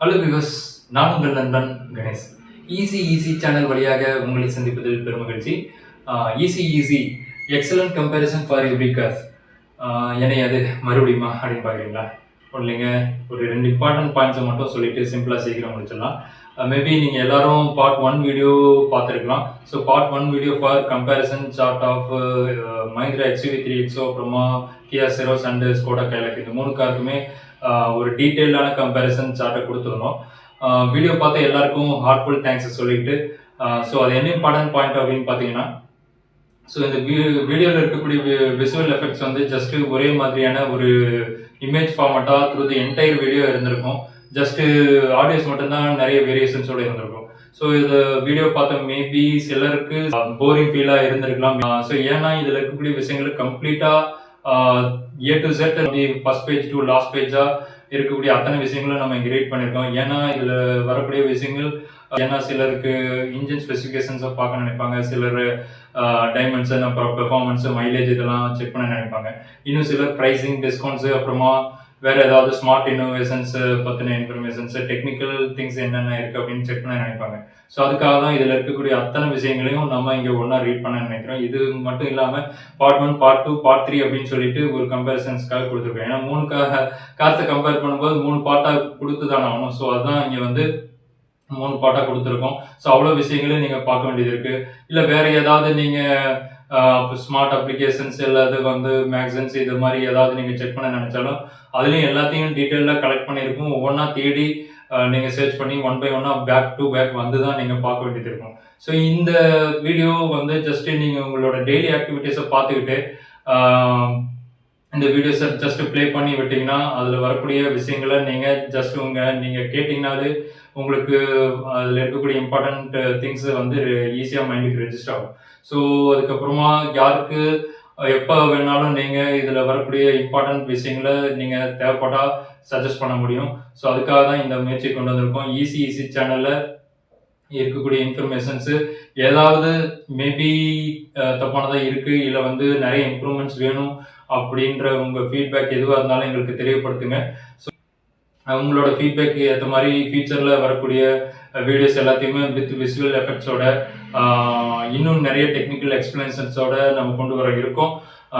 Hello விவஸ், நான் உங்கள் நண்பன் கணேஷ். ஈஸி சேனல் வழியாக உங்களை சந்திப்பதில் பெருமகிழ்ச்சி. Easy excellent comparison for every cars. என்னை அது மறுபடியுமா அப்படின்னு பார்க்குறீங்களா? இல்லைங்க, ஒரு 2 இம்பார்ட்டன்ட் பாயிண்ட்ஸை மட்டும் சொல்லிட்டு சிம்பிளாக சீக்கிரம் முடிச்சிடலாம். மேபி நீங்கள் எல்லாரும் பார்ட் 1 வீடியோ பார்த்துருக்கலாம். So part 1 video for comparison chart of Mahindra XUV3XO, அப்புறமா Kia Syros and Skoda Kylaq, இந்த 3 காருக்குமே ஒரு டீட்டெயிலான கம்பேரிசன் சார்ட்டை கொடுத்துருந்தோம். வீடியோ பார்த்த எல்லாருக்கும் ஹார்ட்ஃபுல் தேங்க்ஸ் சொல்லிட்டு, ஸோ அது என்ன இம்பார்ட்டன்ட் பாயிண்ட் அப்படின்னு பார்த்தீங்கன்னா, ஸோ இந்த வீடியோவில் இருக்கக்கூடிய விசுவல் எஃபெக்ட்ஸ் வந்து ஜஸ்ட் ஒரே மாதிரியான ஒரு இமேஜ் ஃபார்மேட்டா த்ரூ தி என்டையர் வீடியோ இருந்திருக்கும். ஜஸ்ட் ஆடியோஸ் மட்டும்தான் நிறைய வேரியேஷன்ஸோட இருந்திருக்கும். ஸோ இது வீடியோ பார்த்த மேபி சிலருக்கு போரிங் ஃபீலாக இருந்திருக்கலாம். ஸோ ஏன்னா இதில் இருக்கக்கூடிய விஷயங்கள் கம்ப்ளீட்டாக A to Z first page to last பேஜா இருக்கக்கூடிய அத்தனை விஷயங்களும் நம்ம இங்கே ரீட் பண்ணியிருக்கோம். ஏன்னா இதில் வரக்கூடிய விஷயங்கள், ஏன்னா சிலருக்கு இன்ஜின் ஸ்பெசிஃபிகேஷன்ஸை பார்க்க நினைப்பாங்க, சிலர் டைமென்ஷன், அப்புறம் பெர்ஃபார்மன்ஸ், மைலேஜ் இதெல்லாம் செக் பண்ண நினைப்பாங்க. இன்னும் சிலர் ப்ரைஸிங், டிஸ்கவுண்ட்ஸு, அப்புறமா வேற ஏதாவது ஸ்மார்ட் இன்னோவேஷன்ஸ் பற்றின இன்ஃபர்மேஷன்ஸ், டெக்னிக்கல் திங்ஸ் என்னென்ன இருக்குது அப்படின்னு செக் பண்ண நினைப்பாங்க. ஸோ அதுக்காக தான் இதில் இருக்கக்கூடிய அத்தனை விஷயங்களையும் நம்ம இங்கே ஒன்றா ரீட் பண்ண நினைக்கிறோம். இது மட்டும் இல்லாமல் பார்ட் 1, பார்ட் 2, பார்ட் 3 அப்படின்னு சொல்லிட்டு ஒரு கம்பேரிசன்ஸ்க்காக கொடுத்துருக்கோம். ஏன்னா 3 கார்ஸை கம்பேர் பண்ணும்போது 3 பார்ட்டாக கொடுத்து தானே ஆகணும். ஸோ அதுதான் இங்கே வந்து 3 பார்ட்டா கொடுத்துருக்கோம். ஸோ அவ்வளோ விஷயங்களையும் நீங்க பார்க்க வேண்டியது இருக்கு. இல்ல வேற ஏதாவது நீங்க ஸ்மார்ட் அப்ளிகேஷன்ஸ் அல்லது வந்து மேகசின்ஸ் இது மாதிரி ஏதாவது நீங்க செக் பண்ண நினைச்சாலும் அதுலயும் எல்லாத்தையும் டீட்டெயிலாக கலெக்ட் பண்ணியிருக்கும். ஒவ்வொன்றா தேடி நீங்க சர்ச் பண்ணி ஒன் பை ஒன்னா பேக் டு பேக் வந்து தான் நீங்க பார்க்க வேண்டியது இருக்கும். ஸோ இந்த வீடியோ வந்து ஜஸ்ட் நீங்க உங்களோட டெய்லி ஆக்டிவிட்டீஸை பார்த்துக்கிட்டு இந்த வீடியோஸை ஜஸ்ட் ப்ளே பண்ணி விட்டீங்கன்னா அதில் வரக்கூடிய விஷயங்களை ஜஸ்ட் நீங்கள் கேட்டிங்கனாலே உங்களுக்கு அதில் இருக்கக்கூடிய இம்பார்ட்டண்ட் திங்ஸ் வந்து ஈஸியாக மைண்டுக்கு ரெஜிஸ்டர் ஆகும். ஸோ அதுக்கப்புறமா யாருக்கு எப்போ வேணாலும் நீங்கள் இதில் வரக்கூடிய இம்பார்ட்டன்ட் விஷயங்களை நீங்கள் தேவைப்பட்டால் சஜஸ்ட் பண்ண முடியும். ஸோ அதுக்காக தான் இந்த முயற்சி கொண்டு வந்திருக்கோம். ஈஸி சேனலில் இருக்கக்கூடிய இன்ஃபர்மேஷன்ஸு ஏதாவது மேபி தப்பானதாக இருக்குது, இல்லை வந்து நிறைய இம்ப்ரூவ்மெண்ட்ஸ் வேணும் அப்படின்ற உங்கள் ஃபீட்பேக் எதுவாக இருந்தாலும் எங்களுக்கு தெரியப்படுத்துங்க. ஸோ உங்களோட ஃபீட்பேக்கு ஏற்ற மாதிரி ஃபியூச்சரில் வரக்கூடிய வீடியோஸ் எல்லாத்தையுமே வித் விசுவல் எஃபெக்ட்ஸோட இன்னும் நிறைய டெக்னிக்கல் எக்ஸ்பிளனேஷன்ஸோட நம்ம கொண்டு வர இருக்கோம்.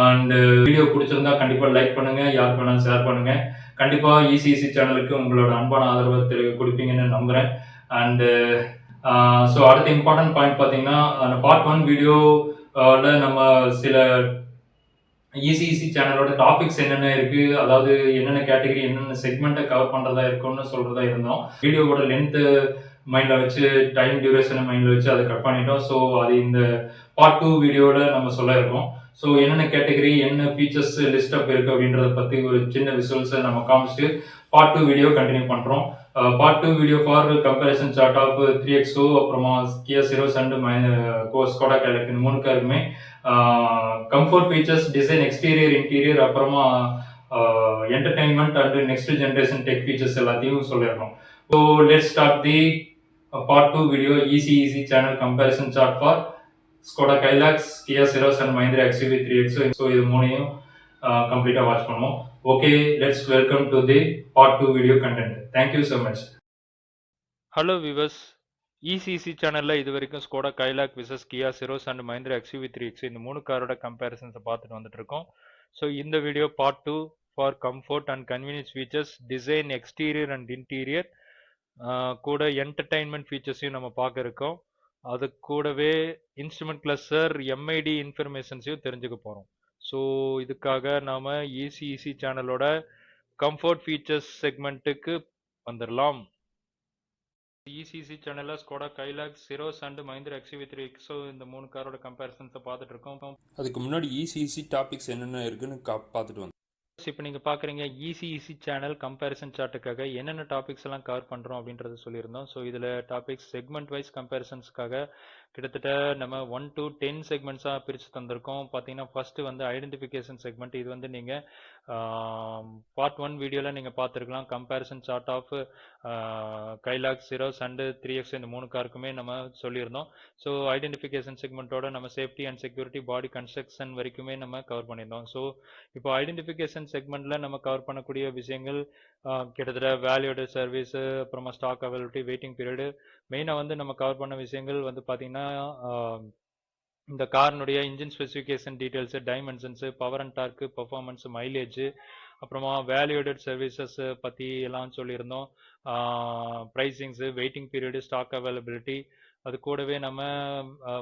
அண்டு வீடியோ பிடிச்சிருந்தா கண்டிப்பாக லைக் பண்ணுங்கள், யாருக்கு வேணாலும் ஷேர் பண்ணுங்கள். கண்டிப்பாக ஈஸி சேனலுக்கு உங்களோட அன்பான ஆதரவை கொடுப்பீங்கன்னு நம்புகிறேன். அண்டு ஸோ அடுத்த இம்பார்ட்டன்ட் பாயிண்ட் பார்த்தீங்கன்னா, அந்த பார்ட் 1 வீடியோவில் நம்ம சில ஈஸி சேனலோட டாபிக்ஸ் என்னென்ன இருக்குது, அதாவது என்னென்ன கேட்டகரி, என்னென்ன செக்மெண்ட்டை கவர் பண்ணுறதா இருக்கும்னு சொல்கிறதா இருந்தோம். வீடியோவோட லென்த்து மைண்டில் வச்சு, டைம் டியூரேஷனை மைண்டில் வச்சு அதை கட் பண்ணிட்டோம். ஸோ அது இந்த பார்ட் 2 வீடியோவில் நம்ம சொல்ல இருக்கோம். ஸோ என்னென்ன கேட்டகரி, என்ன ஃபீச்சர்ஸ் லிஸ்ட் அப் இருக்குது அப்படின்றத பற்றி ஒரு சின்ன விசுவல்ஸை நம்ம காமிச்சிட்டு பார்ட் 2 வீடியோ கண்டினியூ பண்ணுறோம். Part 2 video for comparison chart of 3XO, அப்புறமா Kia Syros and Skoda Kylaq, இந்த 3 காருக்குமே comfort features, design, exterior, interior, அப்புறமா entertainment and next generation tech features எல்லாத்தையும் சொல்லியிருக்கோம். So let's start the part 2 video easy channel comparison chart for Skoda Kylaqs, Kia Syros and Mahindra XUV3XO. So இது 3ஐயும் கம்ப்ளீட்டாக watch பண்ணுவோம். Okay, let's welcome to the part 2 video content. Thank you so much. Hello viewers, easy சேனலில் இது வரைக்கும் Skoda Kylaq versus Kia Syros and Mahindra XUV3XO இந்த 3 காரோட கம்பேரிசன்ஸை பார்த்துட்டு வந்துட்டு இருக்கோம். ஸோ இந்த video part 2 for comfort and convenience features, design, exterior and interior, கூட என்டர்டைன்மெண்ட் ஃபீச்சர்ஸையும் நம்ம பார்க்க இருக்கோம். அது கூடவே இன்ஸ்ட்ருமெண்ட் கிளஸ்டர், MID இன்ஃபர்மேஷன்ஸையும் தெரிஞ்சுக்க போகிறோம். ஸோ இதுக்காக நாம் ஈஸி சேனலோட கம்ஃபர்ட் ஃபீச்சர்ஸ் செக்மெண்ட்டுக்கு வந்துடலாம். ஈஸி சேனலில் Skoda Kylaq, zeros and Mahindra XUV3XO இந்த 3 காரோட கம்பேரிசன்ஸை பார்த்துட்டு இருக்கோம். அதுக்கு முன்னாடி ஈஸி டாபிக்ஸ் என்னென்ன இருக்குன்னு பார்த்துட்டு வந்தோம். இப்போ நீங்கள் பார்க்குறீங்க ஈஸி சேனல் கம்பேரிசன் சார்ட்டுக்காக என்னென்ன டாபிக்ஸ் எல்லாம் கவர் பண்ணுறோம் அப்படின்றத சொல்லியிருந்தோம். ஸோ இதில் டாபிக்ஸ் செக்மெண்ட் வைஸ் கம்பேரிசன்ஸ்க்காக கிட்டத்தட்ட நம்ம 1 to 10 செக்மெண்ட்ஸாக பிரித்து தந்திருக்கோம். பார்த்தீங்கன்னா ஃபர்ஸ்ட் வந்து ஐடென்டிஃபிகேஷன் செக்மெண்ட். இது வந்து நீங்கள் பார்ட் 1 வீடியோவில் நீங்கள் பார்த்துருக்கலாம். Comparison chart of Kylaq, Syros and 3X இந்த 3 காருக்குமே நம்ம சொல்லியிருந்தோம். ஸோ ஐடென்டிஃபிகேஷன் செக்மெண்ட்டோட நம்ம safety and security, body construction வரைக்குமே நம்ம கவர் பண்ணியிருந்தோம். ஸோ இப்போ ஐடென்டிஃபிகேஷன் செக்மெண்ட்டில் நம்ம கவர் பண்ணக்கூடிய விஷயங்கள் கிட்டத்தட்ட வேல்யூடு சர்வீஸு, அப்புறமா ஸ்டாக் அவைலபிலிட்டி, வெயிட்டிங் பீரியடு. மெயினாக வந்து நம்ம கவர் பண்ண விஷயங்கள் வந்து பார்த்தீங்கன்னா இந்த காரினுடைய engine specification details, dimensions, power and torque, performance, mileage, அப்புறமா வேல்யூடட் சர்வீசஸ் பற்றி எல்லாம் சொல்லியிருந்தோம். Pricings, waiting period, stock availability, அது கூடவே நம்ம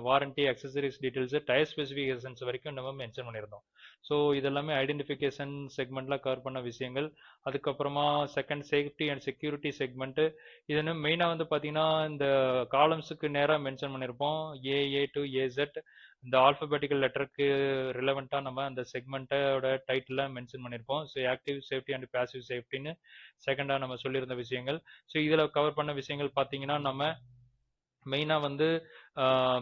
warranty, accessories details, tyre specifications வரைக்கும் நம்ம மென்ஷன் பண்ணியிருந்தோம். ஸோ இதெல்லாமே ஐடென்டிஃபிகேஷன் செக்மெண்ட்டில் கவர் பண்ண விஷயங்கள். அதுக்கப்புறமா second safety and security segment. இது மெயினாக வந்து பார்த்தீங்கன்னா இந்த காலம்ஸுக்கு நேராக மென்ஷன் பண்ணியிருப்போம். ஏ டு ஏசெட் இந்த ஆல்பபெட்டிக்கல் லெட்டருக்கு ரிலவெண்ட்டாக நம்ம அந்த செக்மெண்ட்டோட டைட்டில் மென்ஷன் பண்ணியிருப்போம். So active safety and passive சேஃப்டின்னு செகண்டாக நம்ம சொல்லியிருந்த விஷயங்கள். ஸோ இதில் கவர் பண்ண விஷயங்கள் பார்த்தீங்கன்னா நம்ம மெயினாக வந்து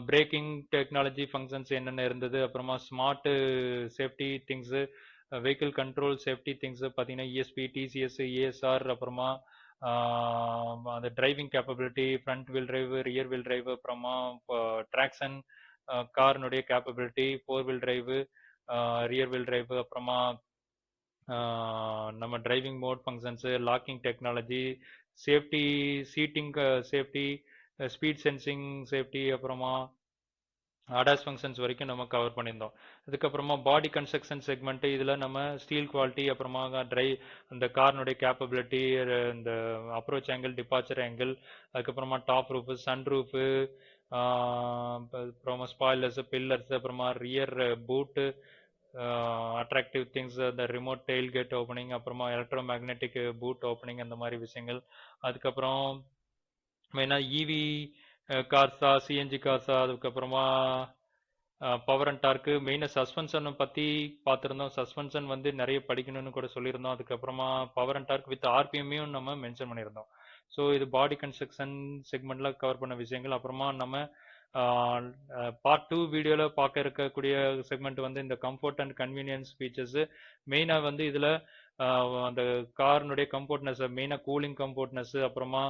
பிரேக்கிங் டெக்னாலஜி ஃபங்க்ஷன்ஸ் என்னென்ன இருந்தது, அப்புறமா smart safety things, vehicle control safety things பார்த்தீங்கன்னா இஎஸ்பி, டிசிஎஸ், ஏஎஸ்ஆர், அப்புறமா அந்த driving capability, front wheel drive, rear wheel drive, அப்புறமா ட்ராக்ஷன், காரினுடைய capability, 4 wheel drive, rear wheel drive, அப்புறமா நம்ம driving mode functions, locking technology, safety, seating safety, speed sensing safety, அப்புறமா ADAS functions வரைக்கும் நம்ம cover பண்ணியிருந்தோம். அதுக்கப்புறமா பாடி கன்ஸ்ட்ரக்ஷன் செக்மெண்ட். இதில் நம்ம ஸ்டீல் குவாலிட்டி, அப்புறமா இந்த காரினுடைய கேப்பபிலிட்டி, இந்த அப்ரோச் ஆங்கிள், டிபார்ச்சர் ஆங்கிள், அதுக்கப்புறமா டாப் ரூஃபு, சன் ரூஃபு, அப்புறமா ஸ்பாய்லர்ஸ், பில்லர்ஸ், அப்புறமா ரியர் பூட்டு, அட்ராக்டிவ் திங்ஸ், இந்த ரிமோட் டெயில் கேட் ஓப்பனிங், அப்புறமா எலக்ட்ரோ மேக்னெட்டிக் பூட் ஓப்பனிங், அந்த மாதிரி விஷயங்கள். அதுக்கப்புறம் மெயினாக இவி கார்ஸா, சிஎன்ஜி கார்ஸா, அதுக்கப்புறமா பவர் அண்ட் டார்க்கு, மெயினாக சஸ்பென்ஷனை பற்றி பார்த்துருந்தோம். சஸ்பென்ஷன் வந்து நிறைய படிக்கணும்னு கூட சொல்லியிருந்தோம். அதுக்கப்புறமா பவர் அண்ட் டார்க் வித் ஆர்பிஎம்மையும் நம்ம மென்ஷன் பண்ணியிருந்தோம். ஸோ இது பாடி கன்ஸ்ட்ரக்ஷன் செக்மெண்ட்டில் கவர் பண்ண விஷயங்கள். அப்புறமா நம்ம பார்ட் 2 வீடியோவில் பார்க்க இருக்கக்கூடிய செக்மெண்ட் வந்து இந்த கம்ஃபர்ட் அண்ட் கன்வீனியன்ஸ் ஃபீச்சர்ஸு. மெயினாக வந்து இதில் அந்த காரினுடைய கம்ஃபர்ட்னஸ், மெயினாக கூலிங் கம்ஃபர்ட்னஸ், அப்புறமா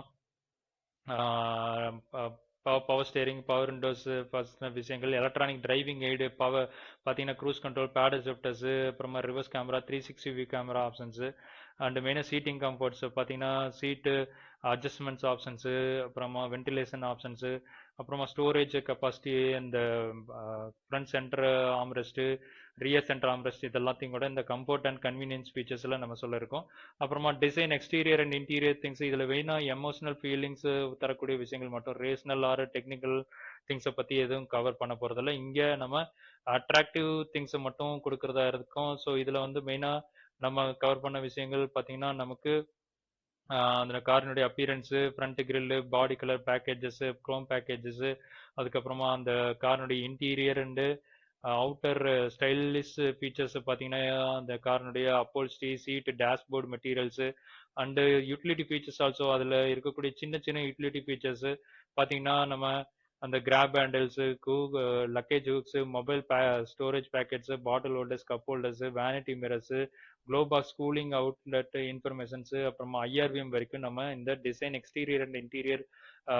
power steering, power windows first விஷயங்கள், எலக்ட்ரானிக் டிரைவிங் எய்டு, பவர் பார்த்தீங்கன்னா க்ரூஸ் கண்ட்ரோல், பேடல் ஷிஃப்டர்ஸு, அப்புறமா reverse camera, 360 view camera options, and மெயினாக சீட்டிங் கம்ஃபர்ட்ஸ் பார்த்தீங்கன்னா சீட்டு அட்ஜஸ்ட்மெண்ட்ஸ் ஆப்ஷன்ஸு, அப்புறமா வென்டிலேஷன் ஆப்ஷன்ஸு, அப்புறமா ஸ்டோரேஜ் கெப்பாசிட்டி, இந்த front centre armrest, rear centre armrest, இது எல்லாத்தையும் கூட இந்த கம்ஃபர்ட் அண்ட் கன்வீனியன்ஸ் ஃபீச்சர்ஸில் நம்ம சொல்லியிருக்கோம். அப்புறமா design, exterior and interior things. இதில் வேணால் எமோஷனல் ஃபீலிங்ஸ் தரக்கூடிய விஷயங்கள் மட்டும், ரேஷனல் ஆர் டெக்னிக்கல் திங்ஸை பற்றி எதுவும் கவர் பண்ண போகிறதில்ல. இங்கே நம்ம அட்ராக்டிவ் திங்ஸை மட்டும் கொடுக்குறதா இருக்கும். ஸோ இதில் வந்து மெயினாக நம்ம கவர் பண்ண விஷயங்கள் பார்த்தீங்கன்னா நமக்கு அந்த காரினுடைய appearance, front grille, body colour packages, chrome packages, அதுக்கப்புறமா அந்த காரினுடைய interior and outer stylish features பார்த்தீங்கன்னா அந்த காரினுடைய upholstery, seat, dashboard materials, and utility features also. அதில் இருக்கக்கூடிய சின்ன சின்ன யூட்டிலிட்டி ஃபீச்சர்ஸு பார்த்தீங்கன்னா நம்ம அந்த grab handles, luggage hooks, mobile storage pockets, bottle holders, cup holders, vanity mirrors, glovebox, cooling outlet informations, அப்புறமா ஐஆர்விஎம் வரைக்கும் நம்ம இந்த டிசைன், எக்ஸ்டீரியர் அண்ட் இன்டீரியர்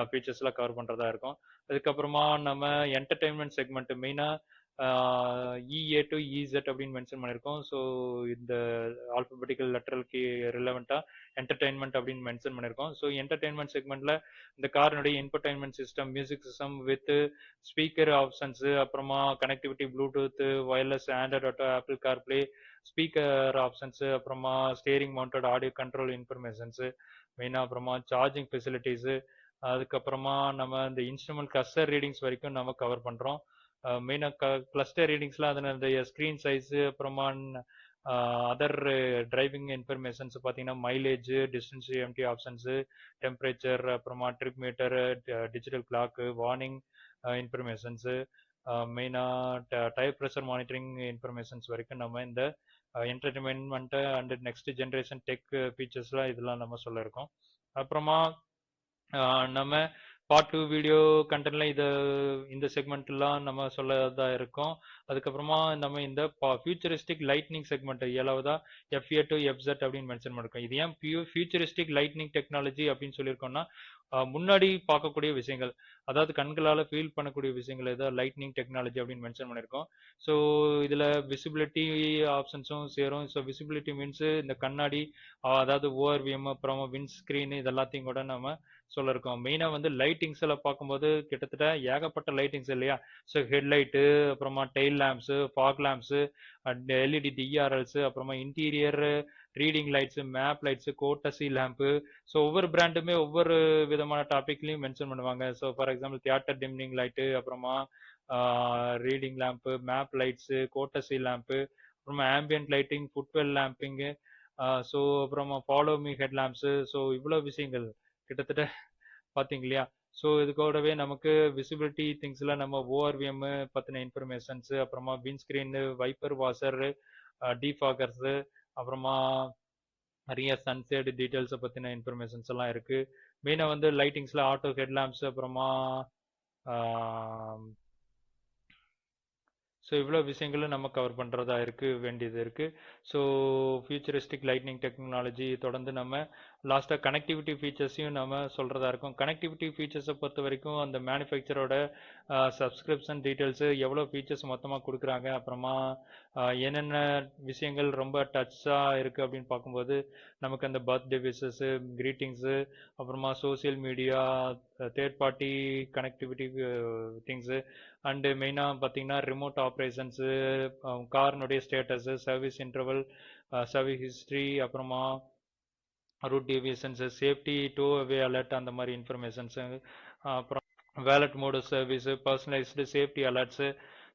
ஃபீச்சர்ஸ்லாம் கவர் பண்ணுறதா இருக்கும். அதுக்கப்புறமா நம்ம என்டர்டைன்மெண்ட் செக்மெண்ட் மெயினாக இஏ டு இசெட் அப்படின்னு மென்ஷன் பண்ணியிருக்கோம். ஸோ இந்த ஆல்பபெட்டிக்கல் லெட்டருக்கு ரிலவெண்ட்டாக என்டர்டைன்மெண்ட் அப்படின்னு மென்ஷன் பண்ணியிருக்கோம். ஸோ என்டர்டைன்மெண்ட் செக்மெண்ட்டில் இந்த காரினுடைய infotainment system, music system with speaker options, அப்புறமா connectivity, Bluetooth, wireless, Android Auto, Apple CarPlay, speaker options, அப்புறமா steering mounted audio control informations மெயினாக, அப்புறமா சார்ஜிங் ஃபெசிலிட்டிஸு, அதுக்கப்புறமா நம்ம இந்த இன்ஸ்ட்ருமெண்ட் கிளஸ்டர் ரீடிங்ஸ் வரைக்கும் நம்ம கவர் பண்ணுறோம். மெயினாக கிளஸ்டர் ரீடிங்ஸ்லாம் அதில் இந்த ஸ்க்ரீன் சைஸு, அப்புறமா அதர் டிரைவிங் இன்ஃபர்மேஷன்ஸ் பார்த்தீங்கன்னா mileage, distance empty options, temperature, அப்புறமா trip meter, digital clock, warning informations, மெயினாக டயர் ப்ரெஷர் மானிட்டரிங் இன்ஃபர்மேஷன்ஸ் வரைக்கும் நம்ம இந்த entertainment and next generation tech ஃபீச்சர்ஸ்லாம் இதெல்லாம் நம்ம சொல்லியிருக்கோம். அப்புறமா நம்ம பார்ட் 2 வீடியோ கண்டென்ட்ல இந்த செக்மெண்ட்லாம் நம்ம சொல்லதா இருக்கோம். அதுக்கப்புறமா நம்ம இந்த ஃபியூச்சரிஸ்டிக் லைட்னிங் செக்மெண்ட் 7வதா FA to FZ அப்படின்னு மென்ஷன் பண்ணிருக்கோம். இது ஏன் ஃபியூச்சரிஸ்டிக் லைட்னிங் டெக்னாலஜி அப்படின்னு சொல்லியிருக்கோம்னா முன்னாடி பார்க்கக்கூடிய விஷயங்கள், அதாவது கண்களால ஃபீல் பண்ணக்கூடிய விஷயங்கள் ஏதாவது லைட்னிங் டெக்னாலஜி அப்படின்னு மென்ஷன் பண்ணியிருக்கோம். ஸோ இதுல விசிபிலிட்டி ஆப்ஷன்ஸும் சேரும். ஸோ விசிபிலிட்டி மீன்ஸ் இந்த கண்ணாடி, அதாவது ORVM, அப்புறம் விண்ட் ஸ்கிரீன், இது எல்லாத்தையும் கூட நம்ம சொல்ல இருக்கோம். மெயினா வந்து லைட்டிங்ஸ்ல பார்க்கும்போது கிட்டத்தட்ட ஏகப்பட்ட லைட்டிங்ஸ் இல்லையா? ஸோ ஹெட்லைட்டு, அப்புறமா tail lamps, fog lamps, LED DRLs, அப்புறமா interior reading lights, map lights, courtesy lamp. So ஒவ்வொரு பிராண்டுமே ஒவ்வொரு விதமான டாபிக்லையும் மென்ஷன் பண்ணுவாங்க. So for example theatre dimming light, அப்புறமா reading lamp, map lights, courtesy lamp, அப்புறமா ambient lighting, footwell lamping, so அப்புறமா follow me head lamps. So இவ்வளோ விஷயங்கள் கிட்டத்தட்ட பார்த்தீங்க இல்லையா? ஸோ இது கூடவே நமக்கு விசிபிலிட்டி திங்ஸ்ல நம்ம ORVM பத்தின இன்ஃபர்மேஷன்ஸ், அப்புறமா விண்ட் ஸ்கிரீன், வைப்பர் வாஷர், டிஃபாகர்ஸ், அப்புறமா நிறைய சன்செட் டீடைல்ஸை பத்தின இன்ஃபர்மேஷன்ஸ் எல்லாம் இருக்கு. மெயினா வந்து லைட்டிங்ஸ்ல ஆட்டோ ஹெட் லேம்ப்ஸ், அப்புறமா ஸோ இவ்வளோ விஷயங்களும் நம்ம கவர் பண்ணுறதா வேண்டியது இருக்கு. ஸோ ஃபியூச்சரிஸ்டிக் லைட்னிங் டெக்னாலஜி தொடர்ந்து நம்ம லாஸ்ட்டாக கனெக்டிவிட்டி ஃபீச்சர்ஸையும் நம்ம சொல்கிறதா இருக்கும். கனெக்டிவிட்டி ஃபீச்சர்ஸை பொறுத்த வரைக்கும் அந்த மேனுஃபேக்சரோட சப்ஸ்கிரிப்ஷன் டீட்டெயில்ஸு, எவ்வளோ ஃபீச்சர்ஸ் மொத்தமாக கொடுக்குறாங்க, அப்புறமா என்னென்ன விஷயங்கள் ரொம்ப டச்சாக இருக்குது அப்படின்னு பார்க்கும்போது நமக்கு அந்த பர்த்டே விஷஸு, க்ரீட்டிங்ஸு, அப்புறமா social media, third party connectivity things, and மெயினாக பார்த்தீங்கன்னா ரிமோட் ஆப்ரேஷன்ஸு, கார்னுடைய status, service interval, service history, அப்புறமா route deviations, safety, tow away alert, அந்த மாதிரி இன்ஃபர்மேஷன்ஸு, அப்புறம் valet mode service, personalised safety alerts.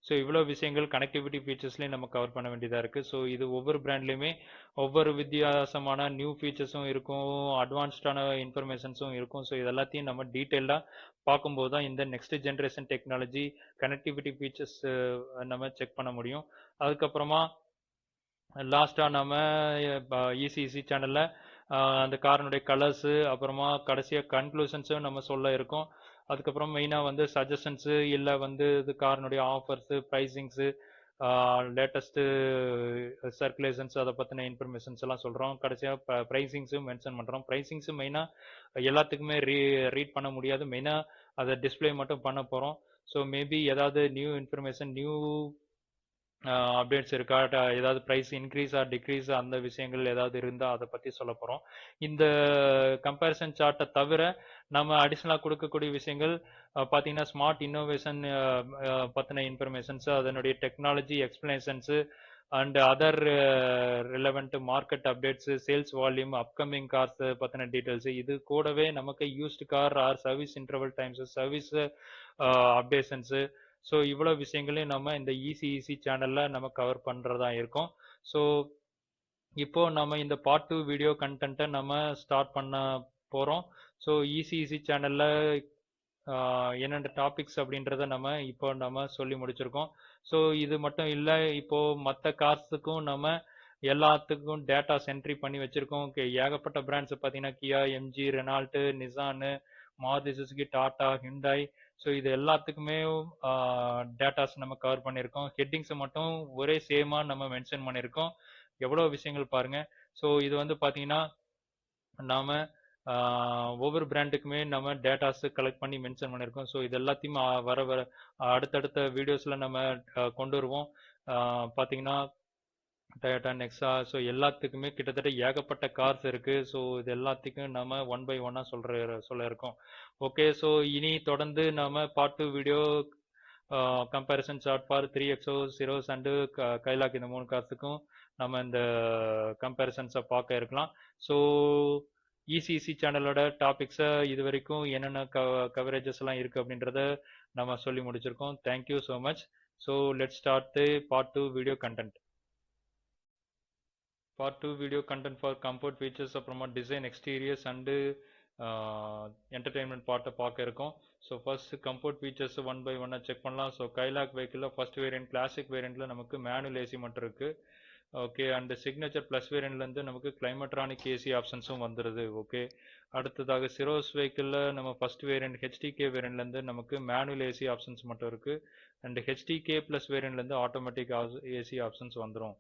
So இவ்வளோ விஷயங்கள் கனெக்டிவிட்டி ஃபீச்சர்ஸ்லேயும் நம்ம கவர் பண்ண வேண்டியதாக இருக்குது. ஸோ இது ஒவ்வொரு பிராண்ட்லேயுமே ஒவ்வொரு வித்தியாசமான நியூ ஃபீச்சர்ஸும் இருக்கும், அட்வான்ஸ்டான இன்ஃபர்மேஷன்ஸும் இருக்கும். ஸோ இது எல்லாத்தையும் நம்ம டீட்டெயிலாக பார்க்கும்போது தான் இந்த next generation technology connectivity features நம்ம செக் பண்ண முடியும். அதுக்கப்புறமா லாஸ்ட்டாக நம்ம இசிஇசி சேனலில் அந்த காரனுடைய கலர்ஸு, அப்புறமா கடைசியாக கன்க்ளூஷன்ஸும் நம்ம சொல்ல இருக்கோம். அதுக்கப்புறம் மெயினாக வந்து சஜஷன்ஸு, இல்லை வந்து இது காரனுடைய ஆஃபர்ஸு, ப்ரைஸிங்ஸு, லேட்டஸ்ட்டு சர்க்குலேஷன்ஸ், அதை பற்றின இன்ஃபர்மேஷன்ஸ் எல்லாம் சொல்கிறோம். கடைசியாக ப்ரைஸிங்ஸும் மென்ஷன் பண்ணுறோம். ப்ரைஸிங்ஸும் மெயினாக எல்லாத்துக்குமே ரீட் பண்ண முடியாது, மெயினாக அதை டிஸ்பிளே மட்டும் பண்ண போகிறோம். ஸோ மேபி ஏதாவது நியூ இன்ஃபர்மேஷன், நியூ அப்டேட்ஸ் இருக்கா, ஏதாவது ப்ரைஸ் இன்க்ரீஸ் ஆர் டிக்ரீஸ், அந்த விஷயங்கள் ஏதாவது இருந்தால் அதை பற்றி சொல்ல போகிறோம். இந்த கம்பேரிசன் சார்ட்டை தவிர நம்ம அடிஷ்னலாக கொடுக்கக்கூடிய விஷயங்கள் பார்த்தீங்கன்னா ஸ்மார்ட் இன்னோவேஷன் பற்றின இன்ஃபர்மேஷன்ஸு, அதனுடைய technology explanations, and other relevant market updates, sales volume, upcoming cars பற்றின டீட்டெயில்ஸு, இது கூடவே நமக்கு used car or service interval times, service updations. So இவ்வளோ விஷயங்களையும் நம்ம இந்த இசிஇசி சேனலில் நம்ம கவர் பண்ணுறதா இருக்கோம். ஸோ இப்போ நம்ம இந்த பார்ட் 2 வீடியோ கண்டென்ட்டை நம்ம ஸ்டார்ட் பண்ண போகிறோம். ஸோ இசிஇசி சேனலில் என்னென்ன டாபிக்ஸ் அப்படின்றத நம்ம சொல்லி முடிச்சிருக்கோம். ஸோ இது மட்டும் இல்லை, இப்போ மற்ற கார்ஸுக்கும் நம்ம எல்லாத்துக்கும் டேட்டாஸ் என்ட்ரி பண்ணி வச்சிருக்கோம். ஏகப்பட்ட பிராண்ட்ஸ் பார்த்தீங்கன்னா Kia, MG, Renault, Nissan, Maruti Suzuki, Tata, Hyundai. So இது எல்லாத்துக்குமே டேட்டாஸ் நம்ம கவர் பண்ணியிருக்கோம். ஹெட்டிங்ஸை மட்டும் ஒரே சேமாக நம்ம மென்ஷன் பண்ணியிருக்கோம். எவ்வளோ விஷயங்கள் பாருங்க. ஸோ இது வந்து பார்த்தீங்கன்னா நாம ஒவ்வொரு பிராண்டுக்குமே நம்ம டேட்டாஸ் கலெக்ட் பண்ணி மென்ஷன் பண்ணியிருக்கோம். ஸோ இது எல்லாத்தையும் வர அடுத்தடுத்த வீடியோஸில் நம்ம கொண்டு வருவோம். பார்த்தீங்கன்னா டொயோட்டா, நெக்ஸா, ஸோ எல்லாத்துக்குமே கிட்டத்தட்ட ஏகப்பட்ட கார்ஸ் இருக்குது. ஸோ இது எல்லாத்துக்கும் நம்ம 1 by 1 சொல்ல இருக்கோம். ஓகே, ஸோ இனி தொடர்ந்து நம்ம part 2 video comparison chart for 3XO, Syros and Kylaq, இந்த 3 கார்ஸுக்கும் நம்ம இந்த கம்பேரிசன்ஸை பார்க்க இருக்கலாம். ஸோ இசிஇசி சேனலோட டாபிக்ஸை இது வரைக்கும் என்னென்ன கவரேஜஸ் எல்லாம் இருக்குது அப்படின்றத நம்ம சொல்லி முடிச்சிருக்கோம். Thank you so much. So let start the part 2 video content. Part 2 video content for comfort features, அப்புறமா டிசைன், எக்ஸ்டீரியர்ஸ் அண்டு என்டர்டெயின்மெண்ட் பார்ட்டை பார்க்க இருக்கோம். So first comfort features 1 by 1 check பண்ணலாம். ஸோ கைலாக் வெஹிக்கிளில் ஃபர்ஸ்ட் வேரியன்ட் கிளாசிக் வேரியண்ட்டில் நமக்கு manual AC மட்டும் இருக்குது. ஓகே. அண்ட் சிக்னேச்சர் ப்ளஸ் வேரியண்ட்லேருந்து நமக்கு கிளைமட்ரானிக் ஏசி ஆப்ஷன்ஸும் வந்துடுது. ஓகே. அடுத்ததாக சிரோஸ் வெஹிக்கிளில் நம்ம ஃபர்ஸ்ட் வேரியண்ட் ஹெச்டிகே வேரியண்ட்லேருந்து நமக்கு மேனுவல் ஏசி ஆப்ஷன்ஸ் மட்டும் இருக்குது. அண்ட் ஹெச்டிகே ப்ளஸ் வேரியண்ட்லேருந்து ஆட்டோமேட்டிக் ஏசி ஆப்ஷன்ஸ் வந்துடும்.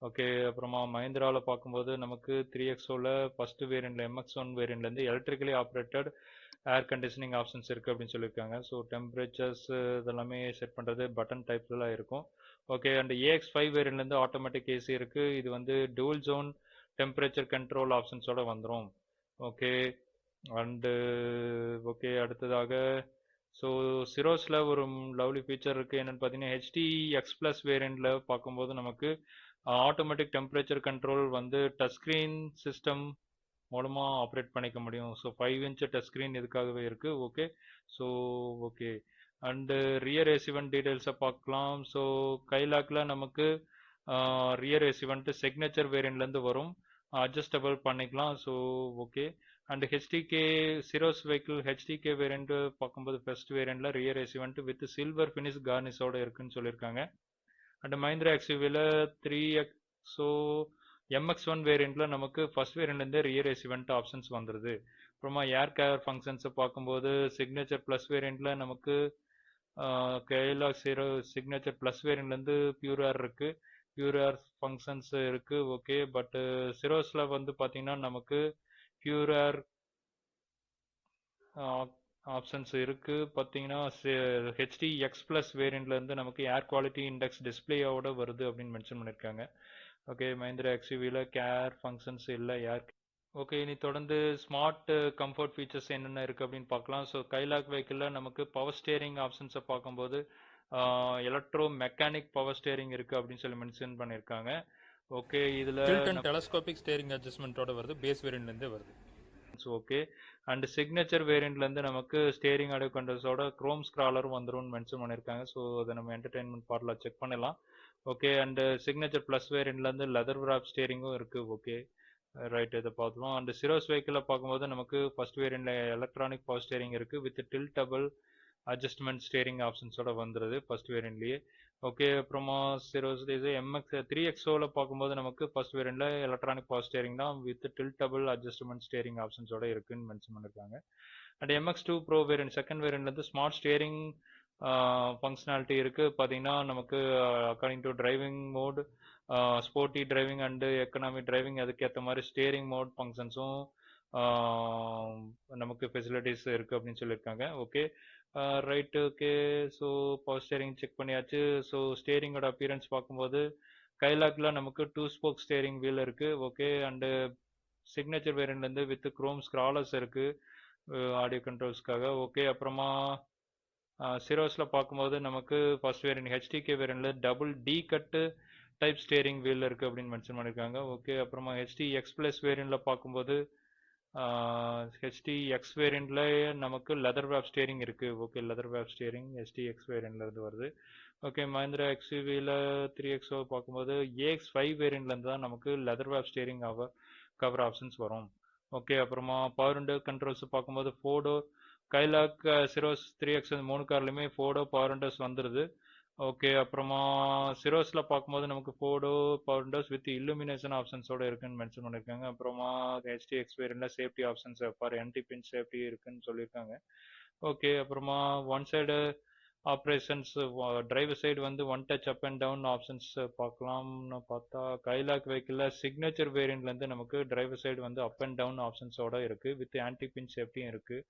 ஓகே. அப்புறமா மஹிந்திராவில் பார்க்கும்போது நமக்கு 3XOவில் ஃபர்ஸ்ட் வேரியண்ட்ல MX1 வேரியண்ட்லேருந்து electrically operated air conditioning options இருக்குது அப்படின்னு சொல்லியிருக்காங்க. ஸோ டெம்பரேச்சர்ஸ் இதெல்லாமே செட் பண்ணுறது பட்டன் டைப்லாம் இருக்கும். ஓகே. அண்ட் AX5 வேரியண்ட்லேருந்து ஆட்டோமேட்டிக் ஏசி இருக்குது. இது வந்து டூல் ஜோன் டெம்பரேச்சர் கண்ட்ரோல் ஆப்ஷன்ஸோட வந்துடும். ஓகே. And okay. அடுத்ததாக ஸோ சிரோஸில் ஒரு லவ்லி ஃபீச்சர் இருக்குது. என்னென்னு பார்த்தீங்கன்னா HTX ப்ளஸ் வேரியண்ட்டில் பார்க்கும்போது நமக்கு ஆட்டோமேட்டிக் டெம்பரேச்சர் கண்ட்ரோல் வந்து டச் ஸ்க்ரீன் சிஸ்டம் மூலமாக ஆப்ரேட் பண்ணிக்க முடியும். ஸோ 5 இன்ச் டச் ஸ்க்ரீன் இதுக்காகவே இருக்குது. Okay. So okay. And rear AC vent டீடைல்ஸை பார்க்கலாம். ஸோ கைலாக்கில் நமக்கு ரியர் ஏசி வெண்ட் சிக்னேச்சர் வேரியண்ட்லேருந்து வரும், அட்ஜஸ்டபிள் பண்ணிக்கலாம். So okay. And HTK Syros vehicle HTK variant பார்க்கும்போது ஃபர்ஸ்ட் வேரியண்ட்ல rear AC vent with silver finish கார்னிஷோட இருக்குன்னு சொல்லியிருக்காங்க. அண்ட் மஹிந்திரா எக்ஸ்யூவியில் 3XO MX1 வேரியண்ட்ல நமக்கு first வேரியண்ட்லேருந்து rear AC went options வந்துடுது. அப்புறமா ஏர் கேர் ஃபங்க்ஷன்ஸை பார்க்கும்போது சிக்னேச்சர் ப்ளஸ் வேரியண்ட்ல நமக்கு கைலாக் சிக்னேச்சர் ப்ளஸ் வேரியண்ட்லேருந்து பியூர் ஏர் இருக்கு, பியூர் ஏர் ஃபங்க்ஷன்ஸ் இருக்கு. ஓகே. பட் சிரோஸில் வந்து பார்த்தீங்கன்னா நமக்கு பியூர் ஏர் ஆப்ஷன்ஸ் இருக்கு. பார்த்தீங்கன்னா HTX ப்ளஸ் வேரியண்ட்லேருந்து நமக்கு ஏர் குவாலிட்டி இண்டெக்ஸ் டிஸ்பிளேயோட வருது அப்படின்னு மென்ஷன் பண்ணியிருக்காங்க. ஓகே. மஹிந்திரா எக்ஸ்யூவியில் கேர் ஃபங்க்ஷன்ஸ் இல்லை ஏர். ஓகே. இனி தொடர்ந்து ஸ்மார்ட் கம்ஃபர்ட் ஃபீச்சர்ஸ் என்னென்ன இருக்குது அப்படின்னு பார்க்கலாம். ஸோ கைலாக் வெஹிக்கிளில் நமக்கு பவர் ஸ்டேரிங் ஆப்ஷன்ஸை பார்க்கும்போது எலக்ட்ரோ மெக்கானிக் பவர் ஸ்டேரிங் இருக்குது அப்படின்னு சொல்லி மென்ஷன் பண்ணியிருக்காங்க. ஓகே. இதில் டில்ட் அண்ட் டெலஸ்கோபிக் ஸ்டேரிங் அட்ஜஸ்ட்மெண்ட்டோட வருது, பேஸ் வேரியண்ட்லேருந்தே வருது. ஓகே. அண்ட் சிக்னேச்சர் வேரியண்ட்லேருந்து நமக்கு ஸ்டேரிங் ஆடியோ கண்ட்ரோல்ஸோட குரோம் ஸ்க்ராலரும் வந்துடும் மென்ஷன் பண்ணியிருக்காங்க. ஸோ அதை நம்ம என்டர்டைன்மெண்ட் பார்ட்டில் செக் பண்ணலாம். ஓகே. அண்ட் சிக்னேச்சர் ப்ளஸ் வேரியண்ட்லேருந்து லெதர் விராப் ஸ்டேரிங்கும் இருக்குது. ஓகே. ரைட். இதை பார்த்துலாம். அண்ட் சிரோஸ் வெஹிக்கிளில் பார்க்கும்போது நமக்கு ஃபர்ஸ்ட் வேரியண்ட்ல எலக்ட்ரானிக் பவர் ஸ்டேரிங் இருக்குது வித் டில்டபிள் அட்ஜஸ்ட்மெண்ட் ஸ்டேரிங் ஆப்ஷன்ஸோட வந்துடுது ஃபர்ஸ்ட் வேரியண்ட்லேயே. ஓகே. அப்புறமா சிரோஸ் இது MX 3XOவில் பார்க்கும்போது நமக்கு ஃபர்ஸ்ட் வேரியண்ட்ல எலக்ட்ரானிக் பவர் ஸ்டேரிங் தான் வித் டில்டபிள் அட்ஜஸ்ட்மெண்ட் ஸ்டேரிங் ஆப்ஷன்ஸோட இருக்குன்னு மென்ஷன் பண்ணியிருக்காங்க. And MX2 pro variant second வேரியண்ட்லேருந்து ஸ்மார்ட் ஸ்டேரிங் ஃபங்க்ஷனாலிட்டி இருக்குது. பார்த்தீங்கன்னா நமக்கு according to driving mode sporty driving and economy driving அதுக்கேற்ற மாதிரி ஸ்டேரிங் மோட் ஃபங்க்ஷன்ஸும் நமக்கு ஃபெசிலிட்டிஸ் இருக்குது அப்படின்னு சொல்லியிருக்காங்க. Okay. Right. Okay. So power steering check பண்ணியாச்சு. ஸோ ஸ்டேரிங்கோட அப்பியரன்ஸ் பார்க்கும்போது கைலாக்கில் நமக்கு 2 ஸ்போக் ஸ்டேரிங் வீல் இருக்குது. ஓகே. அண்டு சிக்னேச்சர் வேரியண்ட்லேருந்து வித் குரோம் ஸ்க்ராலர்ஸ் இருக்குது ஆடியோ கண்ட்ரோல்ஸ்க்காக. ஓகே. அப்புறமா சிரோஸில் பார்க்கும்போது நமக்கு ஃபர்ஸ்ட் வேரியண்ட் HTK வேரியண்ட்ல double D cut type steering wheel இருக்குது அப்படின்னு மென்ஷன் பண்ணியிருக்காங்க. ஓகே. அப்புறமா HTX ப்ளஸ் வேரியண்ட்டில் பார்க்கும்போது HTX வேரியண்ட்ல நமக்கு லெதர் வேப் ஸ்டேரிங் இருக்குது. Okay. Leather wrap steering HTX வேரியண்ட்லேருந்து வருது. ஓகே. மஹிந்திரா எக்ஸ்யூவியில் 3XO பார்க்கும்போது AX5 வேரியண்ட்லேருந்து தான் நமக்கு leather wrap steering cover options வரும். ஓகே. அப்புறமா பவர் விண்டோ கண்ட்ரோல்ஸ் பார்க்கும்போது 4 டோர் கைலாக் சிரோஸ் 3XO 3 கார்லையுமே 4 டோர் பவர் விண்டோஸ் வந்துடுது. ஓகே. அப்புறமா சிரோஸில் பார்க்கும்போது நமக்கு 4 door power windows with illumination ஆப்ஷன்ஸோட இருக்குன்னு மென்ஷன் பண்ணியிருக்காங்க. அப்புறமா HTX வேரியண்ட்ல safety options for anti pinch safety இருக்குன்னு சொல்லியிருக்காங்க. ஓகே. அப்புறமா one side operations driver side வந்து one touch up and down options பார்க்கலாம்னு பார்த்தா கைலாக் வெஹிக்கிளில் சிக்னேச்சர் வேரியண்ட்லேருந்து நமக்கு டிரைவர் சைடு வந்து அப் அண்ட் டவுன் ஆப்ஷன்ஸோட இருக்குது வித் ஆன்டி பின் சேஃப்டியும் இருக்குது.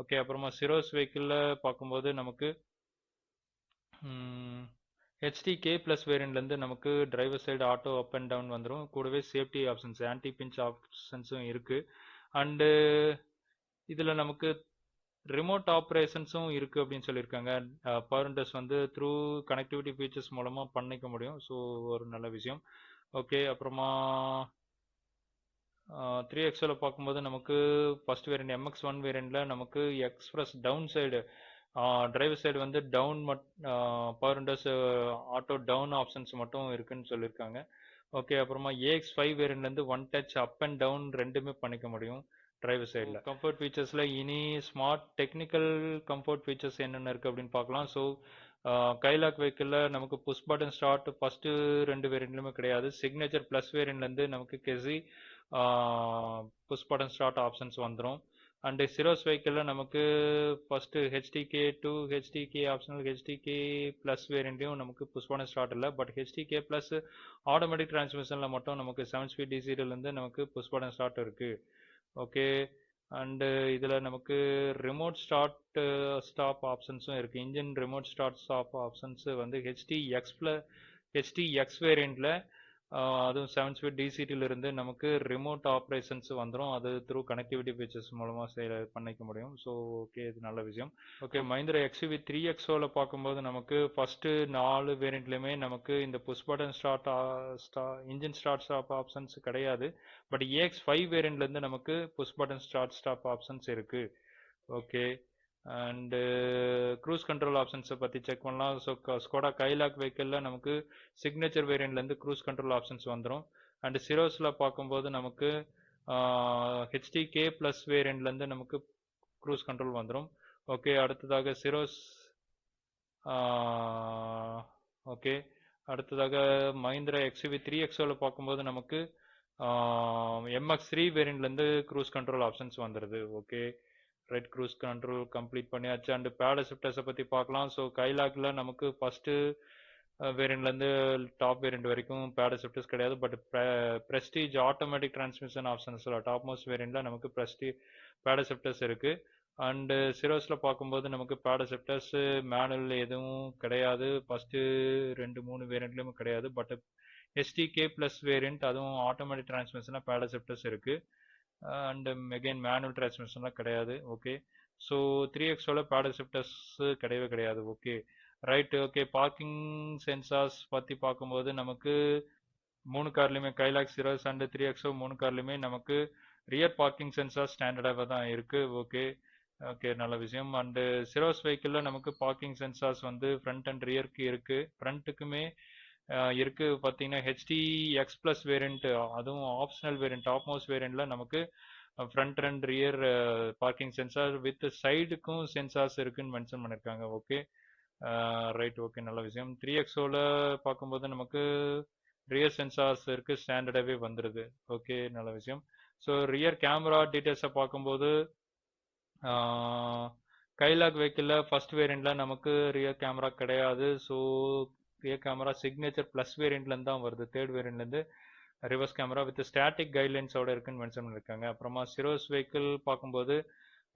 ஓகே. அப்புறமா சிரோஸ் வெஹிக்கிளில் பார்க்கும்போது நமக்கு HTK ப்ளஸ் வேரியண்ட்லேருந்து நமக்கு driver side auto up and down வந்துடும், கூடவே சேஃப்டி ஆப்ஷன்ஸ் ஆன்டி பிஞ்ச் ஆப்ஷன்ஸும் இருக்குது. அண்டு இதில் நமக்கு ரிமோட் ஆப்ரேஷன்ஸும் இருக்குது அப்படின்னு சொல்லியிருக்காங்க. பவர் விண்டோஸ் வந்து த்ரூ கனெக்டிவிட்டி ஃபீச்சர்ஸ் மூலமாக பண்ணிக்க முடியும். ஸோ ஒரு நல்ல விஷயம். ஓகே. அப்புறமா 3XOவில் பார்க்கும்போது நமக்கு ஃபர்ஸ்ட் வேரியண்ட் MX1 வேரியண்ட்டில் நமக்கு express down side driver side வந்து down power windows auto down options மட்டும் இருக்குன்னு சொல்லியிருக்காங்க. ஓகே. அப்புறமா AX5 வேரியண்ட்லேருந்து one touch up and down ரெண்டுமே பண்ணிக்க முடியும் டிரைவர் சைடில். கம்ஃபர்ட் ஃபீச்சர்ஸில் இனி ஸ்மார்ட் டெக்னிக்கல் கம்ஃபர்ட் ஃபீச்சர்ஸ் என்னென்ன இருக்குது அப்படின்னு பார்க்கலாம். ஸோ கைலாக் வெஹிக்கிளில் நமக்கு புஷ் பட்டன் ஸ்டார்ட் ஃபஸ்ட்டு 2 வேரியண்ட்லையுமே கிடையாது. சிக்னேச்சர் ப்ளஸ் வேரியண்ட்லேருந்து நமக்கு கெசி புஷ் பட்டன் ஸ்டார்ட் ஆப்ஷன்ஸ் வந்துடும். அண்டு சிரோஸ் வெஹிக்கிளில் நமக்கு first HTK to HTK optional HTK plus வேரியண்ட்லையும் நமக்கு புஷ் பட்டன் ஸ்டார்ட் இல்லை. பட் ஹெச்டிகே ப்ளஸ் ஆட்டோமேட்டிக் டிரான்ஸ்மிஷனில் மட்டும் நமக்கு 7 ஸ்பீட் டிசிலேருந்து நமக்கு புஷ் பட்டன் ஸ்டார்ட் இருக்குது. ஓகே, அண்டு இதில் நமக்கு ரிமோட் ஸ்டார்ட் ஸ்டாப் ஆப்ஷன்ஸும் இருக்குது. Engine remote start stop options வந்து ஹெச்டிஎக்ஸ் வேரியண்ட்டில் அதுவும் 7 ஸ்பீட் டிசிடியிலிருந்து நமக்கு ரிமோட் ஆப்ரேஷன்ஸ் வந்துடும். அது த்ரூ கனெக்டிவிட்டி ஃபீச்சர்ஸ் மூலமாக பண்ணிக்க முடியும். ஸோ ஓகே, இது நல்ல விஷயம். ஓகே, மஹிந்திரா XUV 3XOவில் பார்க்கும்போது நமக்கு ஃபஸ்ட்டு 4 வேரியண்ட்லையுமே நமக்கு இந்த push button engine start stop options கிடையாது. பட் EX5 வேரியண்ட்லேருந்து நமக்கு push button start stop options இருக்குது. ஓகே, அண்டு க்ரூஸ் கண்ட்ரோல் ஆப்ஷன்ஸை பற்றி செக் பண்ணலாம். ஸோ ஸ்கோடா கைலாக் வெஹிக்கிளில் நமக்கு சிக்னேச்சர் வேரியண்ட்லேருந்து க்ரூஸ் கண்ட்ரோல் ஆப்ஷன்ஸ் வந்துடும். அண்டு சிரோஸில் பார்க்கும்போது நமக்கு ஹெச்டிகே ப்ளஸ் வேரியண்ட்லேருந்து நமக்கு க்ரூஸ் கண்ட்ரோல் வந்துடும். ஓகே, அடுத்ததாக சிரோஸ் ஓகே, அடுத்ததாக மஹிந்திரா XUV 3XOவில் பார்க்கும்போது நமக்கு MX3 வேரியண்ட்லேருந்து க்ரூஸ் கண்ட்ரோல் ஆப்ஷன்ஸ் வந்துடுது. Okay, right, cruise control complete பண்ணியாச்சு. அண்டு பேட் ஷிஃப்டர்ஸை பற்றி பார்க்கலாம். ஸோ கைலாக்கில் நமக்கு ஃபஸ்ட்டு வேரியண்ட்லேருந்து டாப் வேரியண்ட் வரைக்கும் பேட் ஷிஃப்டர்ஸ் கிடையாது. பட் ப்ரெஸ்டீஜ் ஆட்டோமேட்டிக் டிரான்ஸ்மிஷன் ஆப்ஷன்ஸில் டாப் மோஸ்ட் வேரியண்ட்டில் நமக்கு பேட் ஷிஃப்டர்ஸ் இருக்குது. அண்டு சிரோஸில் பார்க்கும்போது நமக்கு பேட் ஷிஃப்டர்ஸ் மேனுவல் எதுவும் கிடையாது. ஃபஸ்ட்டு 2-3 வேரியண்ட்லேயுமே கிடையாது. பட் HTK ப்ளஸ் வேரியண்ட் அதுவும் ஆட்டோமேட்டிக் டிரான்ஸ்மிஷனில் பேட் ஷிஃப்டர்ஸ் இருக்குது. அண்ட் அகெயின் மேனுவல் டிரான்ஸ்மிஷன்லாம் கிடையாது. ஓகே, ஸோ 3XOவில் பேட் ஷிஃப்டர்ஸ் கிடையவே கிடையாது. Okay, right. Okay, parking sensors பற்றி பார்க்கும்போது நமக்கு 3 கார்லையுமே கைலாக், சிரோஸ் அண்டு 3XO 3 கார்லையுமே நமக்கு ரியர் பார்க்கிங் சென்சார் ஸ்டாண்டர்டாக தான் இருக்குது. ஓகே ஓகே, நல்ல விஷயம். அண்டு சிரோஸ் வெஹிக்கிளில் நமக்கு பார்க்கிங் சென்சார்ஸ் வந்து ஃப்ரண்ட் அண்ட் ரியருக்கு இருக்குது. ஃப்ரண்ட்டுக்குமே இருக்குது. பார்த்தீங்கன்னா HTX ப்ளஸ் வேரியண்ட் அதுவும் ஆப்ஷனல் வேரியண்ட் டாப் மோஸ்ட் வேரியண்ட்டில் நமக்கு front and rear parking sensor with சைடுக்கும் சென்சார்ஸ் இருக்குன்னு மென்ஷன் பண்ணியிருக்காங்க. Okay, right. ஓகே, நல்ல விஷயம். 3XOவில் பார்க்கும்போது நமக்கு ரியர் சென்சார்ஸ் இருக்குது, ஸ்டாண்டர்டாகவே வந்துடுது. ஓகே, நல்ல விஷயம். ஸோ ரியர் கேமரா டீட்டெயில்ஸை பார்க்கும்போது கைலாக் வெஹிக்கிளில் ஃபஸ்ட் வேரியண்ட்டில் நமக்கு ரியர் கேமரா கிடையாது. So rear camera signature plus வேரியண்ட்லேருந்து தான் வருது. தேர்ட் வேரியண்ட்லேருந்து ரிவர்ஸ் கேமரா வித் ஸ்டாட்டிக் கைட்லைன்ஸோட இருக்குன்னு மென்ஷன் பண்ணியிருக்காங்க. அப்புறமா சிரோஸ் வெஹிக்கிள் பார்க்கும்போது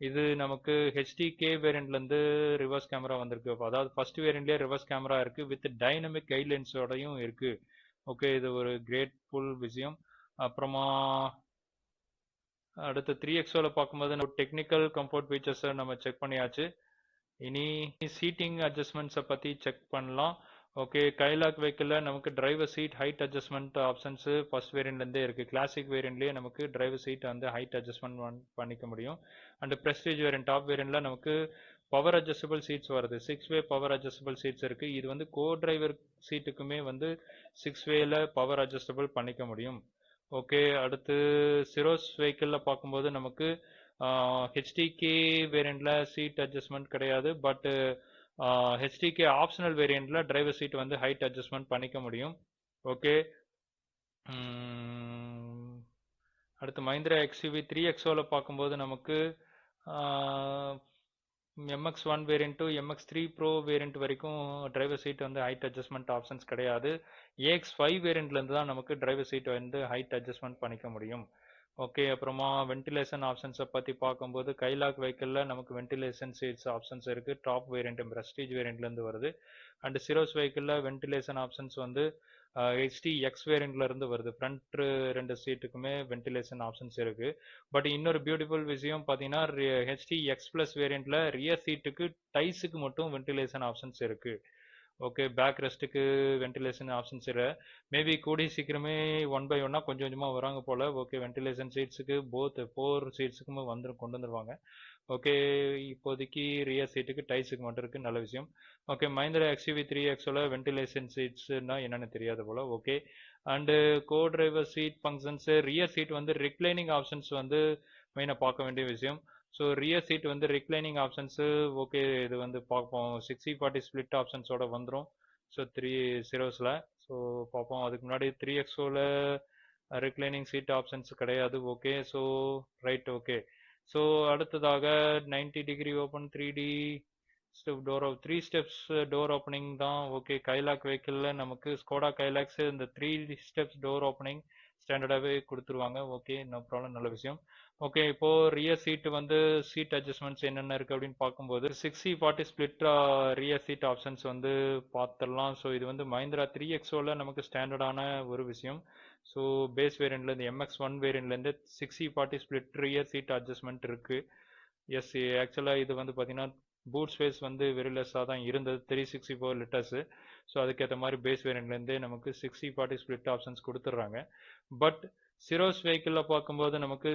இது நமக்கு HTK வேரியண்ட்லேருந்து ரிவர்ஸ் கேமரா வந்திருக்கு. அதாவது ஃபர்ஸ்ட் வேரியண்ட்லேயே ரிவர்ஸ் கேமரா இருக்குது வித் டைனமிக் கைட்லைன்ஸோடையும் இருக்குது. ஓகே, இது ஒரு கிரேட்ஃபுல் விஷயம். அப்புறமா அடுத்து 3XOவில் பார்க்கும்போது நம்ம டெக்னிக்கல் கம்ஃபர்ட் ஃபீச்சர்ஸை நம்ம செக் பண்ணியாச்சு. இனி சீட்டிங் அட்ஜஸ்ட்மெண்ட்ஸை பற்றி செக் பண்ணலாம். ஓகே, கைலாக் வெஹிக்கிளில் நமக்கு driver seat height adjustment options first வேரியண்ட்லேருந்தே இருக்குது. கிளாசிக் வேரியண்ட்லேயே நமக்கு டிரைவர் சீட் வந்து ஹைட் அட்ஜஸ்ட்மெண்ட் பண்ணிக்க முடியும். அண்ட் ப்ரெஸ்டீஜ் வேரியண்ட் டாப் வேரியண்ட்டில் நமக்கு பவர் அட்ஜஸ்டபிள் சீட்ஸ் வருது. 6-வே பவர் அட்ஜஸ்டபிள் சீட்ஸ் இருக்குது. இது வந்து கோ டிரைவர் சீட்டுக்குமே வந்து 6-வேல பவர் அட்ஜஸ்டபிள் பண்ணிக்க முடியும். ஓகே, அடுத்து சிரோஸ் வெஹிக்கிளில் பார்க்கும்போது நமக்கு HTK வேரியண்ட்டில் சீட் அட்ஜஸ்ட்மெண்ட் கிடையாது. பட் HTK ஆப்ஷனல் வேரியண்ட்டில் டிரைவர் சீட் வந்து ஹைட் அட்ஜஸ்ட்மெண்ட் பண்ணிக்க முடியும். ஓகே, அடுத்து மஹிந்திரா XUV 3XOவில் பார்க்கும்போது நமக்கு MX1 variant to MX3 bro variant வரைக்கும் டிரைவர் சீட் வந்து ஹைட் அட்ஜஸ்ட்மெண்ட் ஆப்ஷன்ஸ் கிடையாது. EX5 வேரியண்ட்லேருந்து தான் நமக்கு டிரைவர் சீட் வந்து ஹைட் அட்ஜஸ்ட்மெண்ட் பண்ணிக்க முடியும். ஓகே, அப்புறமா வென்டிலேஷன் ஆப்ஷன்ஸை பற்றி பார்க்கும்போது கைலாக் வெஹிக்கிளில் நமக்கு வென்டிலேஷன் சீட்ஸ் ஆப்ஷன்ஸ் இருக்குது. டாப் வேரியண்ட் ப்ரெஸ்டீஜ் வேரியண்ட்லேருந்து வருது. அண்ட் சிரோஸ் வெஹிக்கிளில் வென்டிலேஷன் ஆப்ஷன்ஸ் வந்து HTX வேரியண்ட்லேருந்து வருது. ஃப்ரண்ட் 2 சீட்டுக்குமே வென்டிலேஷன் ஆப்ஷன்ஸ் இருக்குது. பட் இன்னொரு பியூட்டிஃபுல் விஷயம் பார்த்தீங்கன்னா HTX ப்ளஸ் வேரியண்ட்டில் ரியர் சீட்டுக்கு டைஸுக்கு மட்டும் வென்டிலேஷன் ஆப்ஷன்ஸ் இருக்குது. ஓகே, பேக் ரெஸ்ட்டுக்கு வென்டிலேஷன் ஆப்ஷன்ஸ் இல்லை. மேபி கூடி சீக்கிரமே 1/1 கொஞ்சம் கொஞ்சமாக வராங்க போல். ஓகே, வென்டிலேஷன் சீட்ஸுக்கு 4 சீட்ஸுக்குமே கொண்டு வந்துருவாங்க. ஓகே, இப்போதைக்கு ரியர் சீட்டுக்கு டைஸுக்கு மட்டும் இருக்குது. நல்ல விஷயம். ஓகே, மஹிந்திரா XUV 3XOவில் வென்டிலேஷன் சீட்ஸ்னா என்னென்னு தெரியாது போல். Okay, and co driver seat functions rear seat வந்து ரிக்ளைனிங் ஆப்ஷன்ஸ் வந்து மெயினாக பார்க்க வேண்டிய விஷயம். ஸோ ரியர் சீட் வந்து ரிக்ளைனிங் ஆப்ஷன்ஸு ஓகே, இது வந்து பார்ப்போம் 60-40 ஸ்பிளிட் ஆப்ஷன்ஸோட வந்துடும். ஸோ 3 Ceros-ல. ஸோ பார்ப்போம். அதுக்கு முன்னாடி 3XO-ல ரிக்ளைனிங் சீட் ஆப்ஷன்ஸ் கிடையாது. Okay, so right, okay. So அடுத்ததாக 90 degree open 3D step door 3 steps door opening தான். ஓகே, கைலாக் வெஹிக்கிளில் நமக்கு ஸ்கோடா கைலாக்ஸ் இந்த 3 ஸ்டெப்ஸ் டோர் ஓப்பனிங் ஸ்டாண்டர்டாகவே கொடுத்துருவாங்க. ஓகே, நோ ப்ராப்ளம், நல்ல விஷயம். ஓகே, இப்போ ரியர் சீட் வந்து சீட் அட்ஜஸ்ட்மெண்ட்ஸ் என்னென்ன இருக்குது அப்படின்னு பார்க்கும்போது 60-40 ஸ்பிளிட் ரியர் சீட் ஆப்ஷன்ஸ் வந்து பார்த்துடலாம். ஸோ இது வந்து மஹிந்திரா 3XO-ல நமக்கு ஸ்டாண்டர்டான ஒரு விஷயம். ஸோ பேஸ் வேரியண்ட்லேருந்து MX1 வேரியண்ட்லேருந்து 60-40 ஸ்பிளிட் ரியர் சீட் அட்ஜஸ்ட்மெண்ட் இருக்குது. எஸ், ஆக்சுவலாக இது வந்து பார்த்தீங்கன்னா பூட் ஸ்பேஸ் வந்து வெரி லெஸ்ஸாக தான் இருந்தது, 364 லிட்டர்ஸு. ஸோ அதுக்கேற்ற மாதிரி பேஸ் வேரியண்ட்லேருந்தே நமக்கு 60-40 ஸ்பிளிட் ஆப்ஷன்ஸ் கொடுத்துட்றாங்க. பட் சிரோஸ் வெஹிக்கிளில் பார்க்கும்போது நமக்கு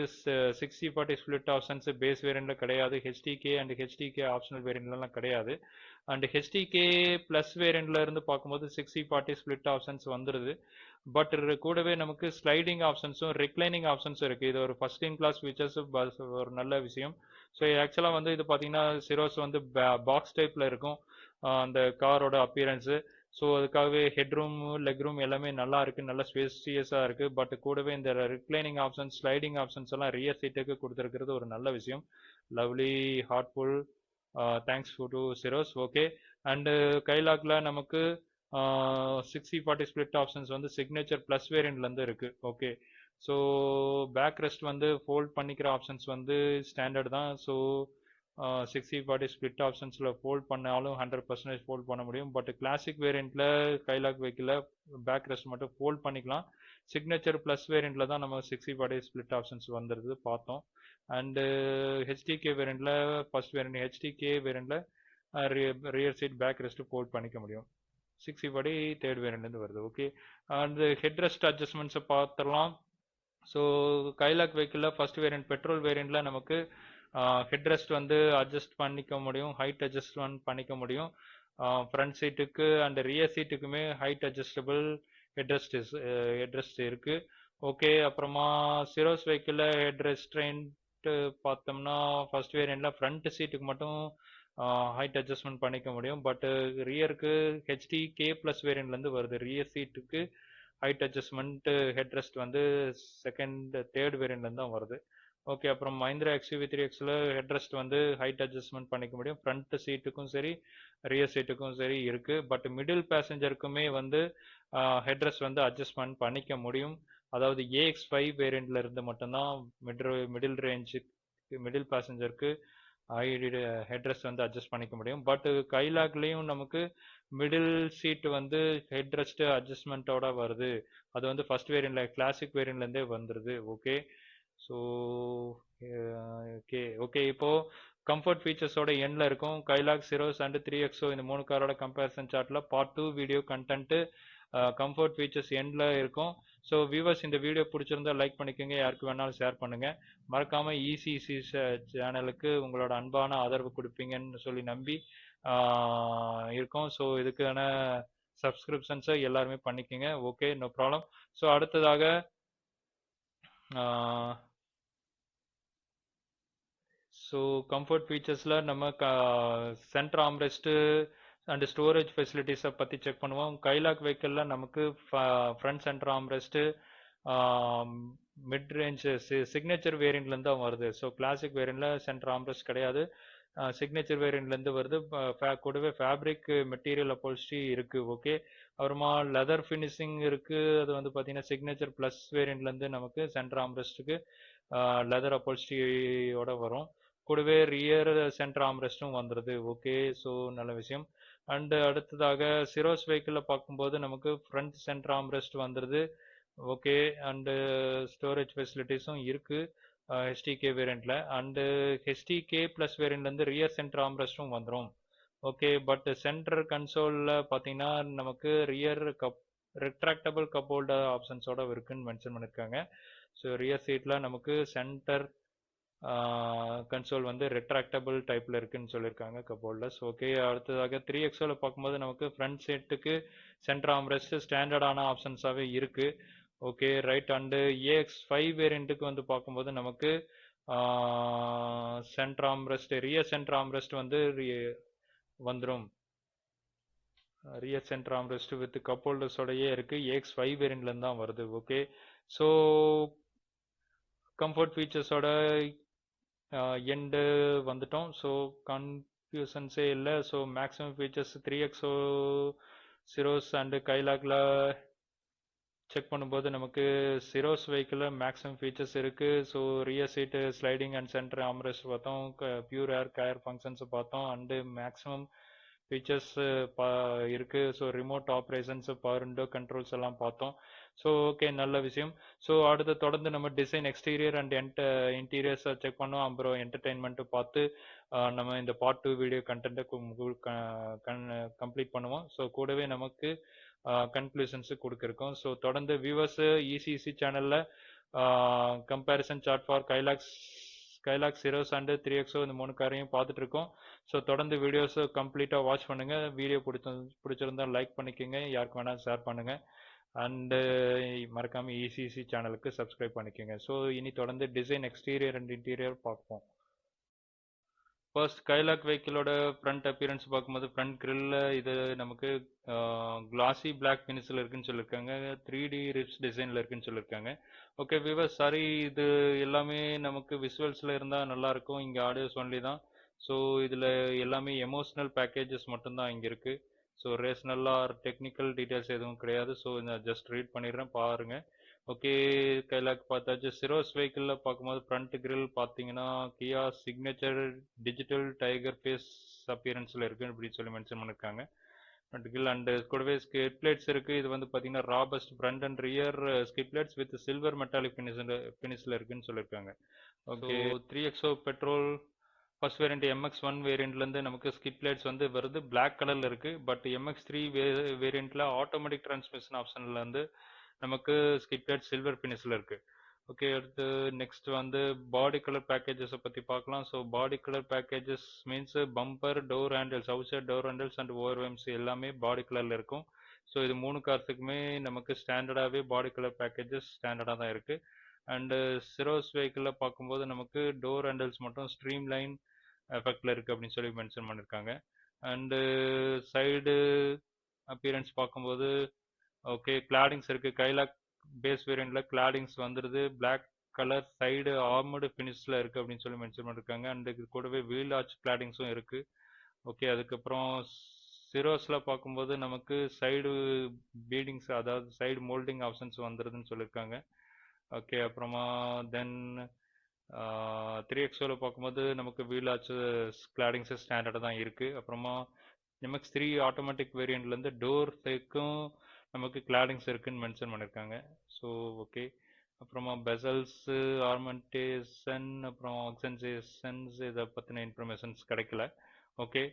60-40 ஸ்பிளிட் ஆப்ஷன்ஸ் பேஸ் வேரியண்ட்டில் கிடையாது. HTK அண்ட் HTK ஆப்ஷனல் வேரியண்ட்லாம் கிடையாது. அண்ட் HTK ப்ளஸ் வேரியண்ட்ல இருந்து பார்க்கும்போது 60-40 ஸ்பிளிட் ஆப்ஷன்ஸ் வந்துடுது. பட் கூடவே நமக்கு ஸ்லைடிங் ஆப்ஷன்ஸும் ரிக்ளைனிங் ஆப்ஷன்ஸும் இருக்குது. இது ஒரு ஃபர்ஸ்ட் இன் கிளாஸ் ஃபீச்சர்ஸ், ஒரு நல்ல விஷயம். ஸோ ஆக்சுவலாக வந்து இது பார்த்தீங்கன்னா சிரோஸ் வந்து பாக்ஸ் டைப்பில் இருக்கும் அந்த காரோட அப்பியரன்ஸு. ஸோ அதுக்காகவே ஹெட்ரூம் லெக் ரூம் எல்லாமே நல்லா இருக்குது, நல்லா ஸ்பேசியஸாக இருக்குது. பட் கூடவே இந்த ரிக்ளைனிங் ஆப்ஷன்ஸ் ஸ்லைடிங் ஆப்ஷன்ஸ் எல்லாம் ரியர் சீட்டுக்கு கொடுத்துருக்கிறது ஒரு நல்ல விஷயம். Lovely, heartful, thanks to Syros. Okay, and கைலாக்ல நமக்கு 60-40 ஸ்பிளிட் ஆப்ஷன்ஸ் வந்து சிக்னேச்சர் ப்ளஸ் வேரியண்ட்லேருந்து இருக்குது. ஓகே, ஸோ பேக் ரெஸ்ட் வந்து ஃபோல்ட் பண்ணிக்கிற ஆப்ஷன்ஸ் வந்து ஸ்டாண்டர்ட் தான். ஸோ 60-40 ஸ்பிளிட் ஆப்ஷன்ஸில் ஃபோல்ட் பண்ணாலும் 100% ஃபோல்ட் பண்ண முடியும். பட் கிளாசிக் வேரியண்ட்டில் கைலாக் வெஹிக்கிளில் பேக் ரெஸ்ட் மட்டும் ஃபோல்ட் பண்ணிக்கலாம். சிக்னேச்சர் ப்ளஸ் வேரியண்ட்டில் தான் நம்ம 60-40 ஸ்பிளிட் ஆப்ஷன்ஸ் வந்துடுது பார்த்தோம். அண்டு HTK வேரியண்ட்டில் ஃபர்ஸ்ட் வேரியண்ட் HTK வேரியண்ட்டில் rear seat back rest fold பண்ணிக்க முடியும். 60-40 தேர்ட் வேரியண்ட்லேருந்து வருது. ஓகே, அண்ட் ஹெட் ரெஸ்ட் அட்ஜஸ்ட்மெண்ட்ஸை பார்த்துடலாம். ஸோ கைலாக் வெஹிக்கிளில் ஃபர்ஸ்ட் வேரியண்ட் பெட்ரோல் வேரியண்ட்டில் நமக்கு ஹெட் ரெஸ்ட் வந்து அட்ஜஸ்ட் பண்ணிக்க முடியும், ஹைட் அட்ஜஸ்ட்மெண்ட் பண்ணிக்க முடியும். ஃப்ரண்ட் சீட்டுக்கு அண்ட் ரியர் சீட்டுக்குமே ஹைட் அட்ஜஸ்டபிள் ஹெட் ரெஸ்ட் இருக்குது. ஓகே, அப்புறமா சிரோஸ் வெஹிக்கிளில் ஹெட் ரெஸ்ட்ரெயின்ட்டு பார்த்தோம்னா ஃபர்ஸ்ட் வேரியண்ட்டில் ஃப்ரண்ட் சீட்டுக்கு மட்டும் ஹைட் அட்ஜஸ்ட்மெண்ட் பண்ணிக்க முடியும். பட் ரியருக்கு HTK ப்ளஸ் வேரியண்ட்லேருந்து வருது. ரியர் சீட்டுக்கு ஹைட் அட்ஜஸ்ட்மெண்ட் ஹெட் ரெஸ்ட் வந்து தேர்ட் வேரியண்ட்லேருந்து தான் வருது. ஓகே, அப்புறம் மஹிந்திரா XUV3Xல ஹெட் ரெஸ்ட் வந்து ஹைட் அட்ஜஸ்ட்மெண்ட் பண்ணிக்க முடியும். ஃப்ரண்ட் சீட்டுக்கும் சரி ரியர் சீட்டுக்கும் சரி இருக்குது. பட் மிடில் பேசஞ்சருக்குமே வந்து ஹெட் ரெஸ்ட் வந்து அட்ஜஸ்ட்மெண்ட் பண்ணிக்க முடியும். அதாவது AX5 வேரியண்ட்ல இருந்து மட்டும்தான் மிடில் ரேஞ்சுக்கு மிடில் பேசஞ்சருக்கு ஹெட் ரெஸ்ட் வந்து அட்ஜஸ்ட் பண்ணிக்க முடியும். பட் கைலாக்லேயும் நமக்கு மிடில் சீட் வந்து ஹெட் ரெஸ்ட் அட்ஜஸ்ட்மெண்ட்டோட வருது. அது வந்து ஃபர்ஸ்ட் வேரியண்ட்ல கிளாசிக் வேரியண்ட்லேருந்தே வந்துடுது. ஓகே, ஸோ ஓகே இப்போ கம்ஃபர்ட் ஃபீச்சர்ஸோட எண்ணில் இருக்கும். கைலாக், சிரோஸ் அண்ட் 3XO இந்த 3 காரோட கம்பேரிசன் சார்ட்டில் part 2 video content comfort features எண்டில் இருக்கும். ஸோ வியூவர்ஸ், இந்த வீடியோ பிடிச்சிருந்தா லைக் பண்ணிக்கோங்க, யாருக்கு வேணாலும் ஷேர் பண்ணுங்கள். மறக்காமல் ECC சேனலுக்கு உங்களோட அன்பான ஆதரவு கொடுப்பீங்கன்னு சொல்லி நம்பி இருக்கோம். ஸோ இதுக்கான சப்ஸ்கிரிப்ஷன்ஸை எல்லாருமே பண்ணிக்கோங்க. Okay, no problem. ஸோ அடுத்ததாக ஸோ கம்ஃபர்ட் ஃபீச்சர்ஸில் நம்ம சென்டர் ஆம்ரெஸ்ட்டு அண்ட் ஸ்டோரேஜ் ஃபெசிலிட்டிஸை பற்றி செக் பண்ணுவோம். கைலாக் வெஹிக்கிளில் நமக்கு front centre armrest mid range signature வேரியண்ட்லேருந்து தான் வருது. ஸோ கிளாசிக் வேரியண்ட்டில் சென்டர் ஆம்ரெஸ்ட் கிடையாது, சிக்னேச்சர் வேரியண்ட்லேருந்து வருது. கூடவே ஃபேப்ரிக் மெட்டீரியல் அப்போல்ஸ்ட்ரி இருக்குது. ஓகே, அப்புறமா லெதர் ஃபினிஷிங் இருக்குது. அது வந்து பார்த்தீங்கன்னா சிக்னேச்சர் ப்ளஸ் வேரியண்ட்லேருந்து நமக்கு சென்டர் ஆம்ரெஸ்ட்டுக்கு லெதர் அப்போல்ஸ்ட்ரியோட வரும். கூடவே ரியர் சென்டர் ஆம்ரெஸ்ட்டும் வந்துடுது. ஓகே, ஸோ நல்ல விஷயம். அண்டு அடுத்ததாக சிரோஸ் வெஹிக்கிளில் பார்க்கும்போது நமக்கு ஃப்ரண்ட் சென்டர் ஆம்ரெஸ்ட் வந்துடுது. ஓகே, அண்டு ஸ்டோரேஜ் ஃபெசிலிட்டிஸும் இருக்குது HTK வேரியண்ட்டில். அண்டு HTK ப்ளஸ் வேரியண்ட்லேருந்து ரியர் சென்டர் ஆம்ரெஸ்ட்டும் வந்துடும். ஓகே, பட் சென்டர் கன்சோலில் பார்த்தீங்கன்னா நமக்கு ரியர் ரிட்ராக்டபிள் கப் ஹோல்டர் ஆப்ஷன்ஸோட இருக்குன்னு மென்ஷன் பண்ணியிருக்காங்க. ஸோ ரியர் சீட்டில் நமக்கு சென்டர் கன்சோல் வந்து ரிட்ராக்டபிள் டைப்பில் இருக்குன்னு சொல்லியிருக்காங்க கப் ஹோல்டர்ஸ். ஓகே, அடுத்ததாக 3XOல பார்க்கும்போது நமக்கு ஃப்ரண்ட் சீட்டுக்கு சென்டர் ஆம்ரெஸ்ட் ஸ்டாண்டர்டான ஆப்ஷன்ஸாகவே இருக்குது. Okay, right. அண்டு AX5 வேரியண்ட்டுக்கு வந்து பார்க்கும்போது நமக்கு centre armrest rear centre armrest வந்து வந்துடும். Rear centre armrest with cup ஹோல்டர்ஸோடயே இருக்கு. X5 வேரியன்ட்ல இருந்து தான் வருது. ஓகே, ஸோ கம்ஃபர்ட் ஃபீச்சர்ஸோட எண்டு வந்துட்டோம். ஸோ கன்ஃபியூஷன்ஸே இல்லை. So maximum features 3XO Syros and கைலாக்ல செக் பண்ணும்போது நமக்கு சிரோஸ் வெஹிக்கிளில் மேக்ஸிமம் ஃபீச்சர்ஸ் இருக்குது. So rear seat sliding and centre armrest பார்த்தோம், பியூர் ஏர் கயர் ஃபங்க்ஷன்ஸ் பார்த்தோம், அண்டு மேக்ஸிமம் ஃபீச்சர்ஸ் இருக்குது. So remote operations, power window controls எல்லாம் பார்த்தோம். ஸோ ஓகே, நல்ல விஷயம். ஸோ அடுத்து தொடர்ந்து நம்ம டிசைன் எக்ஸ்டீரியர் அண்ட் இன்டீரியர்ஸை செக் பண்ணோம். அப்புறம் என்டர்டெயின்மெண்ட்டு பார்த்து நம்ம இந்த பார்ட் 2 வீடியோ கண்டென்ட்டை கம்ப்ளீட் பண்ணுவோம். ஸோ கூடவே நமக்கு கன்க்ளூஷன்ஸு கொடுத்துருக்கோம். ஸோ தொடர்ந்து வியூவர்ஸ் இசிசி சேனலில் comparison chart for Kylaq Syros and 3XO இந்த 3 காரையும் பார்த்துட்டு இருக்கோம். ஸோ தொடர்ந்து வீடியோஸை கம்ப்ளீட்டாக வாட்ச் பண்ணுங்கள். வீடியோ பிடிச்சிருந்தா லைக் பண்ணிக்கோங்க, யாருக்கு வேணாலும் ஷேர் பண்ணுங்கள், அண்டு மறக்காமல் இசிசி சேனலுக்கு சப்ஸ்கிரைப் பண்ணிக்கோங்க. ஸோ இனி தொடர்ந்து டிசைன் எக்ஸ்டீரியர் அண்ட் இன்டீரியர் பார்ப்போம். ஃபர்ஸ்ட் கைலாக் வெஹிக்கிளோட ஃப்ரண்ட் அப்பியரன்ஸ் பார்க்கும்போது ஃப்ரண்ட் கிரில்ல இது நமக்கு கிளாசி பிளாக் ஃபினிஷில் இருக்குன்னு சொல்லியிருக்காங்க. 3D ரிப்ஸ் டிசைனில் இருக்குன்னு சொல்லியிருக்காங்க. ஓகே வியூவர்ஸ், சாரி, இது எல்லாமே நமக்கு விஷுவல்ஸில் இருந்தால் நல்லாயிருக்கும். இங்கே ஆடியோஸ் ஒன்லி தான். ஸோ இதில் எல்லாமே எமோஷ்னல் பேக்கேஜஸ் மட்டும்தான் இங்கே இருக்குது. ஸோ ரேஷனல்லாக டெக்னிக்கல் டீட்டெயில்ஸ் எதுவும் கிடையாது. ஸோ நான் ஜஸ்ட் ரீட் பண்ணிடுறேன், பாருங்கள். ஓகே, கைலாக் பார்த்தாச்சு. சிரோஸ் வெஹிக்கிளில் பார்க்கும்போது ஃப்ரண்ட் கிரில் பார்த்தீங்கன்னா Kia signature digital tiger face அப்பியரன்ஸில் இருக்குது அப்படின்னு சொல்லி மென்ஷன் பண்ணியிருக்காங்க. ஃப்ரண்ட் கிரில் அண்டு கூடவே ஸ்கிட் பிளேட்ஸ் இருக்குது. இது வந்து பார்த்தீங்கன்னா robust front and rear skid plates with silver metallic ஃபினிஷில் இருக்குன்னு சொல்லியிருக்காங்க. Okay, 3XO petrol first variant MX1 வேரியண்ட்லேருந்து நமக்கு ஸ்கிட் பிளேட்ஸ் வந்து வருது, பிளாக் கலரில் இருக்குது. பட் MX3 வேரியண்ட்டில் ஆட்டோமேட்டிக் டிரான்ஸ்மிஷன் ஆப்ஷனில் வந்து நமக்கு ஸ்கிட் பிளேட் சில்வர் ஃபினிஷில் இருக்குது. ஓகே, அடுத்து நெக்ஸ்ட் வந்து பாடி கலர் பேக்கேஜஸை பற்றி பார்க்கலாம். So body colour packages means bumper, door handles, outside door handles and ORVMs எல்லாமே பாடி கலரில் இருக்கும். ஸோ இது 3 கார்ஸுக்குமே நமக்கு ஸ்டாண்டர்டாகவே பாடி கலர் பேக்கேஜஸ் ஸ்டாண்டர்டாக தான் இருக்குது. அண்டு சிரோஸ் வெஹிக்கிளில் பார்க்கும்போது நமக்கு டோர் ஹேண்டில்ஸ் மட்டும் ஸ்ட்ரீம் லைன் எஃபெக்டில் இருக்குது அப்படின்னு சொல்லி மென்ஷன் பண்ணியிருக்காங்க. அண்டு சைடு அப்பியரன்ஸ் பார்க்கும்போது ஓகே, கிளாடிங்ஸ் இருக்குது. கைலாக் பேஸ் வேரியண்ட்டில் கிளாடிங்ஸ் வந்துடுது, பிளாக் கலர் சைடு ஆர்மடு ஃபினிஷில் இருக்குது அப்படின்னு சொல்லி மென்ஷன் பண்ணியிருக்காங்க. அண்ட் இது கூடவே வீல் ஆர்ச் கிளாடிங்ஸும் இருக்குது. ஓகே, அதுக்கப்புறம் சிரோஸில் பார்க்கும்போது நமக்கு சைடு பீடிங்ஸ், அதாவது சைடு மோல்டிங் ஆப்ஷன்ஸ் வந்துடுதுன்னு சொல்லியிருக்காங்க. ஓகே, அப்புறமா தென் 3XOவில் பார்க்கும்போது நமக்கு வீல் ஆர்ச் கிளாடிங்ஸ் ஸ்டாண்டர்டாக தான் இருக்குது. அப்புறமா MX3 ஆட்டோமேட்டிக் வேரியண்ட்லேருந்து டோர் சைக்கும் நமக்கு கிளாடிங்ஸ் இருக்குன்னு மென்ஷன் பண்ணியிருக்காங்க. ஸோ ஓகே, அப்புறமா பெசல்ஸு, ஆர்மெண்டேஷன், அப்புறம் ஆக்சன்சேஷன்ஸ் இதை பற்றின இன்ஃபர்மேஷன்ஸ் கிடைக்கல. ஓகே,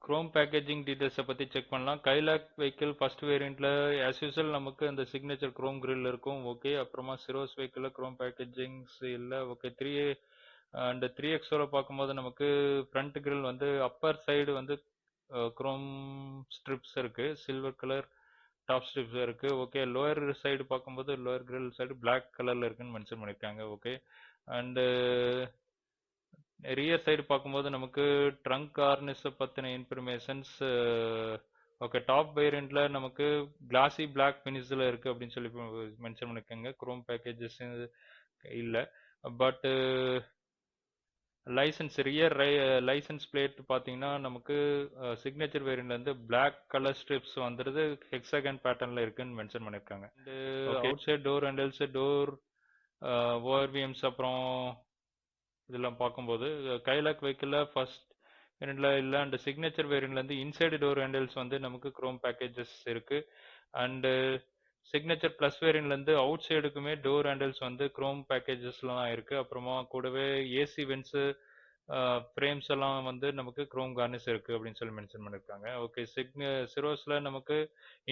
குரோம் பேக்கேஜிங் டீட்டெயில்ஸை பற்றி செக் பண்ணலாம். கைலாக் வெஹிக்கிள் ஃபர்ஸ்ட் வேரியண்ட்டில் ஆஸ் யூஸ்வல் நமக்கு அந்த சிக்னேச்சர் குரோம் கிரில் இருக்கும். ஓகே, அப்புறமா சிரோஸ் வெஹிக்கிளில் குரோம் பேக்கேஜிங்ஸ் இல்லை. ஓகே, 3XOவில் பார்க்கும்போது நமக்கு ஃப்ரண்ட் கிரில் வந்து அப்பர் சைடு வந்து குரோம் ஸ்ட்ரிப்ஸ் இருக்குது, சில்வர் கலர் டாப் ஸ்ட்ரிப்ஸ் இருக்குது. ஓகே, லோயர் சைடு பார்க்கும்போது லோயர் கிரில் சைடு பிளாக் கலரில் இருக்குன்னு மென்ஷன் பண்ணியிருக்காங்க. ஓகே, அண்டு ரியர் சைடு பார்க்கும்போது நமக்கு ட்ரங்க் கார்னிஸை பற்றின இன்ஃபர்மேஷன்ஸ் ஓகே, டாப் வேரியண்ட்டில் நமக்கு கிளாசி பிளாக் ஃபினிஷில் இருக்குது அப்படின்னு சொல்லி மென்ஷன் பண்ணியிருக்காங்க. குரோம் பேக்கேஜஸ் இல்லை. பட்டு லைசன்ஸ் ரியர் லைசன்ஸ் பிளேட் பார்த்தீங்கன்னா நமக்கு சிக்னேச்சர் வேரியண்ட்லேருந்து பிளாக் கலர் ஸ்ட்ரிப்ஸ் வந்துடுது, ஹெக்ஸாகன் பேட்டர்னில் இருக்குன்னு மென்ஷன் பண்ணியிருக்காங்க. Outside door handles, door ORVMs, அப்புறம் இதெல்லாம் பார்க்கும்போது கைலாக் வெஹிக்கிளில் ஃபர்ஸ்ட் வேரியண்ட்ல இல்லை. அண்ட் சிக்னேச்சர் வேரியண்ட்லேருந்து இன்சைடு டோர் ஹேண்டில்ஸ் வந்து நமக்கு குரோம் பேக்கேஜஸ் இருக்குது. அண்டு சிக்னேச்சர் ப்ளஸ் வேரியண்ட்லேருந்து அவுட் சைடுக்குமே டோர் ஹேண்டில்ஸ் வந்து குரோம் பேக்கேஜஸ்லாம் தான் இருக்குது. அப்புறமா கூடவே ஏசி வென்ட்ஸு ஃப்ரேம்ஸ் எல்லாம் வந்து நமக்கு குரோம் கார்னிஸ் இருக்குது அப்படின்னு சொல்லி மென்ஷன் பண்ணியிருக்காங்க. ஓகே, சிரோஸில் நமக்கு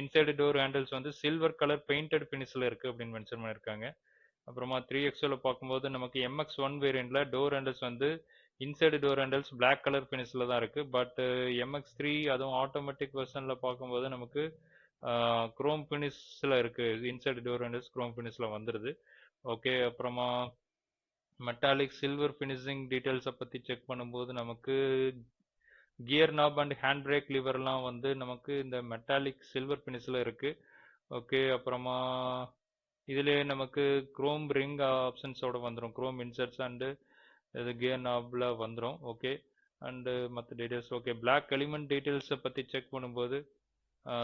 இன்சைடு டோர் ஹேண்டில்ஸ் வந்து சில்வர் கலர் பெயிண்டட் ஃபினிஷில் இருக்குது அப்படின்னு மென்ஷன் பண்ணியிருக்காங்க. அப்புறமா 3XOவில் பார்க்கும்போது நமக்கு MX1 வேரியண்ட்டில் டோர் ஹேண்டில்ஸ் வந்து inside door handles black colour ஃபினிஷில் தான் இருக்குது. பட் MX3 அதுவும் ஆட்டோமேட்டிக் வெர்ஷனில் பார்க்கும்போது நமக்கு குரோம் ஃபினிஷில் இருக்குது, இன்சைடு டோர் ஹேண்டில்ஸ் குரோம் ஃபினிஷில் வந்துடுது. ஓகே, அப்புறமா மெட்டாலிக் சில்வர் ஃபினிஷிங் டீட்டெயில்ஸை பற்றி செக் பண்ணும்போது நமக்கு gear knob and hand brake லிவர்லாம் வந்து நமக்கு இந்த மெட்டாலிக் சில்வர் ஃபினிஷில் இருக்குது. ஓகே, அப்புறமா இதிலே நமக்கு குரோம் ரிங் ஆப்ஷன்ஸோட வந்துடும், குரோம் இன்சர்ட்ஸ் அண்டு இது கியர் நாபில் வந்துடும். ஓகே, அண்டு மற்ற டீட்டெயில்ஸ் ஓகே. பிளாக் எலிமெண்ட் டீட்டெயில்ஸை பற்றி செக் பண்ணும்போது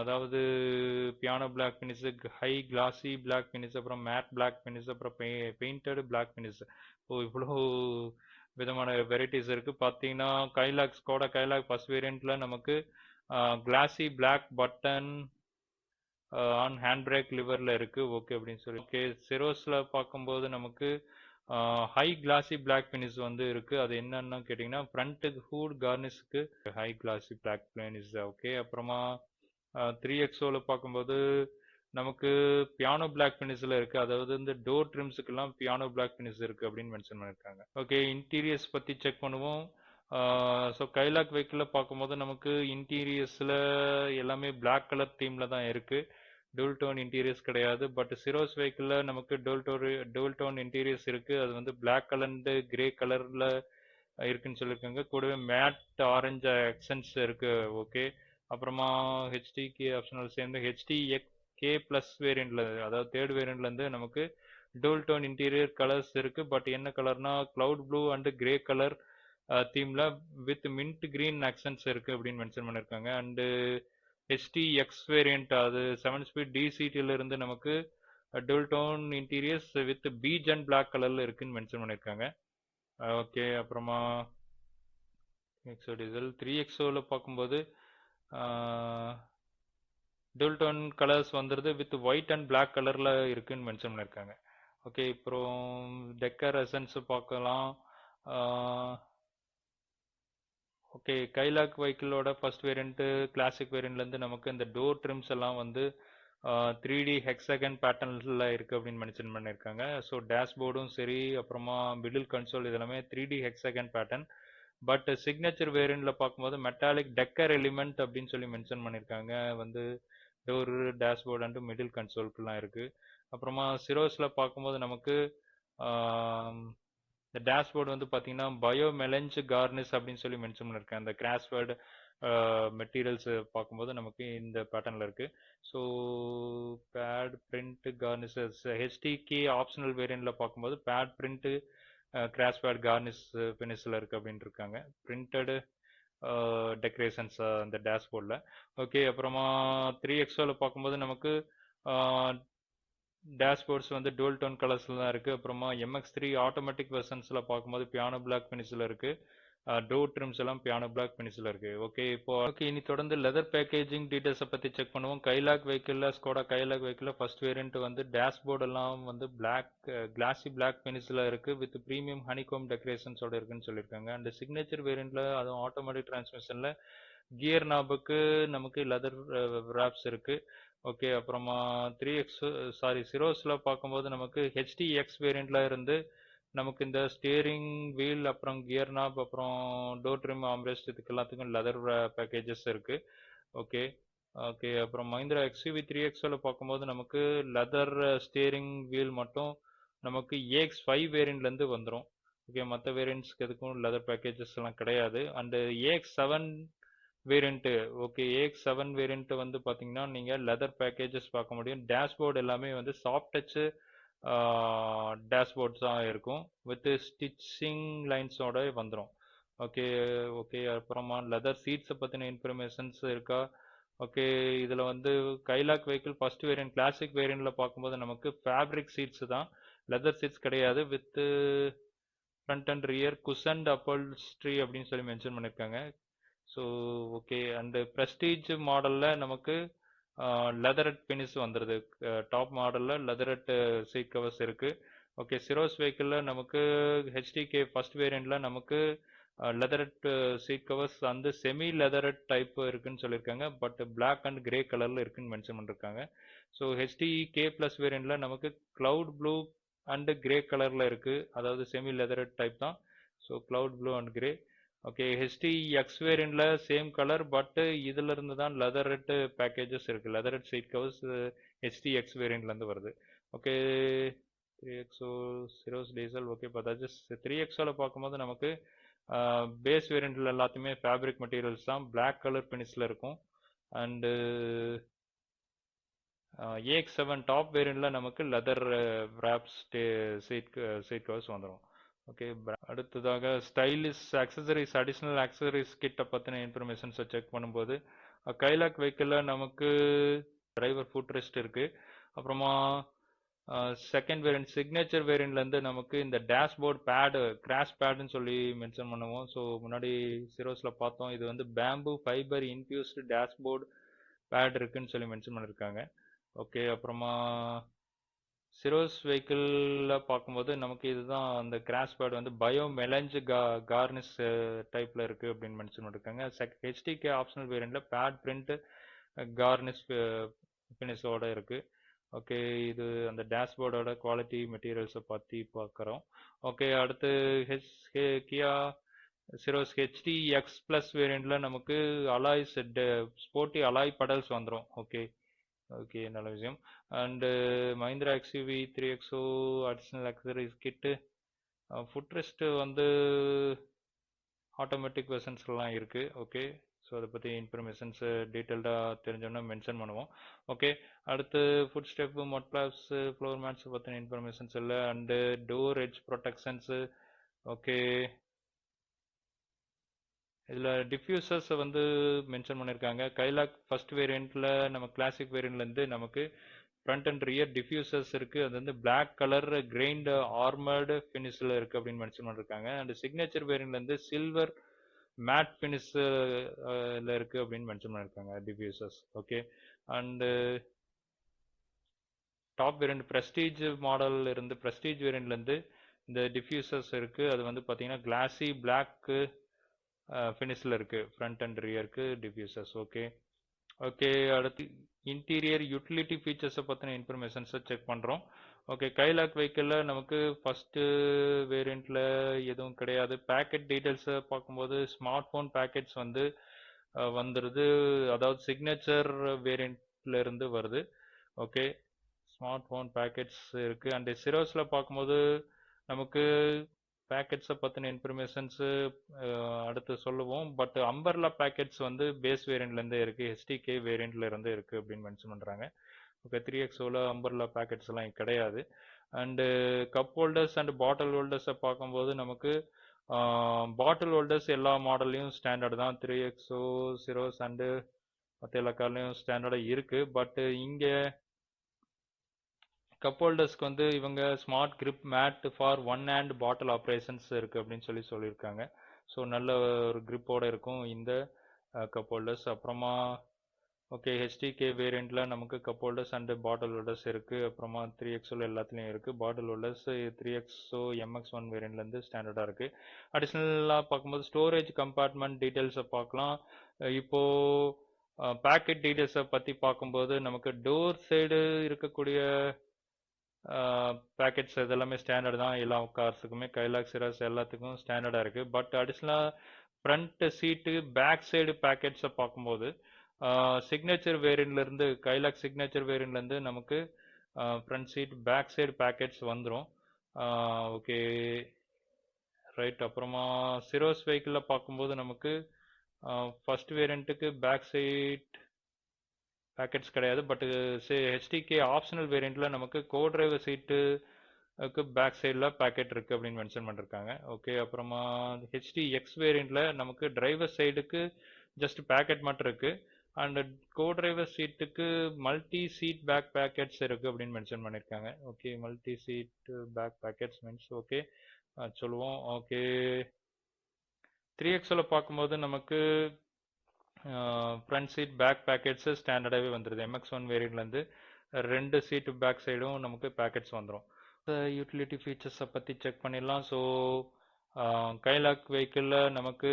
அதாவது piano black finish, high glossy black finish, அப்புறம் மேட் பிளாக் ஃபினிஷ், அப்புறம் பெயிண்டட் பிளாக் ஃபினிஷ். இவ்வளோ விதமான வெரைட்டிஸ் இருக்குது. பார்த்தீங்கன்னா கைலாக் ஸ்கோடா கைலாக் ஃபர்ஸ்ட் வேரியண்ட்டில் நமக்கு glossy black button on hand brake லிவரில் இருக்குது. ஓகே அப்படின்னு சொல்லி ஓகே. சிரோஸில் பார்க்கும்போது நமக்கு ஹை கிளாசி பிளாக் ஃபினிஷ் வந்து இருக்குது. அது என்னன்னு கேட்டிங்கன்னா ஃப்ரண்ட் ஹூட் கார்னிஷ்க்கு high glossy black finish. Okay, அப்புறமா 3XOல பார்க்கும்போது நமக்கு பியானோ பிளாக் ஃபினிஷில் இருக்குது. அதாவது இந்த டோர் ட்ரிம்ஸுக்கெல்லாம் பியானோ பிளாக் ஃபினிஷ் இருக்குது அப்படின்னு மென்ஷன் பண்ணியிருக்காங்க. ஓகே, இன்டீரியர்ஸ் பற்றி செக் பண்ணுவோம். ஸோ கைலாக் வெஹிக்கிளில் பார்க்கும்போது நமக்கு இன்டீரியர்ஸில் எல்லாமே பிளாக் கலர் தீமில் தான் இருக்குது, டூல் டோன் இன்டீரியர்ஸ் கிடையாது. பட் சிரோஸ் வெஹிக்கிளில் நமக்கு டூல் டோன் இன்டீரியர்ஸ் இருக்குது. அது வந்து பிளாக் கலர் அண்டு கிரே கலரில் இருக்குன்னு சொல்லியிருக்காங்க. கூடவே மேட் ஆரஞ்சு ஆக்சன்ஸ் இருக்குது. ஓகே, அப்புறமா ஹெச்டிகே ஆப்ஷனல் சேர்ந்து HDK ப்ளஸ் வேரியண்ட்ல, அதாவது தேர்ட் வேரியண்ட்லேருந்து நமக்கு டூல் டோன் இன்டீரியர் கலர்ஸ் இருக்குது. பட் என்ன கலர்னா cloud blue and grey colour தீமில் வித் மின்ட் கிரீன் ஆக்சன்ஸ் இருக்குது அப்படின்னு மென்ஷன் பண்ணியிருக்காங்க. அண்டு HDX வேரியண்ட், அது 7 ஸ்பீட் DCTல இருந்து நமக்கு dual tone interiors with beige and black கலரில் இருக்குன்னு மென்ஷன் பண்ணியிருக்காங்க. ஓகே, அப்புறமா டீசல் 3XOவில் பார்க்கும்போது டூல் டோன் கலர்ஸ் வந்துடுது வித் ஒயிட் அண்ட் பிளாக் கலரில் இருக்குன்னு மென்ஷன் பண்ணியிருக்காங்க. ஓகே, அப்புறம் டெக்கர் எசன்ஸ் பார்க்கலாம். ஓகே, கைலாக் வெஹிக்கிளோட ஃபர்ஸ்ட் வேரியண்ட்டு கிளாசிக் வேரியண்ட்லேருந்து நமக்கு இந்த டோர் ட்ரிம்ஸ் எல்லாம் வந்து 3D ஹெக்ஸகன் பேட்டர்னில் இருக்குது அப்படின்னு மென்ஷன் பண்ணியிருக்காங்க. ஸோ டேஷ்போர்டும் சரி, அப்புறமா மிடில் கன்சோல் இதெல்லாமே 3D hexagon pattern. But signature வேரியண்ட்டில் பார்க்கும்போது மெட்டாலிக் டெக்கர் எலிமெண்ட் அப்படின்னு சொல்லி மென்ஷன் பண்ணியிருக்காங்க. வந்து டோரு, டேஷ்போர்ட் அண்டு மிடில் கன்சோலுக்குலாம் இருக்குது. அப்புறமா சிரோஸில் பார்க்கும்போது நமக்கு இந்த டேஷ்போர்டு வந்து பார்த்தீங்கன்னா பயோ மெலஞ்ச் கார்னிஷ் அப்படின்னு சொல்லி மென்ஷன் பண்ணியிருக்கேன். இந்த கிராஸ்வேர்டு மெட்டீரியல்ஸ் பார்க்கும்போது நமக்கு இந்த பேட்டர்னில் இருக்குது. So pad print garnishes HDK optional வேரியண்ட்டில் பார்க்கும்போது பேட் பிரிண்ட்டு கிராஸ்வேர்டு கார்னிஷ் ஃபினிஷில் இருக்குது அப்படின்னு இருக்காங்க. பிரிண்டடு டெக்கரேஷன்ஸ் அந்த டேஷ்போர்டில். ஓகே, அப்புறமா 3XOவில் பார்க்கும்போது நமக்கு டேஷ்போர்ட்ஸ் வந்து டூல் டோன் கலர்ஸில் தான் இருக்குது. அப்புறமா MX3 ஆட்டோமேட்டிக் வெர்ஷன்ஸில் பார்க்கும்போது பியானோ பிளாக் ஃபினிஷில் இருக்குது. டோர் ட்ரிம்ஸ் எல்லாம் பியானோ பிளாக் ஃபினிஷில் இருக்குது. ஓகே, இப்போ இனி தொடர்ந்து லெதர் பேக்கேஜிங் டீட்டெயில்ஸை பற்றி செக் பண்ணுவோம். கைலாக் வெஹிக்கிளில் ஸ்கோடா கைலாக் வெஹிக்கிளில் ஃபர்ஸ்ட் வேரியண்ட் வந்து டேஷ்போர்ட் எல்லாம் வந்து பிளாக் கிளாசி பிளாக் ஃபினிஷில் இருக்குது வித் ப்ரீமியம் ஹனிகோம் டெக்கரேஷன்ஸோட இருக்குன்னு சொல்லியிருக்காங்க. அண்ட் சிக்னேச்சர் வேரியண்ட்டில் அதுவும் ஆட்டோமேட்டிக் டிரான்ஸ்மிஷனில் கியர் நாபுக்கு நமக்கு லெதர் ராப்ஸ் இருக்குது. ஓகே, அப்புறமா சிரோஸில் பார்க்கும்போது நமக்கு HDX வேரியண்ட்டில் இருந்து நமக்கு இந்த ஸ்டியரிங் வீல், அப்புறம் கியர் நாப், அப்புறம் டோர் ட்ரிம், ஆம்ரெஸ்ட், இதுக்கு எல்லாத்துக்கும் லெதர் பேக்கேஜஸ் இருக்குது. ஓகே ஓகே அப்புறம் மஹிந்திரா XUV 3XOவில் பார்க்கும்போது நமக்கு லெதர் ஸ்டியரிங் வீல் மட்டும் நமக்கு AX5 வேரியண்ட்லேருந்து வந்துடும். ஓகே, மற்ற வேரியண்ட்ஸ்க்கு எதுக்கும் லெதர் பேக்கேஜஸ் எல்லாம் கிடையாது. And AX7 variant, okay AX7 variant வந்து பார்த்தீங்கன்னா நீங்கள் லெதர் பேக்கேஜஸ் பார்க்க முடியும். டேஷ்போர்டு எல்லாமே வந்து சாஃப்ட் டச்சு டேஷ்போர்ட்ஸ் தான் இருக்கும் வித் ஸ்டிச்சிங் லைன்ஸோட வந்துடும். ஓகே ஓகே அப்புறமா லெதர் சீட்ஸை பற்றின இன்ஃபர்மேஷன்ஸ் இருக்கா? ஓகே, இதில் வந்து Kylaq vehicle first variant classic வேரியண்ட்டில் பார்க்கும்போது நமக்கு ஃபேப்ரிக் சீட்ஸ் தான், லெதர் சீட்ஸ் கிடையாது. With front and rear cushioned upholstery அப்படின்னு சொல்லி மென்ஷன் பண்ணியிருக்காங்க. ஸோ ஓகே, அண்டு ப்ரெஸ்டீஜ் மாடலில் நமக்கு லெதரட் ஃபினிஷ் வந்துடுது. டாப் மாடலில் லெதரட் சீட் கவர்ஸ் இருக்குது. ஓகே, சிரோஸ் வெஹிக்கிளில் நமக்கு HDK ஃபர்ஸ்ட் வேரியண்ட்டில் நமக்கு லெதரட் சீட் கவர்ஸ் வந்து செமி லெதரட் டைப் இருக்குன்னு சொல்லியிருக்காங்க. பட் பிளாக் அண்ட் கிரே கலரில் இருக்குன்னு மென்ஷன் பண்ணியிருக்காங்க. ஸோ HDK ப்ளஸ் வேரியண்ட்டில் நமக்கு கிளவுட் ப்ளூ அண்டு கிரே கலரில் இருக்குது, அதாவது செமி லெதரட் டைப் தான். So cloud blue and grey. Okay, HDX வேரியண்ட்ல சேம் கலர், பட் இதுல இருந்து தான் லெதரட் பேக்கேஜஸ் இருக்கு. லெதரட் சீட் கவர்ஸ் HDX வேரியண்ட்ல இருந்து வருது. ஓகே, 3XO சிரோஸ் டீசல் ஓகே பார்த்தாச்சு. 3XOவில் பார்க்கும்போது நமக்கு பேஸ் வேரியண்ட்டில் எல்லாத்தையுமே ஃபேப்ரிக் மெட்டீரியல்ஸ் தான், பிளாக் கலர் ஃபினிஷில் இருக்கும். அண்டு AX7 டாப் வேரியண்ட்டில் நமக்கு லெதர் wraps சீட் கவர்ஸ் வந்துடும். ஓகே, அடுத்ததாக ஸ்டைலிஷ் அக்சசரிஸ், அடிஷ்னல் அக்சசரிஸ் கிட்ட பற்றின இன்ஃபர்மேஷன்ஸை செக் பண்ணும்போது கைலாக் வெஹிக்கிளில் நமக்கு டிரைவர் ஃபுட் ரெஸ்ட் இருக்கு. அப்புறமா செகண்ட் வேரியன்ட் சிக்னேச்சர் வேரியண்ட்லேருந்து நமக்கு இந்த டேஷ்போர்ட் பேடு கிராஷ் பேடுன்னு சொல்லி மென்ஷன் பண்ணுவோம். ஸோ முன்னாடி சிரோஸில் பார்த்தோம், இது வந்து bamboo fibre infused dashboard pad இருக்குன்னு சொல்லி மென்ஷன் பண்ணியிருக்காங்க. ஓகே, அப்புறமா சிரோஸ் வெஹிக்கிளில் பார்க்கும்போது நமக்கு இதுதான் அந்த கிராஷ் பேட் வந்து பயோ மெலஞ்சு கார்னிஷ் டைப்பில் இருக்குது அப்படின்னு மென்ஷன் பண்ணியிருக்காங்க. HTK ஆப்ஷனல் வேரியண்ட்டில் பேட் பிரிண்ட் கார்னிஷ் ஃபினிஷோட இருக்குது. ஓகே, இது அந்த டேஷ்போர்டோட குவாலிட்டி மெட்டீரியல்ஸை பற்றி பார்க்குறோம். ஓகே, அடுத்து கியா சிரோஸ் HTX+ வேரியண்ட்டில் நமக்கு அலாய் ஸ்போர்ட்டி அலாய் படல்ஸ் வந்துடும். ஓகே நல்ல விஷயம். And Mahindra XUV 3XO additional accessories kit foot rest வந்து ஆட்டோமேட்டிக் வெர்ஷன்ஸ்லாம் இருக்குது. ஓகே, ஸோ அதை பற்றி இன்ஃபர்மேஷன்ஸ் டீட்டெயில்டாக தெரிஞ்சோன்னா மென்ஷன் பண்ணுவோம். ஓகே, அடுத்து foot step, mud flaps, floor mats பற்றின இன்ஃபர்மேஷன்ஸ் இல்லை. And door edge protections. Okay, இதில் டிஃப்யூசர்ஸ் வந்து மென்ஷன் பண்ணியிருக்காங்க. கைலாக் ஃபர்ஸ்ட் வேரியண்ட்டில் நம்ம கிளாசிக் வேரியண்ட்லேருந்து நமக்கு ஃப்ரண்ட் அண்ட் ரியர் டிஃப்யூசர்ஸ் இருக்குது. அது வந்து பிளாக் கலர் கிரெயின்ட் ஆர்மர்டு ஃபினிஷில் இருக்குது அப்படின்னு மென்ஷன் பண்ணியிருக்காங்க. அண்ட் சிக்னேச்சர் வேரியண்ட்லேருந்து சில்வர் மேட் ஃபினிஷில் இருக்குது அப்படின்னு மென்ஷன் பண்ணியிருக்காங்க diffusers. Okay, and top variant prestige model இருந்து ப்ரெஸ்டீஜ் வேரியண்ட்லேருந்து இந்த டிஃப்யூசர்ஸ் இருக்குது. அது வந்து பார்த்தீங்கன்னா கிளாசி பிளாக்கு ஃபினிஷில் இருக்குது ஃப்ரண்ட் அண்ட் ரியருக்கு டிஃப்யூசர்ஸ். ஓகே, அடுத்து இன்டீரியர் யூட்டிலிட்டி ஃபீச்சர்ஸை பற்றின இன்ஃபர்மேஷன்ஸை செக் பண்ணுறோம். ஓகே, கைலாக் வெஹிக்கிளில் நமக்கு ஃபஸ்ட்டு வேரியண்ட்டில் எதுவும் கிடையாது. பேக்கெட் டீட்டெயில்ஸை பார்க்கும்போது ஸ்மார்ட் ஃபோன் பேக்கெட்ஸ் வந்து வந்துடுது, அதாவது சிக்னேச்சர் வேரியண்ட்ல இருந்து வருது. ஓகே, ஸ்மார்ட் ஃபோன் பேக்கெட்ஸ் இருக்குது. அண்ட் சிரோஸில் பார்க்கும்போது நமக்கு பேக்கெட்ஸை பற்றின இன்ஃபர்மேஷன்ஸு அடுத்து சொல்லுவோம். பட் அம்பர்லா பேக்கெட்ஸ் வந்து பேஸ் வேரியண்ட்லேருந்தே இருக்குது, HTK வேரியண்ட்லேருந்து இருக்குது அப்படின்னு மென்ஷன் பண்ணுறாங்க. ஓகே, 3XOவில் அம்பர்லா பேக்கெட்ஸ் எல்லாம் கிடையாது. And cup holders and bottle ஹோல்டர்ஸை பார்க்கும்போது நமக்கு பாட்டில் ஹோல்டர்ஸ் எல்லா மாடல்லையும் ஸ்டாண்டர்ட் தான். 3XO சிரோஸ் அண்டு மற்ற எல்லா கார்லையும் ஸ்டாண்டர்டாக இருக்குது. பட் இங்கே கப் ஹோல்டர்ஸ்க்கு வந்து இவங்க smart grip made for one hand bottle operations இருக்குது அப்படின்னு சொல்லியிருக்காங்க. ஸோ நல்ல ஒரு கிரிப்போடு இருக்கும் இந்த கப் ஹோல்டர்ஸ். அப்புறமா ஓகே, HTK வேரியண்ட்டில் நமக்கு cup holders and bottle holders இருக்குது. அப்புறமா 3XOவில் எல்லாத்துலேயும் இருக்குது. பாட்டில் ஹோல்டர்ஸ் 3XO MX1 வேரியண்ட்லேருந்து ஸ்டாண்டர்டாக இருக்குது. அடிஷ்னலாக பார்க்கும்போது ஸ்டோரேஜ் கம்பார்ட்மெண்ட் டீட்டெயில்ஸை பார்க்கலாம். இப்போது பேக்கெட் டீட்டெயில்ஸை பற்றி பார்க்கும்போது நமக்கு டோர் சைடு இருக்கக்கூடிய பேக்கெட்ஸ் இதெல்லாமே ஸ்டாண்டர்ட் தான். எல்லா கார்ஸுக்குமே கைலாக் சிராஸ் எல்லாத்துக்கும் ஸ்டாண்டர்டாக இருக்குது. பட் அடிஷ்னலாக ஃப்ரண்ட் சீட்டு பேக் சைடு பேக்கெட்ஸை பார்க்கும்போது சிக்னேச்சர் வேரியண்ட்லேருந்து கைலாக் சிக்னேச்சர் வேரியண்ட்லேருந்து நமக்கு front seat back side pockets வந்துடும். Okay right. அப்புறமா சிரோஸ் வெஹிக்கிளில் பார்க்கும்போது நமக்கு ஃபர்ஸ்ட் வேரியண்ட்டுக்கு பேக் சைட் பேக்கெட்ஸ் கிடையாது. பட் HTK ஆப்ஷனல் வேரியண்ட்டில் நமக்கு கோ டிரைவர் சீட்டுக்கு பேக் சைடில் பேக்கெட் இருக்குது அப்படின்னு மென்ஷன் பண்ணியிருக்காங்க. ஓகே, அப்புறமா HTX வேரியண்ட்டில் நமக்கு டிரைவர் சைடுக்கு ஜஸ்ட் பேக்கெட் மட்டும் இருக்குது. அண்ட் கோ டிரைவர் சீட்டுக்கு மல்டி சீட் பேக் பேக்கெட்ஸ் இருக்குது அப்படின்னு மென்ஷன் பண்ணியிருக்காங்க. Okay, multi seat back pockets means okay சொல்லுவோம். ஓகே, 3XOவில் பார்க்கும்போது நமக்கு ஃப்ரண்ட் சீட் பேக் பேக்கெட்ஸு ஸ்டாண்டர்டாகவே வந்துடுது. MX1 வேரியண்ட்லேருந்து 2 சீட்டு பேக் சைடும் நமக்கு பேக்கெட்ஸ் வந்துடும். யூட்டிலிட்டி ஃபீச்சர்ஸை பற்றி செக் பண்ணிடலாம். ஸோ கைலாக் வெஹிக்கிளில் நமக்கு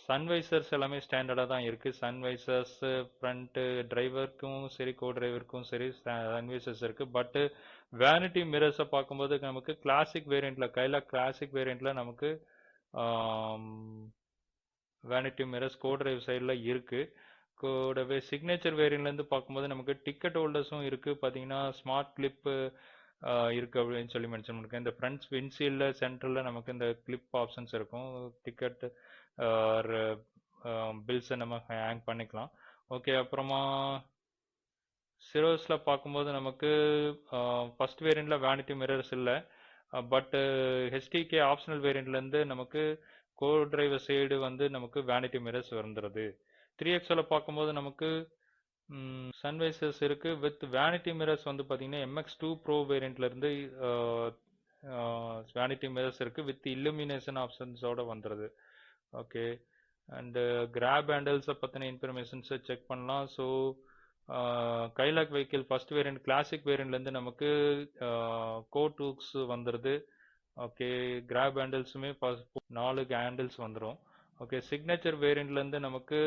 சன்வைசர்ஸ் எல்லாமே ஸ்டாண்டர்டாக தான் இருக்குது. சன்வைசர்ஸ் ஃப்ரண்ட்டு டிரைவருக்கும் சரி கோ டிரைவருக்கும் சரி சன்வைசர்ஸ் இருக்குது. பட்டு வேனிட்டி மிரர்ஸை பார்க்கும்போது நமக்கு கிளாசிக் வேரியண்ட்டில் கைலாக் கிளாசிக் வேரியண்ட்டில் நமக்கு வேனிட்டி மிரர்ஸ் கோ டிரைவ் சைடில் இருக்குது. கூடவே சிக்னேச்சர் வேரியண்ட்லேருந்து பார்க்கும்போது நமக்கு டிக்கெட் ஹோல்டர்ஸும் இருக்குது. பார்த்தீங்கன்னா ஸ்மார்ட் கிளிப்பு இருக்கு அப்படின்னு சொல்லி மென்ஷன் பண்ணிருக்கேன். இந்த ஃப்ரண்ட் விண்ட்ஷீல்டில் சென்டரில் நமக்கு இந்த கிளிப் ஆப்ஷன்ஸ் இருக்கும். டிக்கெட் பில்ஸை நம்ம ஹேங் பண்ணிக்கலாம். ஓகே, அப்புறமா சிரோஸில் பார்க்கும்போது நமக்கு ஃபர்ஸ்ட் வேரியண்ட்டில் வேனிட்டி மிரர்ஸ் இல்லை. பட் ஹெச்டிகே ஆப்ஷனல் வேரியண்ட்லேருந்து நமக்கு கோ டிரைவர் சைடு வந்து நமக்கு வேனிட்டி மிரர்ஸ் வந்துடுது. 3XL பார்க்கும்போது நமக்கு சன்வைசர்ஸ் இருக்கு வித் வேனிட்டி மிரர்ஸ் வந்து பார்த்தீங்கன்னா MX2 ப்ரோ வேரியண்ட்லேருந்து வேனிட்டி மிரர்ஸ் இருக்கு வித் இல்லுமினேஷன் ஆப்ஷன்ஸோட வந்துடுது. ஓகே, அண்டு கிராப் ஹேண்டல்ஸை பற்றின இன்ஃபர்மேஷன்ஸை செக் பண்ணலாம். So Kylaq vehicle first variant classic வேரியண்ட்லேருந்து நமக்கு கோட் ஹூக்ஸ் வந்துடுது. ஓகே, கிராப் ஹேண்டில்ஸுமே 4 ஹேண்டில்ஸ் வந்துடும். ஓகே, சிக்னேச்சர் வேரியண்ட்லேருந்து நமக்கு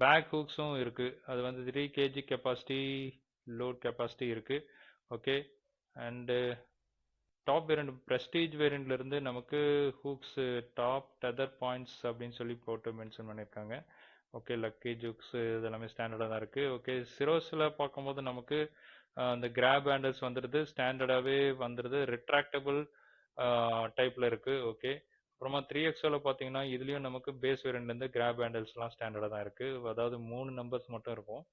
பேக் ஹூக்ஸும் இருக்கு. அது வந்து 3 kg கெப்பாசிட்டி லோட் கெப்பாசிட்டி இருக்கு. Okay, and top variant prestige வேரியண்ட்லேருந்து நமக்கு ஹூக்ஸ் டாப் டெதர் பாயிண்ட்ஸ் அப்படின்னு சொல்லி போட்டு மென்ஷன் பண்ணியிருக்காங்க. ஓகே, லக்கேஜ் ஹூக்ஸ் இதெல்லாமே ஸ்டாண்டர்டாக தான் இருக்குது. ஓகே, சிரோஸில் பார்க்கும்போது நமக்கு அந்த கிராப் ஹேண்டல்ஸ் வந்துடுது, ஸ்டாண்டர்டாகவே வந்துடுது, ரிட்ராக்டபிள் டைப்பில் இருக்குது. ஓகே, அப்புறமா 3XL பார்த்தீங்கன்னா இதுலேயும் நமக்கு பேஸ் வேரியண்ட்லேருந்து கிராப் ஹேண்டல்ஸ்லாம் ஸ்டாண்டர்டாக தான் இருக்குது. அதாவது 3 நம்பர்ஸ் மட்டும் இருக்கும்.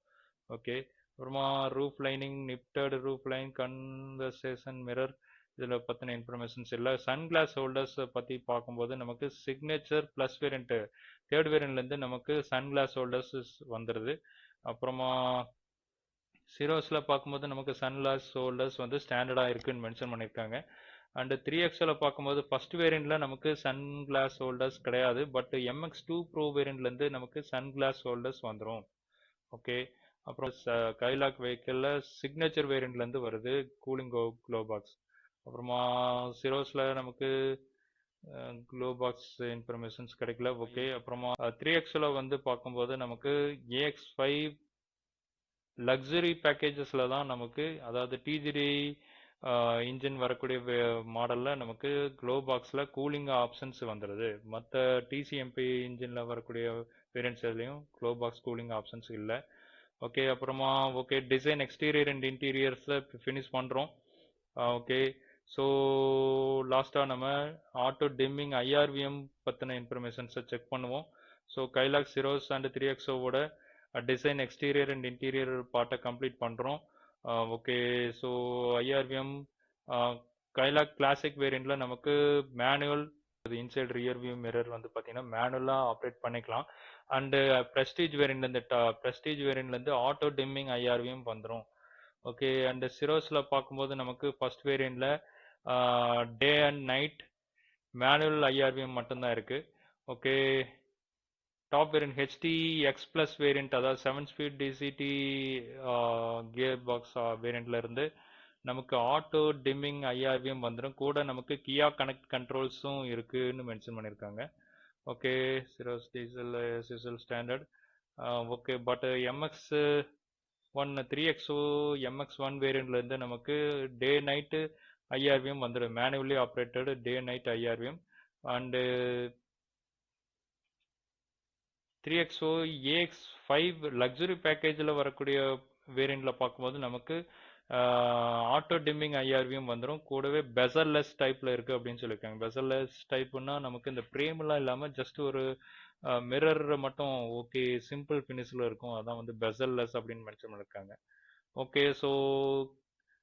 ஓகே, அப்புறமா roof lining, knitted roof line, conversation mirror இதில் பற்றின இன்ஃபர்மேஷன்ஸ் இல்லை. சன்கிளாஸ் ஹோல்டர்ஸ் பற்றி பார்க்கும்போது நமக்கு சிக்னேச்சர் ப்ளஸ் வேரியண்ட்டு தேர்ட் வேரியண்ட்லேருந்து நமக்கு சன்கிளாஸ் ஹோல்டர்ஸ் வந்துடுது. அப்புறமா சிரோஸில் பார்க்கும்போது நமக்கு சன்கிளாஸ் ஹோல்டர்ஸ் வந்து ஸ்டாண்டர்டாக இருக்குன்னு மென்ஷன் பண்ணியிருக்காங்க. அண்டு 3XL பார்க்கும்போது ஃபர்ஸ்ட் வேரியண்ட்டில் நமக்கு சன்கிளாஸ் ஹோல்டர்ஸ் கிடையாது. பட் MX2 ப்ரோ வேரியண்ட்லேருந்து நமக்கு சன்கிளாஸ் ஹோல்டர்ஸ் வந்துடும். ஓகே, அப்புறம் கைலாக் வெஹிக்கிளில் சிக்னேச்சர் வேரியண்ட்லேருந்து வருது கூலிங் க்ளோ பாக்ஸ். அப்புறமா சிரோஸில் நமக்கு க்ளோ பாக்ஸ் இன்ஃபர்மேஷன்ஸ் கிடைக்கல. ஓகே, அப்புறமா 3XL வந்து பார்க்கும்போது நமக்கு AX5 லக்ஸரி பேக்கேஜஸில் தான் நமக்கு, அதாவது TGD இன்ஜின் வரக்கூடிய மாடலில் நமக்கு க்ளோ பாக்ஸில் கூலிங் ஆப்ஷன்ஸ் வந்துடுது. மற்ற TCMP இன்ஜினில் வரக்கூடிய வேரியன்ட்ஸ் எதுலேயும் க்ளோ பாக்ஸ் கூலிங் ஆப்ஷன்ஸ் இல்லை. ஓகே, அப்புறமா ஓகே டிசைன் எக்ஸ்டீரியர் அண்ட் இன்டீரியர்ஸில் ஃபினிஷ் பண்ணுறோம். ஓகே, ஸோ லாஸ்ட்டாக நம்ம ஆட்டோ டிம்மிங் IRVM பற்றின இன்ஃபர்மேஷன்ஸை செக் பண்ணுவோம். ஸோ கைலாக் சிரோஸ் அண்ட் 3XOவோட டிசைன் எக்ஸ்டீரியர் அண்ட் இன்டீரியர் பார்ட்டை கம்ப்ளீட் பண்ணுறோம். Okay, so IRVM Kylaq classic வேரியண்ட்டில் நமக்கு manual inside rear view mirror வந்து பார்த்தீங்கன்னா மேனுவலாக ஆப்ரேட் பண்ணிக்கலாம். அண்டு ப்ரெஸ்டீஜ் வேரியண்ட்லேருந்து ஆட்டோ டிம்மிங் IRVM வந்துடும். ஓகே, அண்ட் சிரோஸில் பார்க்கும்போது நமக்கு ஃபர்ஸ்ட் வேரியண்ட்டில் day and night manual IRVM மட்டும்தான் இருக்குது. Okay, top variant HT-X+ variant, அதாவது 7 ஸ்பீட் DCT கியர் பாக்ஸ் வேரியண்ட்ல இருந்து நமக்கு ஆட்டோ டிம்மிங் IRVM வந்துடும். கூட நமக்கு கியா கனெக்ட் கண்ட்ரோல்ஸும் இருக்குன்னு மென்ஷன் பண்ணியிருக்காங்க. Okay, Syros diesel standard. Okay, but MX1 3XO MX1 வேரியண்ட்லேருந்து நமக்கு டே நைட்டு IRVM வந்துடும், manually operated day night IRVM. And 3XO AX5 luxury பேக்கேஜில் வரக்கூடிய வேரியண்ட்டில் பார்க்கும்போது நமக்கு ஆட்டோ டிம்மிங் IRVM வந்துடும். கூடவே பெசர்லெஸ் டைப்பில் இருக்குது அப்படின்னு சொல்லியிருக்காங்க. பெசர்லெஸ் டைப்புன்னா நமக்கு இந்த ஃப்ரேம்லாம் இல்லாமல் ஜஸ்ட் ஒரு மிரர் மட்டும் ஓகே சிம்பிள் ஃபினிஷில் இருக்கும். அதான் வந்து பெசர்லெஸ் அப்படின்னு மென்ஷன் பண்ணியிருக்காங்க. Okay, so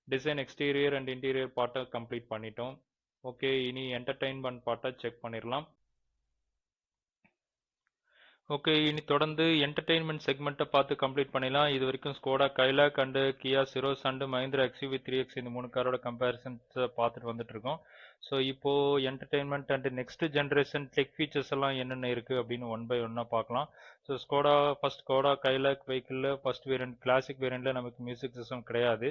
design exterior and interior பார்ட்டை கம்ப்ளீட் பண்ணிட்டோம். ஓகே, இனி என்டர்டைன்மெண்ட் பார்ட்டை செக் பண்ணிடலாம். ஓகே, இனி தொடர்ந்து என்டர்டெயின்மெண்ட் செக்மெண்ட்டை பார்த்து கம்ப்ளீட் பண்ணிடலாம். இது வரைக்கும் Skoda Kylaq and Kia Syros and Mahindra XUV3X இந்த 3 காரோட கம்பேரிசன்ஸை பார்த்துட்டு வந்துட்டு இருக்கோம். ஸோ இப்போ entertainment and next generation tech features எல்லாம் என்னென்ன இருக்குது அப்படின்னு 1 by 1 பார்க்கலாம். ஸோ ஸ்கோடா கைலாக் வெஹிக்கிளில் ஃபர்ஸ்ட் வேரியண்ட் கிளாசிக் வேரியண்ட்டில் நமக்கு மியூசிக் சிஸ்டம் கிடையாது.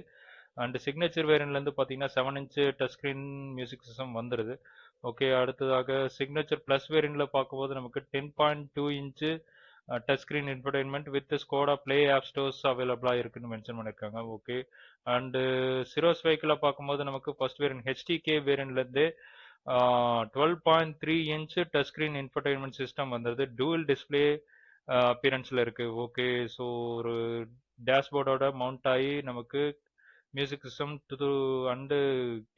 அண்ட் சிக்னேச்சர் வேரியண்ட்லேருந்து பார்த்தீங்கன்னா 7 inch touch screen music system வந்துடுது. ஓகே, அடுத்ததாக சிக்னேச்சர் ப்ளஸ் வேரியண்ட்டில் பார்க்கும்போது நமக்கு 10.2 inch touch screen infotainment with Skoda play app stores அவைலபிளாக இருக்குன்னு மென்ஷன் பண்ணியிருக்காங்க. ஓகே, அண்டு சிரோஸ் வெஹிக்கிளில் பார்க்கும்போது நமக்கு first variant HTK வேரியண்ட்லேருந்து 12.3 inch touch screen infotainment system வந்துடுது. டூவல் டிஸ்பிளே அப்பியரன்ஸில் இருக்குது. ஓகே, ஸோ ஒரு டேஷ்போர்டோட மவுண்ட் ஆகி நமக்கு மியூசிக் சிஸ்டம் அண்டு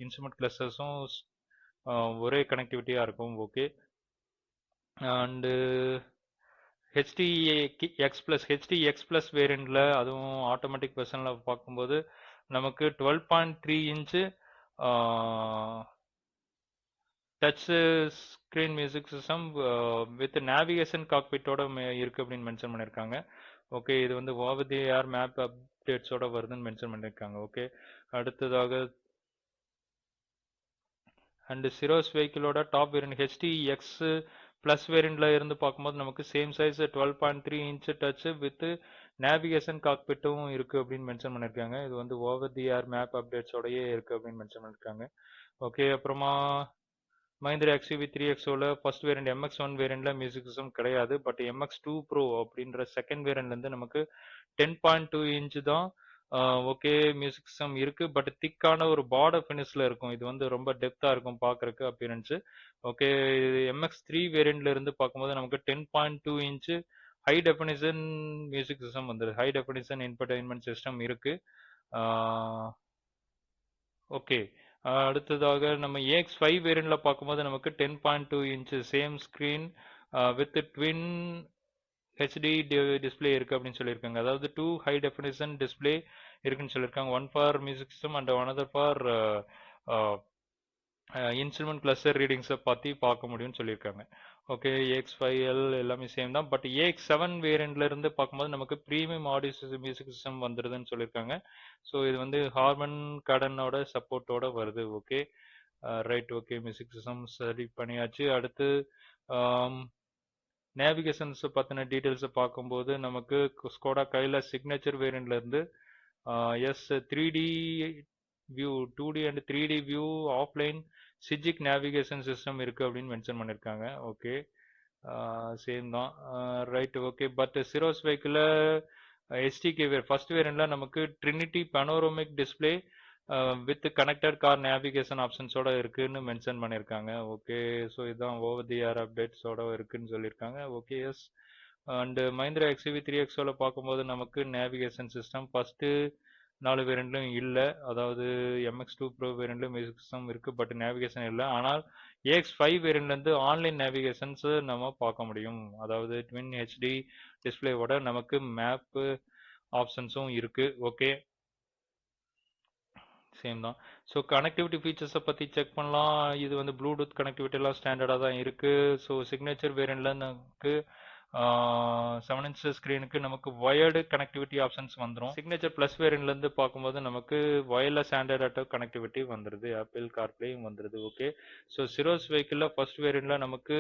இன்ஸ்ட்ருமெண்ட் கிளஸ்டர்ஸும் ஒரே கனெக்டிவிட்டியாக இருக்கும். ஓகே. அண்டு HDX+ வேரியண்ட்ல அதுவும் ஆட்டோமேட்டிக் வெர்ஷனில் பார்க்கும்போது நமக்கு 12.3 inch touch screen music system with navigation காக்பிட்டோட இருக்கு அப்படின்னு மென்ஷன் பண்ணியிருக்காங்க. ஓகே, இது வந்து ஓவர் மேப் அப்டேட்ஸோட வருதுன்னு மென்ஷன் பண்ணியிருக்காங்க. ஓகே, அடுத்ததாக அண்ட் சிரோஸ் வெஹிக்கிளோட டாப் வேரியன்ட் HDX+ வேரியண்ட்ல இருந்து பார்க்கும்போது நமக்கு same size 12.3 inch touch with navigation காக்பிட்டும் இருக்கு அப்படின்னு மென்ஷன் பண்ணியிருக்காங்க. இது வந்து ஓவர் மேப் அப்டேட்ஸோடயே இருக்கு அப்படின்னு மென்ஷன் பண்ணியிருக்காங்க. ஓகே, அப்புறமா மஹிந்திரா XUV3XOல ஃபர்ஸ்ட் வேரியன்ட் MX1 வேரியண்ட்ல மியூசிக் சிஸ்டம் கிடையாது. பட் MX2 Pro அப்படின்ற செகண்ட் வேரியண்ட்ல இருந்து நமக்கு 10.2 இன்ச் தான் ஓகே மியூசிக் சிஸ்டம் இருக்கு. பட் திக்கான ஒரு பார்டர் ஃபினிஷ்ல இருக்கும். இது வந்து ரொம்ப டெப்தா இருக்கும் பார்க்கறதுக்கு அப்பியரன்ஸ். ஓகே, MX3 வேரியண்ட்ல இருந்து பார்க்கும்போது நமக்கு 10.2 inch high definition music system வந்துருக்கு. ஹை டெஃபினிஷன் என்டர்டைன்மெண்ட் சிஸ்டம் இருக்கு. ஓகே, அடுத்ததாக நம்ம AX5 வேரியண்ட்ல பார்க்கும்போது நமக்கு 10.2 inch same screen with twin HD display இருக்கு அப்படின்னு சொல்லியிருக்காங்க. அதாவது 2 ஹை டெஃபினிஷன் டிஸ்பிளே இருக்குன்னு சொல்லியிருக்காங்க. One for music system and another for instrument cluster ரீடிங்ஸை பற்றி பார்க்க முடியும்னு சொல்லியிருக்காங்க. ஓகே, AX5L எல்லாமே சேம் தான். பட் AX7 வேரியண்ட்ல இருந்து பார்க்கும்போது நமக்கு ப்ரீமியம் ஆடியோ மியூசிக் சிஸ்டம் வந்துருதுன்னு சொல்லியிருக்காங்க. ஸோ இது வந்து ஹார்மன் கார்டனோட சப்போர்ட்டோட வருது. Okay, right. Okay, music system சரி பண்ணியாச்சு. அடுத்து நேவிகேஷன்ஸ் பற்றின டீட்டெயில்ஸை பார்க்கும்போது நமக்கு ஸ்கோடா கையில் சிக்னேச்சர் வேரியண்ட்ல இருந்து S3D view 2D and 3D view offline Sygic navigation system இருக்கு அப்படின்னு மென்ஷன் பண்ணியிருக்காங்க. ஓகே, சேம் தான். Right. Okay, but Syros vehicle STK first வேரியண்ட்ல நமக்கு trinity panoramic display with connected car navigation ஆப்ஷன்ஸோட இருக்குன்னு மென்ஷன் பண்ணியிருக்காங்க. ஓகே, ஸோ இதுதான் ஓவர் அப்டேட்ஸோட இருக்குன்னு சொல்லியிருக்காங்க. Okay, yes. அண்ட் மஹிந்திரா XUV3XOல பார்க்கும்போது நமக்கு நேவிகேஷன் சிஸ்டம் ஃபர்ஸ்ட் 4 வேரியண்ட்லும் இல்லை. அதாவது MX2 Pro வேரியண்ட்ல மியூசிக் சிஸ்டம் இருக்கு, பட் நேவிகேஷன் இல்லை. ஆனால் AX5 வேரியண்ட்லேருந்து ஆன்லைன் நேவிகேஷன்ஸ் நம்ம பார்க்க முடியும். அதாவது ட்வின் HD டிஸ்பிளேவோட நமக்கு மேப் ஆப்ஷன்ஸும் இருக்கு. ஓகே, சேம் தான். ஸோ கனெக்டிவிட்டி ஃபீச்சர்ஸை பற்றி செக் பண்ணலாம். இது வந்து ப்ளூடூத் கனெக்டிவிட்டிலாம் ஸ்டாண்டர்டாக தான் இருக்குது. ஸோ சிக்னேச்சர் வேரியண்ட்ல நமக்கு 7 இன்ச் ஸ்க்ரீனுக்கு நமக்கு வயர்டு கனெக்டிவிட்டி ஆப்ஷன்ஸ் வந்துடும். சிக்னேச்சர் ப்ளஸ் வேரியண்ட்லேருந்து பார்க்கும்போது நமக்கு வயர்லெஸ் ஆண்ட்ராய்டு ஆட்டோ கனெக்டிவிட்டி வந்துடுது. ஆப்பிள் கார்ப்ளேயும் வந்துடுது. ஓகே, ஸோ சிரோஸ் வெஹிக்கிளில் ஃபர்ஸ்ட் வேரியண்ட்ல நமக்கு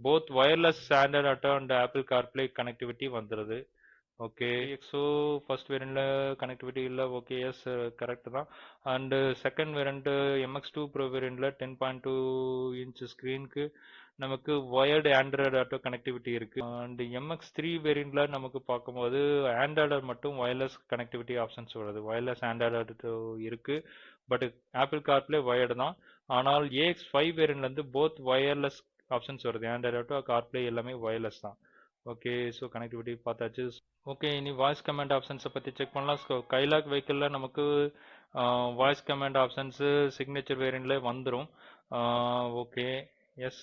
both wireless Android Auto and Apple CarPlay connectivity வந்துடுது. ஓகே, எக்ஸோ ஃபர்ஸ்ட் வேரியண்ட்ல கனெக்டிவிட்டி இல்லை. ஓகே, எஸ், கரெக்ட் தான். And second variant MX2 Pro வேரியண்ட்ல 10.2 இன்ச் ஸ்க்ரீனுக்கு நமக்கு வயர்டு ஆண்ட்ராய்டு ஆட்டோ கனெக்டிவிட்டி இருக்கு. அண்ட் MX3 வேரியண்ட்ல நமக்கு பார்க்கும்போது ஆண்ட்ராய்டு மட்டும் வயர்லெஸ் கனெக்டிவிட்டி ஆப்ஷன்ஸ் வருது. வயர்லெஸ் ஆண்ட்ராய்டு ஆட்டோ இருக்கு, பட் ஆப்பிள் கார்ப்ளே வயர்டு தான். ஆனால் AX5 வேரியண்ட்ல இருந்து போத் வயர்லெஸ் ஆப்ஷன்ஸ் வருது. ஆண்ட்ராய்டு ஆட்டோ கார்ப்ளே எல்லாமே வயர்லெஸ் தான். ஓகே, ஸோ கனெக்டிவிட்டி பார்த்தாச்சு. ஓகே, இனி வாய்ஸ் கமாண்ட் ஆப்ஷன்ஸை பற்றி செக் பண்ணலாம். ஸோ கைலாக் வெஹிக்கிளில் நமக்கு வாய்ஸ் கமாண்ட் ஆப்ஷன்ஸு சிக்னேச்சர் வேரியண்ட்ல வந்துடும். ஓகே, எஸ்,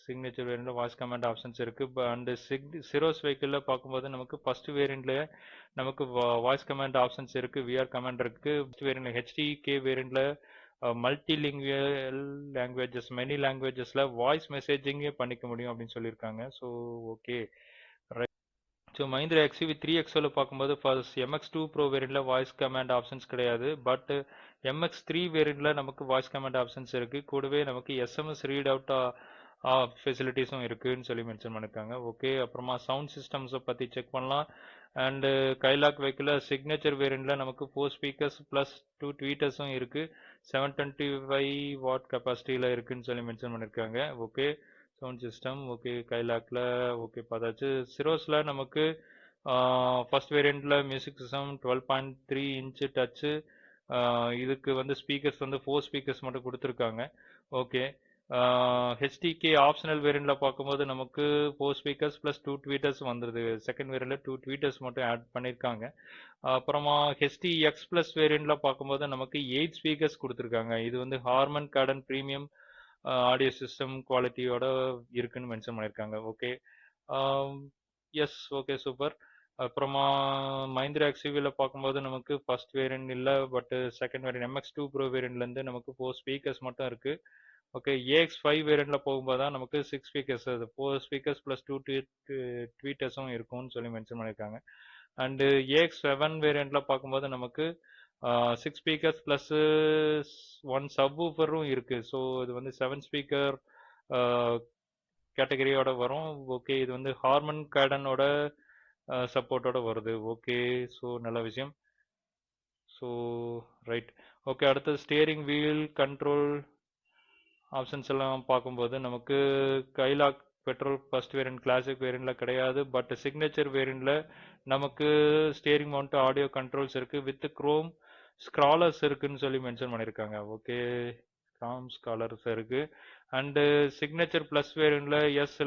சிக்னேச்சர் வேரியண்ட்ல வாய்ஸ் கமாண்ட் ஆப்ஷன்ஸ் இருக்கு. அண்ட் சிரோஸ் வெஹிக்கிளில் பார்க்கும்போது நமக்கு ஃபர்ஸ்ட் வேரியண்ட்ல நமக்கு வாய்ஸ் கமாண்ட் ஆப்ஷன்ஸ் இருக்கு. விஆர் கமாண்ட் இருக்கு. ஃபர்ஸ்ட் வேரியண்ட்ல HDK வேரியண்ட்ல மல்டிலிங்குவல் லாங்குவேஜஸ் மெனி லாங்குவேஜஸ்ல வாய்ஸ் மெசேஜிங்கே பண்ணிக்க முடியும் அப்படின்னு சொல்லியிருக்காங்க. ஸோ ஓகே, ஸோ மஹிந்திரா XUV3XOல பார்க்கும்போது ஃபர்ஸ்ட் MX2 Pro வேரியண்ட்ல வாய்ஸ் கமாண்ட் ஆப்ஷன்ஸ் கிடையாது. பட் MX3 வேரியண்ட்ல நமக்கு வாய்ஸ் கமாண்ட் ஆப்ஷன்ஸ் இருக்கு. கூடவே நமக்கு SMS ரீட் அவுட் ஃபெசிலிட்டிஸும் இருக்குன்னு சொல்லி மென்ஷன் பண்ணியிருக்காங்க. ஓகே, அப்புறமா சவுண்ட் சிஸ்டம்ஸை பற்றி செக் பண்ணலாம். அண்டு கைலாக் வெஹிக்கிள் சிக்னேச்சர் வேரியண்ட்ல நமக்கு 4 ஸ்பீக்கர்ஸ் ப்ளஸ் 2 ட்வீட்டர்ஸும் இருக்கு. 725 வாட் கெப்பாசிட்டியில் இருக்குன்னு சொல்லி மென்ஷன் பண்ணியிருக்காங்க. ஓகே, சவுண்ட் சிஸ்டம் ஓகே கைலாக்ல ஓகே பார்த்தாச்சு. சிரோஸ்ல நமக்கு ஃபர்ஸ்ட் வேரியண்ட்ல மியூசிக் சிஸ்டம் 12.3 இன்ச் டச்சு. இதுக்கு வந்து ஸ்பீக்கர்ஸ் வந்து 4 ஸ்பீக்கர்ஸ் மட்டும் கொடுத்துருக்காங்க. ஓகே, ஹெச்டிகே ஆப்ஷனல் வேரியண்ட்ல பார்க்கும்போது நமக்கு 4 ஸ்பீக்கர்ஸ் ப்ளஸ் 2 ட்வீட்டர்ஸ் வந்துருது. செகண்ட் வேரியண்ட்ல 2 ட்வீட்டர்ஸ் மட்டும் ஆட் பண்ணியிருக்காங்க. அப்புறமா ஹெச்டிஎக்ஸ் ப்ளஸ் வேரியண்ட்ல பார்க்கும்போது நமக்கு 8 ஸ்பீக்கர்ஸ் கொடுத்துருக்காங்க. இது வந்து Harman Kardon premium audio system குவாலிட்டியோட இருக்குன்னு மென்ஷன் பண்ணியிருக்காங்க. Okay, yes, okay, super. அப்புறமா மஹிந்திரா எக்ஸ்யூவியில் பார்க்கும்போது நமக்கு ஃபர்ஸ்ட் வேரியன்ட் இல்லை, but second variant MX2 pro வேரியண்ட்லேருந்து நமக்கு 4 ஸ்பீக்கர்ஸ் மட்டும் இருக்கு. ஓகே, AX5 வேரியண்ட்ல போகும்போது தான் நமக்கு 6 ஸ்பீக்கர்ஸ், 4 ஸ்பீக்கர்ஸ் ப்ளஸ் 2 ட்வீட்டர்ஸும் இருக்கும்னு சொல்லி மென்ஷன் பண்ணியிருக்காங்க. அண்டு AX7 வேரியண்ட்ல பார்க்கும்போது நமக்கு 6 ஸ்பீக்கர்ஸ் ப்ளஸ் 1 சப்வூஃபரும் இருக்கு. ஸோ இது வந்து 7 ஸ்பீக்கர் கேட்டகரியோட வரும். ஓகே, இது வந்து ஹார்மன் கார்டனோட சப்போர்ட்டோட வருது. ஓகே, ஸோ நல்ல விஷயம். So right, okay. அடுத்தது ஸ்டியரிங் வீல் கண்ட்ரோல் ஆப்ஷன்ஸ் எல்லாம் பார்க்கும்போது நமக்கு Kylaq petrol first variant classic வேரியண்ட்ல கிடையாது, பட் சிக்னேச்சர் வேரியண்ட்ல நமக்கு ஸ்டியரிங் மவுண்ட் ஆடியோ கண்ட்ரோல்ஸ் இருக்கு வித் குரோம் ஸ்க்ராலர்ஸ் இருக்குன்னு சொல்லி மென்ஷன் பண்ணியிருக்காங்க. ஓகே, குரோம் ஸ்காலர்ஸ் இருக்கு. அண்டு சிக்னேச்சர் பிளஸ் வேரியண்ட்ல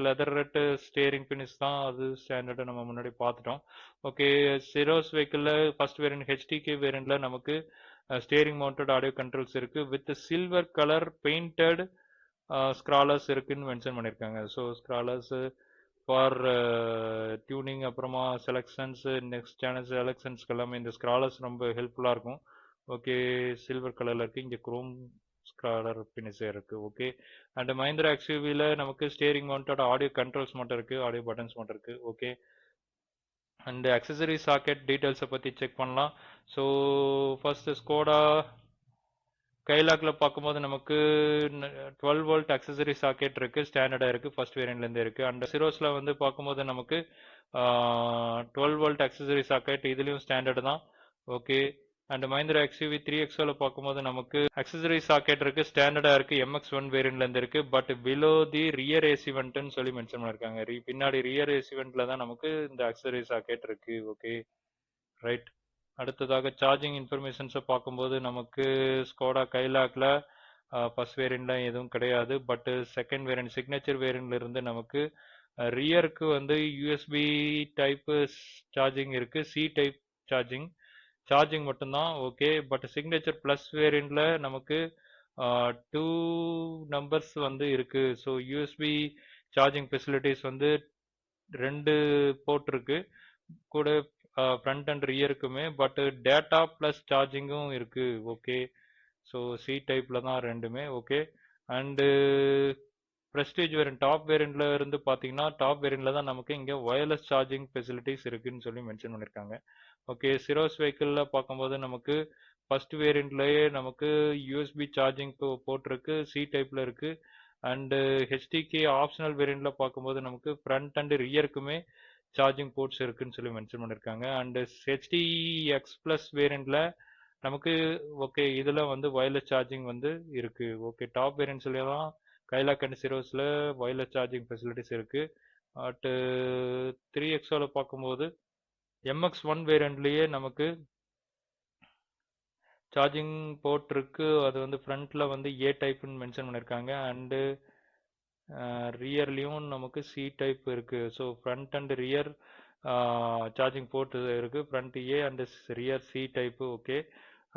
லெதர் ரெட் ஸ்டியரிங் பினிஷ் தான், அது ஸ்டாண்டர்டு நம்ம முன்னாடி பார்த்துட்டோம். ஓகே, சிரோஸ் வெஹிக்கிள்ல ஃபர்ஸ்ட் வேரியன்ட் ஹெச்டிகே வேரியண்ட்ல நமக்கு ஸ்டியரிங் மவுண்டட் ஆடியோ கண்ட்ரோல்ஸ் இருக்கு வித் சில்வர் கலர் பெயிண்டட் ஸ்க்ராலர்ஸ் இருக்குன்னு மென்ஷன் பண்ணியிருக்காங்க. ஸோ ஸ்க்ராலர்ஸ் ஃபார் டியூனிங், அப்புறமா செலக்ஷன்ஸ், நெக்ஸ்ட் சேனல் செலக்ஷன்ஸ்க்கு எல்லாமே இந்த ஸ்க்ராலர்ஸ் ரொம்ப ஹெல்ப்ஃபுல்லாக இருக்கும். ஓகே, சில்வர் கலர்ல இருக்கு, இங்கே குரோம் ஸ்க்ராலர் பினிஷ் இருக்கு. ஓகே, அண்ட் மஹிந்திரா எக்ஸ்யூவியில் நமக்கு ஸ்டியரிங் மவுண்டட் ஆடியோ கண்ட்ரோல்ஸ் மட்டும் இருக்கு, ஆடியோ பட்டன்ஸ் மட்டும் இருக்கு. ஓகே, அண்ட் அக்சசரி சாக்கெட் டீட்டெயில்ஸை பற்றி செக் பண்ணலாம். ஸோ ஃபர்ஸ்ட் ஸ்கோடா கைலாக்ல பார்க்கும்போது நமக்கு 12 வோல்ட் அக்சசரி சாக்கெட் இருக்கு, ஸ்டாண்டர்டா இருக்கு, ஃபர்ஸ்ட் வேரியன்ட்ல இருந்து இருக்கு. அண்ட் சிரோஸ்ல வந்து பார்க்கும்போது நமக்கு 12 வோல்ட் அக்சசரி சாக்கெட், இதுலயும் ஸ்டாண்டர்ட் தான். Okay, and Mahindra XUV 3XO பார்க்கும்போது நமக்கு அக்சசரி சாக்கெட் இருக்கு, ஸ்டாண்டர்டா இருக்கு, MX1 வேரியன்ட்ல இருந்து இருக்கு, but below the rear AC வென்ட்னு சொல்லி மென்ஷன் பண்ணிருக்காங்க. பின்னாடி ரியர் ஏசி வென்ட்ல தான் நமக்கு இந்த அக்சசரி சாக்கெட் இருக்கு. Okay, right. அடுத்ததாக சார்ஜிங் இன்ஃபர்மேஷன்ஸை பார்க்கும்போது நமக்கு ஸ்கோடா கைலாக்ல ஃபர்ஸ்ட் வேரியண்ட்ல எதுவும் கிடையாது, பட் செகண்ட் வேரியன்ட் சிக்னேச்சர் வேரியண்ட்ல இருந்து நமக்கு ரியருக்கு வந்து யூஎஸ்பி டைப் சார்ஜிங் இருக்கு, சி டைப் சார்ஜிங் மட்டும்தான். ஓகே, பட் சிக்னேச்சர் பிளஸ் வேரியண்ட்ல நமக்கு 2 நம்பர்ஸ் வந்து இருக்கு. ஸோ யூஎஸ்பி சார்ஜிங் ஃபெசிலிட்டிஸ் வந்து 2 போர்ட் இருக்கு கூட, ஃப்ரண்ட் அண்ட் ரியருக்குமே, பட் டேட்டா பிளஸ் சார்ஜிங்கும் இருக்கு. ஓகே, ஸோ சி டைப்ல தான் ரெண்டுமே. Okay, and prestige variant top வேரியண்ட்ல இருந்து பார்த்தீங்கன்னா டாப் வேரியண்ட்ல தான் நமக்கு இங்கே ஒயர்லெஸ் சார்ஜிங் ஃபெசிலிட்டிஸ் இருக்குன்னு சொல்லி மென்ஷன் பண்ணியிருக்காங்க. ஓகே, சிரோஸ் வெஹிக்கிளில் பார்க்கும்போது நமக்கு ஃபர்ஸ்ட் வேரியண்ட்லயே நமக்கு யூஎஸ்பி சார்ஜிங் போட்டிருக்கு, சி டைப்ல இருக்கு. அண்டு ஹெச்டிகே ஆப்ஷனல் வேரியண்ட்ல பார்க்கும்போது நமக்கு ஃப்ரண்ட் அண்ட் ரியருக்குமே சார்ஜிங் போர்ட்ஸ் இருக்குன்னு சொல்லி மென்ஷன் பண்ணியிருக்காங்க. அண்ட் ஹெச்டிஎக்ஸ் பிளஸ் வேரியண்ட்ல நமக்கு ஓகே இதுல வந்து வயர்லெஸ் சார்ஜிங் வந்து இருக்கு. ஓகே, டாப் வேரியன்ட்ஸ்லாம் கைலாக் அண்ட் சிரோஸ்ல வயர்லெஸ் சார்ஜிங் ஃபெசிலிட்டிஸ் இருக்கு. பட் 3XOல பார்க்கும்போது MX1 வேரியண்ட்லயே நமக்கு சார்ஜிங் போர்ட் இருக்கு, அது வந்து ஃப்ரண்ட்ல வந்து ஏ டைப்னு மென்ஷன் பண்ணியிருக்காங்க. அண்டு ரியர்லயும் நமக்கு சி டைப் இருக்கு. So front and rear charging port இருக்கு, front A and rear C type. Okay,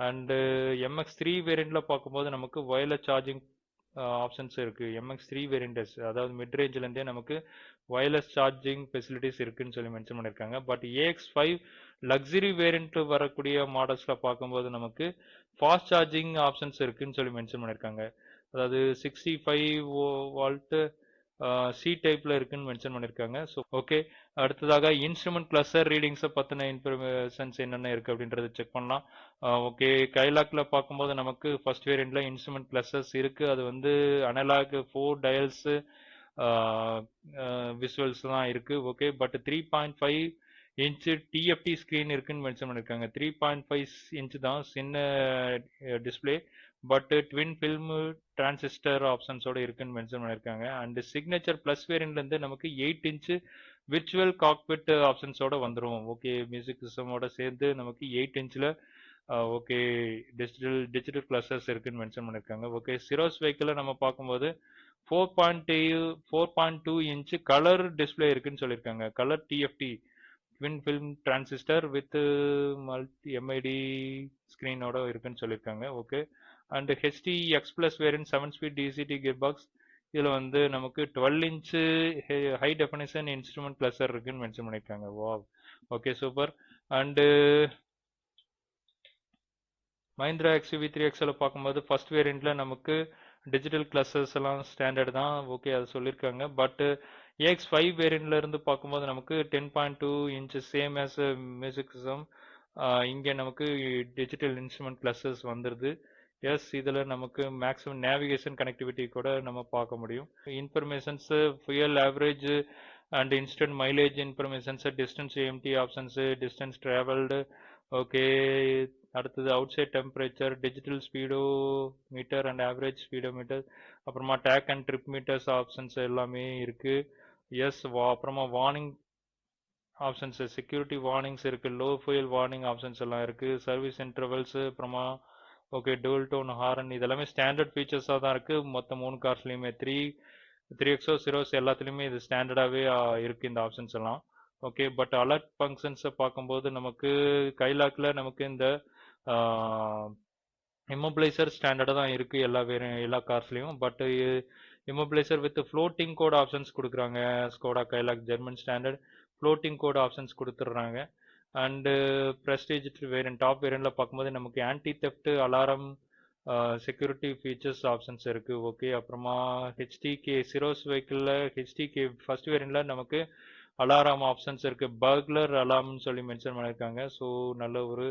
and MX3 வேரியண்ட்ல பார்க்கும்போது நமக்கு வயர்லெஸ் சார்ஜிங் ஆப்ஷன்ஸ் இருக்கு. MX3 வேரியன்டஸ், அதாவது மிட் ரேஞ்சில இருந்தே நமக்கு வயர்லெஸ் சார்ஜிங் ஃபெசிலிட்டிஸ் இருக்குன்னு சொல்லி மென்ஷன் பண்ணியிருக்காங்க. பட் AX5 லக்ஸரி வேரியன்ட் வரக்கூடிய மாடல்ஸ்ல பார்க்கும்போது நமக்கு ஃபாஸ்ட் சார்ஜிங் ஆப்ஷன்ஸ் இருக்குன்னு சொல்லி மென்ஷன் பண்ணியிருக்காங்க. அதாவது 65 வோல்ட் சி டைப்ல இருக்குன்னு மென்ஷன் பண்ணியிருக்காங்க. ஸோ ஓகே, அடுத்ததாக இன்ஸ்ட்ருமெண்ட் கிளஸ்டர் ரீடிங்ஸை பற்றின இன்ஃபர்மேஷன்ஸ் என்னென்ன இருக்கு அப்படின்றத செக் பண்ணலாம். ஓகே, கைலாக்ல பார்க்கும்போது நமக்கு ஃபர்ஸ்ட் வேரியண்ட்ல இன்ஸ்ட்ருமெண்ட் கிளஸ்டர்ஸ் இருக்கு, அது வந்து அனலாக் 4 டயல்ஸ் விசுவல்ஸ் தான் இருக்கு. Okay, but 3.5 inch TFT screen இருக்குன்னு மென்ஷன் பண்ணிருக்காங்க. 3.5 இன்ச் தான் சின்ன display, but twin film transistor ஆப்ஷன்ஸோட இருக்குன்னு மென்ஷன் பண்ணிருக்காங்க. அண்ட் சிக்னேச்சர் பிளஸ் வேரியண்ட்ல இருந்து நமக்கு 8 இன்ச் விர்ச்சுவல் காக்பிட் ஆப்ஷன்ஸோட வந்துடும். ஓகே, மியூசிக் சிஸ்டமோட சேர்ந்து நமக்கு 8 இன்ச்ல ஓகே டிஜிட்டல் கிளஸ்டர்ஸ் இருக்குன்னு மென்ஷன் பண்ணிருக்காங்க. ஓகே, சிரோஸ் வெஹிக்கிள நம்ம பார்க்கும்போது 4.2 இன்ச் கலர் டிஸ்பிளே இருக்குன்னு சொல்லியிருக்காங்க. Colour TFT twin film transistor with multi MID ஸ்க்ரீனோட இருக்குன்னு சொல்லியிருக்காங்க. Okay. And HD X plus variant 7 speed DCT gear box. இதில் வந்து நமக்கு 12 inch high definition instrument cluster இருக்குன்னு மென்ஷன் பண்ணியிருக்காங்க. Wow, okay, super. And Mahindra XUV3 XL பார்க்கும்போது ஃபர்ஸ்ட் வேரியண்ட்ல நமக்கு டிஜிட்டல் கிளஸ்டர்ஸ் எல்லாம் ஸ்டாண்டர்ட் தான். ஓகே, அது சொல்லியிருக்காங்க. பட் AX5 வேரியண்ட்ல இருந்து பார்க்கும்போது நமக்கு 10.2 inch same as music system. இங்கே நமக்கு டிஜிட்டல் இன்ஸ்ட்ருமெண்ட் கிளஸ்டர்ஸ் வந்துடுது. எஸ், இதில் நமக்கு மேக்ஸிமம் நேவிகேஷன் கனெக்டிவிட்டி கூட நம்ம பார்க்க முடியும். Informations fuel average and instant mileage informations, distance empty options, distance travelled. Okay, அடுத்தது outside temperature, digital speedometer and average speedometer, அப்புறமா tag and trip meters options எல்லாமே இருக்கு. Yes, அப்புறமா warning options, security warnings இருக்கு, low fuel warning options எல்லாம் இருக்கு, service intervals, அப்புறமா okay tool tone horn. இதெல்லாமே ஸ்டாண்டர்ட் ஃபீச்சர்ஸாக தான் இருக்கு. மொத்தம் 3 கார்ஸ்லையுமே 3XO சிரோஸ் எல்லாத்துலேயுமே இது ஸ்டாண்டர்டாகவே இருக்கு இந்த ஆப்ஷன்ஸ் எல்லாம். ஓகே, பட் அலர்ட் ஃபங்க்ஷன்ஸை பார்க்கும்போது நமக்கு கைலாக்கில் நமக்கு இந்த இம்மோபிளைசர் ஸ்டாண்டர்டாக தான் இருக்கு எல்லா கார்ஸ்லையும். But immobiliser with floating code options கொடுக்குறாங்க. Skoda Kylaq German standard floating code options கொடுத்துட்றாங்க. அண்டு ப்ரெஸ்டீஜ் வேரியன்ட் டாப் வேரியண்ட்ல பார்க்கும்போது நமக்கு anti theft alarm security features options இருக்கு. ஓகே, அப்புறமா ஹெச்டிகே சிரோஸ் வெஹிக்கிளில் ஹெச்டிகே ஃபர்ஸ்ட் வேரியண்ட்ல நமக்கு அலாரம் ஆப்ஷன்ஸ் இருக்கு. பர்க்லர் அலார்ம்னு சொல்லி மென்ஷன் பண்ணியிருக்காங்க. ஸோ நல்ல ஒரு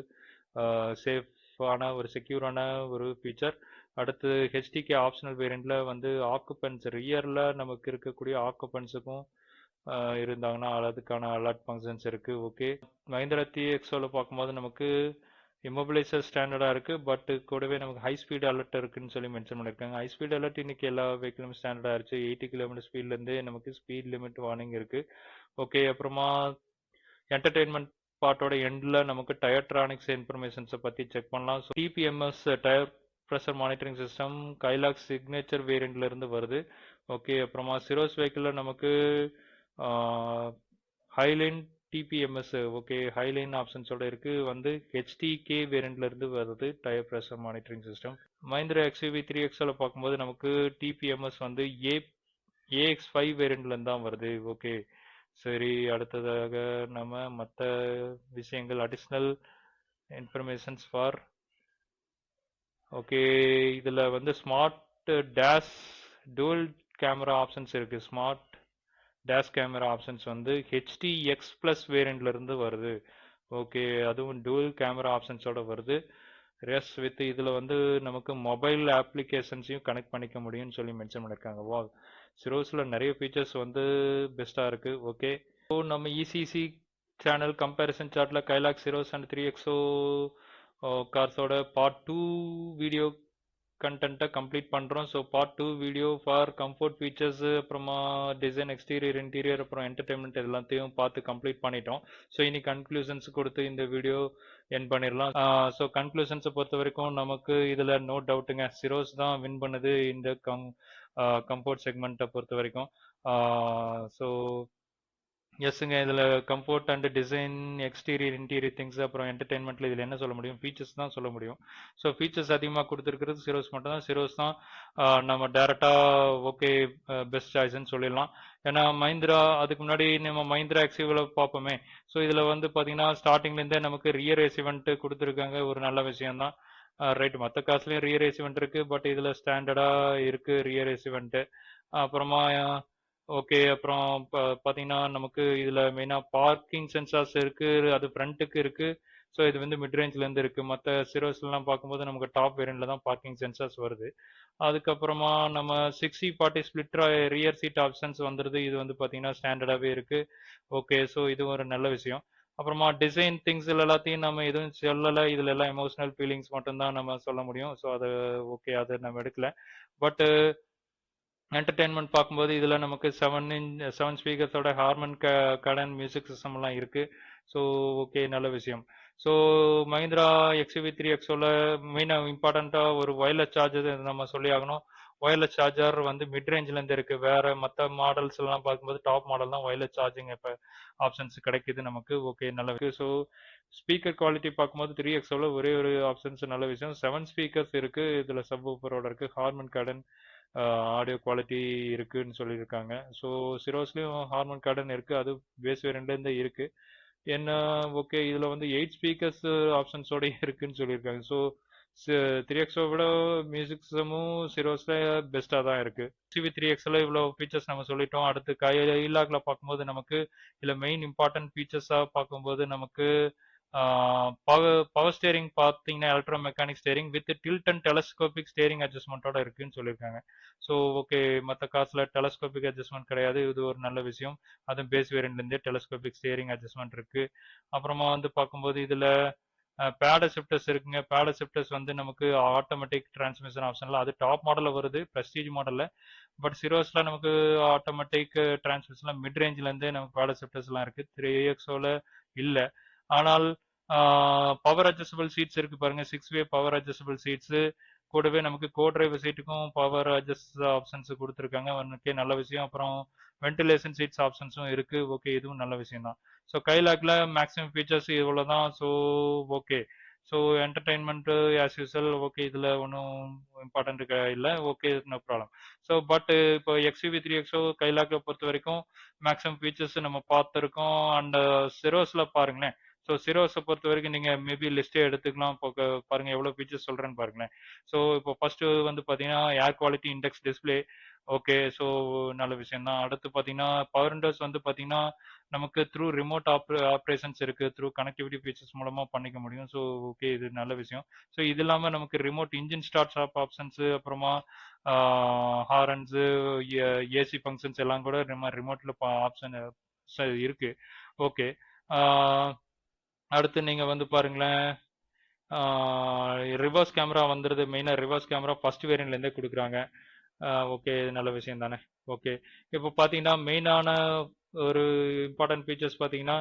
சேஃபான ஒரு செக்யூரான ஒரு ஃபீச்சர். அடுத்து ஹெச்டிகே ஆப்ஷனல் வேரியண்ட்ல வந்து ஆக்குபென்ஸ் ரியர்ல நமக்கு இருக்கக்கூடிய ஆக்குபென்ஸுக்கும் இருந்தாங்கன்னா அதுக்கான அலர்ட் ஃபங்க்ஷன்ஸ் இருக்கு. ஓகே, மஹிந்திரா TXOல பார்க்கும்போது நமக்கு இம்மோபிளைசர் ஸ்டாண்டர்டா இருக்கு. பட் கூடவே நமக்கு ஹை ஸ்பீட் அலர்ட் இருக்குன்னு சொல்லி மென்ஷன் பண்ணியிருக்காங்க. ஹை ஸ்பீட் அலர்ட் இன்னைக்கு எல்லா வெஹிக்கிளும் ஸ்டாண்டர்டா ஆயிடுச்சு. 80 கிலோமீட்டர் ஸ்பீட்லேருந்து நமக்கு ஸ்பீட் லிமிட் வார்னிங் இருக்கு. ஓகே, அப்புறமா என்டர்டெயின்மெண்ட் பார்ட்டோட எண்ட்ல நமக்கு டயர்ட்ரானிக்ஸ் இன்ஃபர்மேஷன்ஸை பற்றி செக் பண்ணலாம். So TPMS tyre pressure monitoring system Kylaq signature வேரியண்ட்ல இருந்து வருது. ஓகே, அப்புறமா சிரோஸ் வெஹிக்கிளில் நமக்கு ஹைலைன் TPMS ஓகே ஹைலைன் ஆப்ஷன்ஸோட இருக்கு. வந்து HTK வேரியண்ட்ல இருந்து வருது tyre pressure monitoring system. Mahindra XUV3 XL பார்க்கும்போது நமக்கு TPMS வந்து AX5 வேரியண்ட்ல இருந்து தான் வருது. ஓகே, சரி, அடுத்ததாக நம்ம மற்ற விஷயங்கள் அடிஷ்னல் இன்ஃபர்மேஷன்ஸ் ஃபார் ஓகே, இதில் வந்து smart dash dual camera options இருக்கு. ஸ்மார்ட் டேஷ் கேமரா ஆப்ஷன்ஸ் வந்து HTX Plus வேரியண்ட்ல இருந்து வருது. ஓகே, அதுவும் டூவல் கேமரா ஆப்ஷன்ஸோட வருது. ரெஸ் வித் இதில் வந்து நமக்கு மொபைல் அப்ளிகேஷன்ஸையும் கனெக்ட் பண்ணிக்க முடியும்னு சொல்லி மென்ஷன் பண்ணியிருக்காங்க. வா, சிரோஸில் நிறைய ஃபீச்சர்ஸ் வந்து பெஸ்ட்டாக இருக்கு. ஓகே, ஸோ நம்ம ECC சேனல் கம்பேரிசன் சார்ட்டில் கைலாக் சிரோஸ் அண்ட் 3XO கார்ஸோட பார்ட் 2 வீடியோ கண்டென்ட்டை கம்ப்ளீட் பண்ணுறோம். So part 2 video for comfort features, அப்புறமா டிசைன், எக்ஸ்டீரியர், இன்டீரியர், அப்புறம் என்டர்டைன்மெண்ட் எல்லாத்தையும் பார்த்து கம்ப்ளீட் பண்ணிட்டோம். ஸோ இனி கன்க்ளூஷன்ஸ் கொடுத்து இந்த வீடியோ என் பண்ணிடலாம். ஸோ கன்க்ளூஷன்ஸை பொறுத்த வரைக்கும் நமக்கு இதில் நோ டவுட்டுங்க, சிரோஸ் தான் வின் பண்ணுது இந்த கம்ஃபர்ட் செக்மெண்ட்டை பொறுத்த வரைக்கும். ஸோ எஸ்ங்க, இதில் comfort and design, exterior, interior things, அப்புறம் என்டர்டைன்மெண்ட்டில் இதில் என்ன சொல்ல முடியும்? ஃபீச்சர்ஸ் தான் சொல்ல முடியும். ஸோ ஃபீச்சர்ஸ் அதிகமாக கொடுத்துருக்கிறது சிரோஸ் மட்டும் தான். சிரோஸ் தான் நம்ம டேரெக்டாக ஓகே பெஸ்ட் சாய்ஸ்ன்னு சொல்லிடலாம். ஏன்னா மஹிந்திரா அதுக்கு முன்னாடி நம்ம மஹிந்திரா XUV பார்ப்போமே. ஸோ இதில் வந்து பார்த்தீங்கன்னா ஸ்டார்டிங்லேருந்தே நமக்கு ரியர் ஏசி வெண்ட் கொடுத்துருக்காங்க. ஒரு நல்ல விஷயம்தான். ரைட், மற்ற காசுலேயும் ரியர் ஏசி வெண்ட் இருக்குது. பட் இதில் ஸ்டாண்டர்டாக இருக்குது ரியர் ஏசி வெண்ட்டு. அப்புறமா ஓகே, அப்புறம் பார்த்தீங்கன்னா நமக்கு இதில் மெயினாக பார்க்கிங் சென்சார்ஸ் இருக்குது. அது ஃப்ரண்ட்டுக்கு இருக்குது. ஸோ இது வந்து மிட் ரேஞ்சிலேருந்து இருக்குது. மற்ற சிரோஸ்லாம் பார்க்கும்போது நமக்கு டாப் வேரியண்ட்டில் தான் பார்க்கிங் சென்சார்ஸ் வருது. அதுக்கப்புறமா நம்ம 60/40 ஸ்பிளிட் ரியர் சீட் ஆப்ஷன்ஸ் வந்துடுது. இது வந்து பார்த்தீங்கன்னா ஸ்டாண்டர்டாகவே இருக்குது. ஓகே, ஸோ இது ஒரு நல்ல விஷயம். அப்புறமா டிசைன் திங்ஸ் எல்லாத்தையும் நம்ம எதுவும் சொல்லலை. இதில் எல்லாம் எமோஷனல் ஃபீலிங்ஸ் மட்டும்தான் நம்ம சொல்ல முடியும். ஸோ அது ஓகே, அதை நம்ம எடுக்கல. பட்டு என்டர்டெயின்மெண்ட் பார்க்கும்போது இதில் நமக்கு 7 ஸ்பீக்கர்ஸோட ஹார்மன் கடன் மியூசிக் சிஸ்டம்லாம் இருக்குது. ஸோ ஓகே, நல்ல விஷயம். ஸோ மஹிந்திரா XUV3 XOல மெயினாக இம்பார்ட்டண்ட்டாக ஒரு வயர்லெஸ் சார்ஜர் நம்ம சொல்லி ஆகணும். ஒயர்லெஸ் சார்ஜர் வந்து மிட் ரேஞ்சில் இருந்து இருக்கு. வேற மற்ற மாடல்ஸ் எல்லாம் பார்க்கும்போது டாப் மாடல் தான் ஒயர்லெஸ் சார்ஜிங் இப்போ ஆப்ஷன்ஸ் கிடைக்குது நமக்கு. ஓகே, நல்ல இருக்கு. ஸோ ஸ்பீக்கர் குவாலிட்டி பார்க்கும்போது 3XOல ஒரே ஒரு ஆப்ஷன்ஸ் நல்ல விஷயம், 7 ஸ்பீக்கர்ஸ் இருக்கு. இதுல சப் ஊப்பரோட இருக்கு, ஹார்மன் கார்டன் ஆடியோ குவாலிட்டி இருக்குன்னு சொல்லியிருக்காங்க. ஸோ சிரோஸ்லயும் ஹார்மன் கார்டன் இருக்கு, அது பேஸ் வேரியண்ட்ல இருக்கு. என்ன ஓகே, இதுல வந்து 8 ஸ்பீக்கர்ஸ் ஆப்ஷன்ஸோட இருக்குன்னு சொல்லியிருக்காங்க. ஸோ 3XO விட மியூசிக் சிஸ்டமும் சிரோஸ்ல பெஸ்டா தான் இருக்கு. CV3Xல இவ்வளவு ஃபீச்சர்ஸ் நம்ம சொல்லிட்டோம். அடுத்து கைலாக்ல பார்க்கும்போது நமக்கு இதுல மெயின் இம்பார்ட்டன்ட் ஃபீச்சர்ஸா பார்க்கும்போது நமக்கு பவர் ஸ்டேரிங் பார்த்தீங்கன்னா electro mechanic steering with tilt and telescopic steering அட்ஜஸ்ட்மெண்ட்டோட இருக்குன்னு சொல்லியிருக்காங்க. ஸோ ஓகே, மற்ற காசுல டெலஸ்கோபிக் அட்ஜஸ்ட்மெண்ட் கிடையாது, இது ஒரு நல்ல விஷயம். அதுவும் பேஸ் வேரியண்ட்லேருந்தே டெலஸ்கோபிக் ஸ்டேரிங் அட்ஜஸ்ட்மெண்ட் இருக்கு. அப்புறமா வந்து பார்க்கும்போது இதுல பேட ஷிஃப்டர்ஸ் இருக்குங்க. பேட ஷிஃப்டர்ஸ் வந்து நமக்கு ஆட்டோமேட்டிக் டிரான்ஸ்மிஷன் ஆப்ஷன்ல அது டாப் மாடல்ல வருது, பிரஸ்டீஜ் மாடல்ல. பட் சிரோஸ்ல நமக்கு ஆட்டோமேட்டிக் டிரான்ஸ்மிஷன்ல மிட் ரேஞ்சில இருந்தே நமக்கு பேட ஷிஃப்டர்ஸ் எல்லாம் இருக்கு. 3XOல இல்ல. ஆனால் பவர் அட்ஜஸ்டபிள் சீட்ஸ் இருக்கு பாருங்க, 6-வே பவர் அட்ஜஸ்டபிள் சீட்ஸ் கூடவே நமக்கு கோ டிரைவர் சீட்டுக்கும் பவர் அட்ஜஸ்ட் ஆப்ஷன்ஸ் கொடுத்துருக்காங்க. ஓகே, நல்ல விஷயம். அப்புறம் வென்டிலேஷன் சீட்ஸ் ஆப்ஷன்ஸும் இருக்கு. ஓகே, இதுவும் நல்ல விஷயம் தான். ஸோ கைலாக்ல மேக்ஸிமம் ஃபீச்சர்ஸ் இவ்வளோதான். So okay, so entertainment as usual. Okay, இதுல ஒன்றும் இம்பார்ட்டன்ட் இல்லை. Okay, no problem. So but இப்போ XUV3XO கைலாக்ல பொறுத்த வரைக்கும் மேக்ஸிமம் ஃபீச்சர்ஸ் நம்ம பார்த்துருக்கோம். அண்ட் சிரோஸ்ல பாருங்களேன். ஸோ சிரோஸை பொறுத்த வரைக்கும் நீங்க மேபி லிஸ்டே எடுத்துக்கலாம். இப்போ பாருங்க எவ்வளவு ஃபீச்சர்ஸ் சொல்றேன்னு பாருங்களேன். ஸோ இப்போ ஃபர்ஸ்ட் வந்து பாத்தீங்கன்னா ஏர் quality index display. Okay, so நல்ல விஷயம் தான். அடுத்து பாத்தீங்கன்னா பவர் விண்டோஸ் வந்து பாத்தீங்கன்னா நமக்கு த்ரூ ரிமோட் ஆப்ரேஷன்ஸ் இருக்கு, த்ரூ கனெக்டிவிட்டி ஃபீச்சர்ஸ் மூலமா பண்ணிக்க முடியும். ஸோ ஓகே, இது நல்ல விஷயம். ஸோ இது இல்லாம நமக்கு remote engine start stop options, அப்புறமா ஹாரன்ஸ், ஏசி ஃபங்க்ஷன்ஸ் எல்லாம் கூட நம்ம ரிமோட்ல ஆப்ஷன் இருக்கு. ஓகே, அடுத்து நீங்க வந்து பாருங்களேன், ரிவர்ஸ் கேமரா வந்துருது. மெயினா ரிவர்ஸ் கேமரா ஃபர்ஸ்ட் வேரியன்ட்ல இருந்தே கொடுக்குறாங்க. ஓகே, நல்ல விஷயம் தானே. ஓகே, இப்போ பாத்தீங்கன்னா மெயினான ஒரு இம்பார்ட்டன்ட் ஃபீச்சர்ஸ் பாத்தீங்கன்னா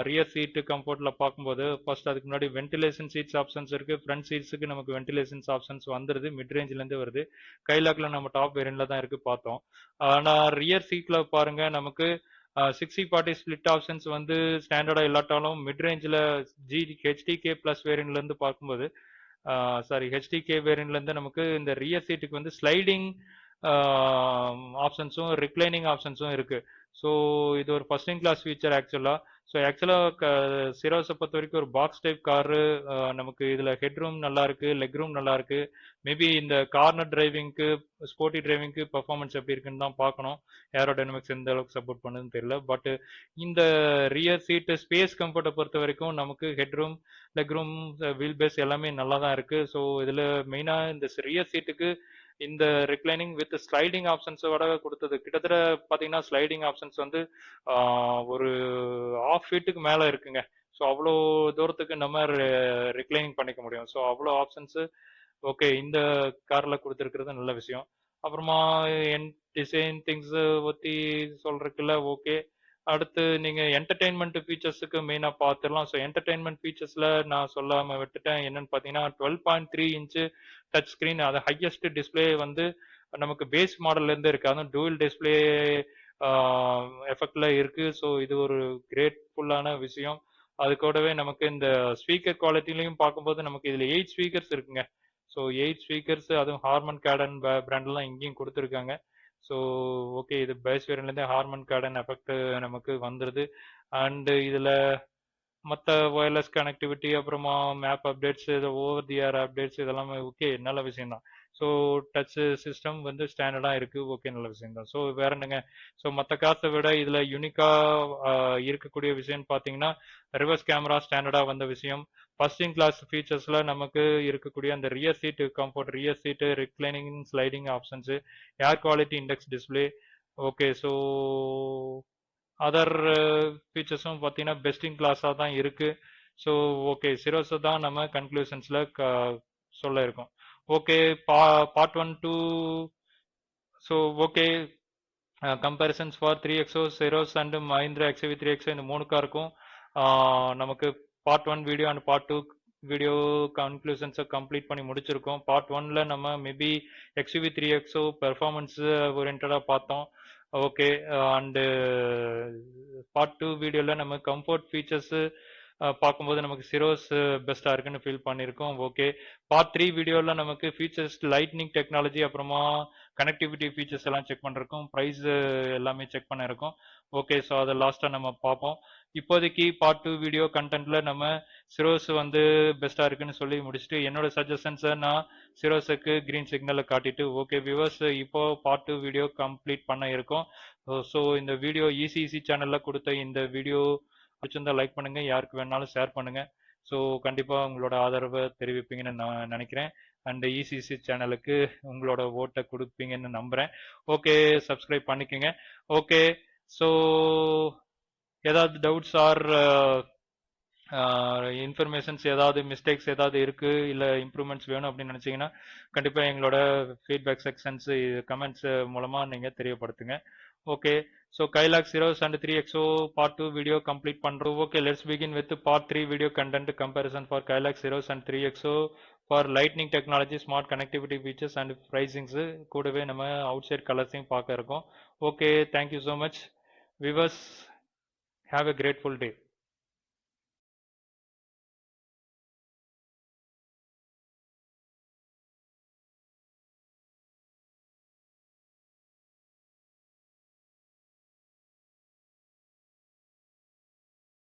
ரியர் சீட்டு கம்ஃபர்ட்ல பார்க்கும்போது ஃபர்ஸ்ட் அதுக்கு முன்னாடி வென்டிலேஷன் சீட்ஸ் ஆப்ஷன்ஸ் இருக்கு. ஃப்ரண்ட் சீட்ஸுக்கு நமக்கு வென்டிலேஷன்ஸ் ஆப்ஷன்ஸ் வந்துருது, மிட் ரேஞ்சில இருந்து வருது. கைலாக்ல நம்ம டாப் வேரியன்ட்ல தான் இருக்கு பார்த்தோம். ஆனா ரியர் சீட்ல பாருங்க நமக்கு 60-40 ஸ்பிளிட் ஆப்ஷன்ஸ் வந்து ஸ்டாண்டர்டா இல்லாட்டாலும் மிட் ரேஞ்சில் HDK பிளஸ் வேரியன்ட்ல இருந்து பார்க்கும்போது HDK வேரியன்ட்ல இருந்து நமக்கு இந்த ரியர் சீட்டுக்கு வந்து ஸ்லைடிங் ஆப்ஷன்ஸும் ரிக்ளைனிங் ஆப்ஷன்ஸும் இருக்கு. ஸோ இது ஒரு ஃபர்ஸ்ட் இன் கிளாஸ் ஃபீச்சர் ஆக்சுவலா. ஸோ ஆக்சுவலா சிரோஸை பொறுத்த வரைக்கும் ஒரு பாக்ஸ் டைப் காரு நமக்கு இதுல ஹெட் ரூம் நல்லா இருக்கு, லெக் ரூம் நல்லா இருக்கு. மேபி இந்த கார்னர் டிரைவிங்க்கு, ஸ்போர்ட்டி டிரைவிங்க்கு பெர்ஃபார்மன்ஸ் எப்படி இருக்குன்னு தான் பார்க்கணும். ஏரோடைனமிக்ஸ் எந்த அளவுக்கு சப்போர்ட் பண்ணுதுன்னு தெரியல. பட் இந்த ரியர் சீட்டு ஸ்பேஸ் கம்ஃபர்ட்டை பொறுத்த வரைக்கும் நமக்கு head room, leg room, wheel base எல்லாமே நல்லா தான் இருக்கு. ஸோ இதுல மெயினா இந்த ரியர் சீட்டுக்கு இந்த ரிக்ளைனிங் வித் ஸ்லைடிங் ஆப்ஷன்ஸோட கொடுத்தது. கிட்டத்தட்ட பாத்தீங்கன்னா ஸ்லைடிங் ஆப்ஷன்ஸ் வந்து ஒரு ½ ஃபீட்டுக்கு மேல இருக்குங்க. ஸோ அவ்வளோ தூரத்துக்கு நம்ம ரிக்ளைனிங் பண்ணிக்க முடியும். ஸோ அவ்வளோ ஆப்ஷன்ஸ் ஓகே இந்த கார்ல கொடுத்துருக்கிறது நல்ல விஷயம். அப்புறமா என் டிசைன் திங்ஸ் பத்தி சொல்றதுக்குள்ள ஓகே. அடுத்து நீங்க என்டர்டைன்மெண்ட் ஃபீச்சர்ஸுக்கு மெயினா பார்த்துடலாம். ஸோ என்டர்டைன்மெண்ட் ஃபீச்சர்ஸ்ல நான் சொல்லாம விட்டுட்டேன். என்னன்னு பாத்தீங்கன்னா 12.3 இன்ச் டச் ஸ்கிரீன், அது ஹையஸ்ட் டிஸ்பிளே வந்து நமக்கு பேஸ் மாடல்ல இருந்து இருக்கு. அதுவும் டூவல் டிஸ்பிளே எஃபெக்ட்ல இருக்கு. ஸோ இது ஒரு கிரேட்ஃபுல்லான விஷயம். அது கூடவே நமக்கு இந்த ஸ்பீக்கர் குவாலிட்டிலையும் பார்க்கும்போது நமக்கு இதுல 8 ஸ்பீக்கர்ஸ் இருக்குங்க. ஸோ 8 ஸ்பீக்கர்ஸ், அதுவும் ஹார்மன் கார்டன் பிராண்ட்லாம் இங்கேயும் கொடுத்துருக்காங்க. ஸோ ஓகே, இது பேஸ் வேரியன்ட்லேருந்தே ஹார்மன் கார்டன் எஃபெக்ட் நமக்கு வந்துடுது. அண்ட் இதில் மற்ற ஒயர்லெஸ் கனெக்டிவிட்டி, அப்புறமா மேப் அப்டேட்ஸ், இது ஓவர் தி ஏர் அப்டேட்ஸ், இதெல்லாமே ஓகே நல்ல விஷயம் தான். ஸோ டச் சிஸ்டம் வந்து ஸ்டாண்டர்டாக இருக்கு. ஓகே, நல்ல விஷயம் தான். ஸோ வேற என்னங்க, ஸோ மற்ற காசை விட இதில் யூனிக்கா இருக்கக்கூடிய விஷயம்னு பார்த்தீங்கன்னா ரிவர்ஸ் கேமரா ஸ்டாண்டர்டாக வந்த விஷயம். ஃபர்ஸ்ட் இன் கிளாஸ் ஃபீச்சர்ஸ்ல நமக்கு இருக்கக்கூடிய அந்த rear seat comfort, rear seat reclining sliding options, air quality index display. Okay, so other ஃபீச்சர்ஸும் பார்த்தீங்கன்னா பெஸ்ட் இன் கிளாஸாக தான் இருக்கு. ஸோ ஓகே, சிரோஸை தான் நம்ம கன்க்ளூஷன்ஸ்ல சொல்ல இருக்கோம். Okay, part 1 2. So okay, comparisons for 3XO, Syros and Mahindra XUV3XO, இந்த 3 காருக்கும் நமக்கு part 1 video and part 2 video கன்க்ளூஷன்ஸை கம்ப்ளீட் பண்ணி முடிச்சிருக்கோம். பார்ட் 1ல நம்ம மேபி XUV3XO பெர்ஃபார்மன்ஸ் ஓரியன்டாக பார்த்தோம். ஓகே, அண்டு பார்ட் 2 வீடியோவில் நம்ம கம்ஃபர்ட் ஃபீச்சர்ஸு பார்க்கும்போது நமக்கு சிரோஸ் பெஸ்ட்டாக இருக்குன்னு ஃபீல் பண்ணியிருக்கோம். ஓகே, பார்ட் 3 வீடியோவில் நமக்கு ஃபீச்சர்ஸ் லைட்னிங் டெக்னாலஜி அப்புறமா கனெக்டிவிட்டி ஃபீச்சர்ஸ் எல்லாம் செக் பண்ணிருக்கோம். ப்ரைஸ் எல்லாமே செக் பண்ணிருக்கோம். ஓகே, ஸோ அதை லாஸ்ட்டாக நம்ம பார்ப்போம். இப்போதைக்கு பார்ட் 2 வீடியோ கண்டென்ட்ல நம்ம சிரோஸ் வந்து பெஸ்ட்டாக இருக்குன்னு சொல்லி முடிச்சுட்டு என்னோட சஜஷன்ஸை நான் சிரோஸுக்கு கிரீன் சிக்னலை காட்டிட்டு ஓகே வியூவர்ஸ், இப்போ பார்ட் 2 வீடியோ கம்ப்ளீட் பண்ண இருக்கோம். ஸோ இந்த வீடியோ ஈசி சேனலில் கொடுத்த இந்த வீடியோ பிடிச்சிருந்தா லைக் பண்ணுங்க, யாருக்கு வேணாலும் ஷேர் பண்ணுங்க. ஸோ கண்டிப்பாக உங்களோட ஆதரவை தெரிவிப்பீங்கன்னு நான் நினைக்கிறேன். அண்ட் இசிசி சேனலுக்கு உங்களோட ஓட்டை கொடுப்பீங்கன்னு நம்புறேன். ஓகே, சப்ஸ்கிரைப் பண்ணிக்கோங்க. ஓகே, ஸோ ஏதாவது டவுட்ஸ் ஆர் இன்ஃபர்மேஷன்ஸ் ஏதாவது மிஸ்டேக்ஸ் ஏதாவது இருக்கு இல்லை இம்ப்ரூவ்மெண்ட்ஸ் வேணும் அப்படின்னு நினைச்சீங்கன்னா கண்டிப்பாக எங்களோட ஃபீட்பேக் செக்ஷன்ஸ் கமெண்ட்ஸ் மூலமாக நீங்கள் தெரியப்படுத்துங்க. Okay, so Kylaq Syros and 3XO part 2 video complete பண்ணுறோம். Okay, let's begin with part 3 video content comparison for Kylaq Syros and 3XO for lightning technology, smart connectivity features and pricings கூடவே நம்ம outside கலர்ஸையும் பார்க்க இருக்கோம். Okay, thank you so much viewers, have a grateful day.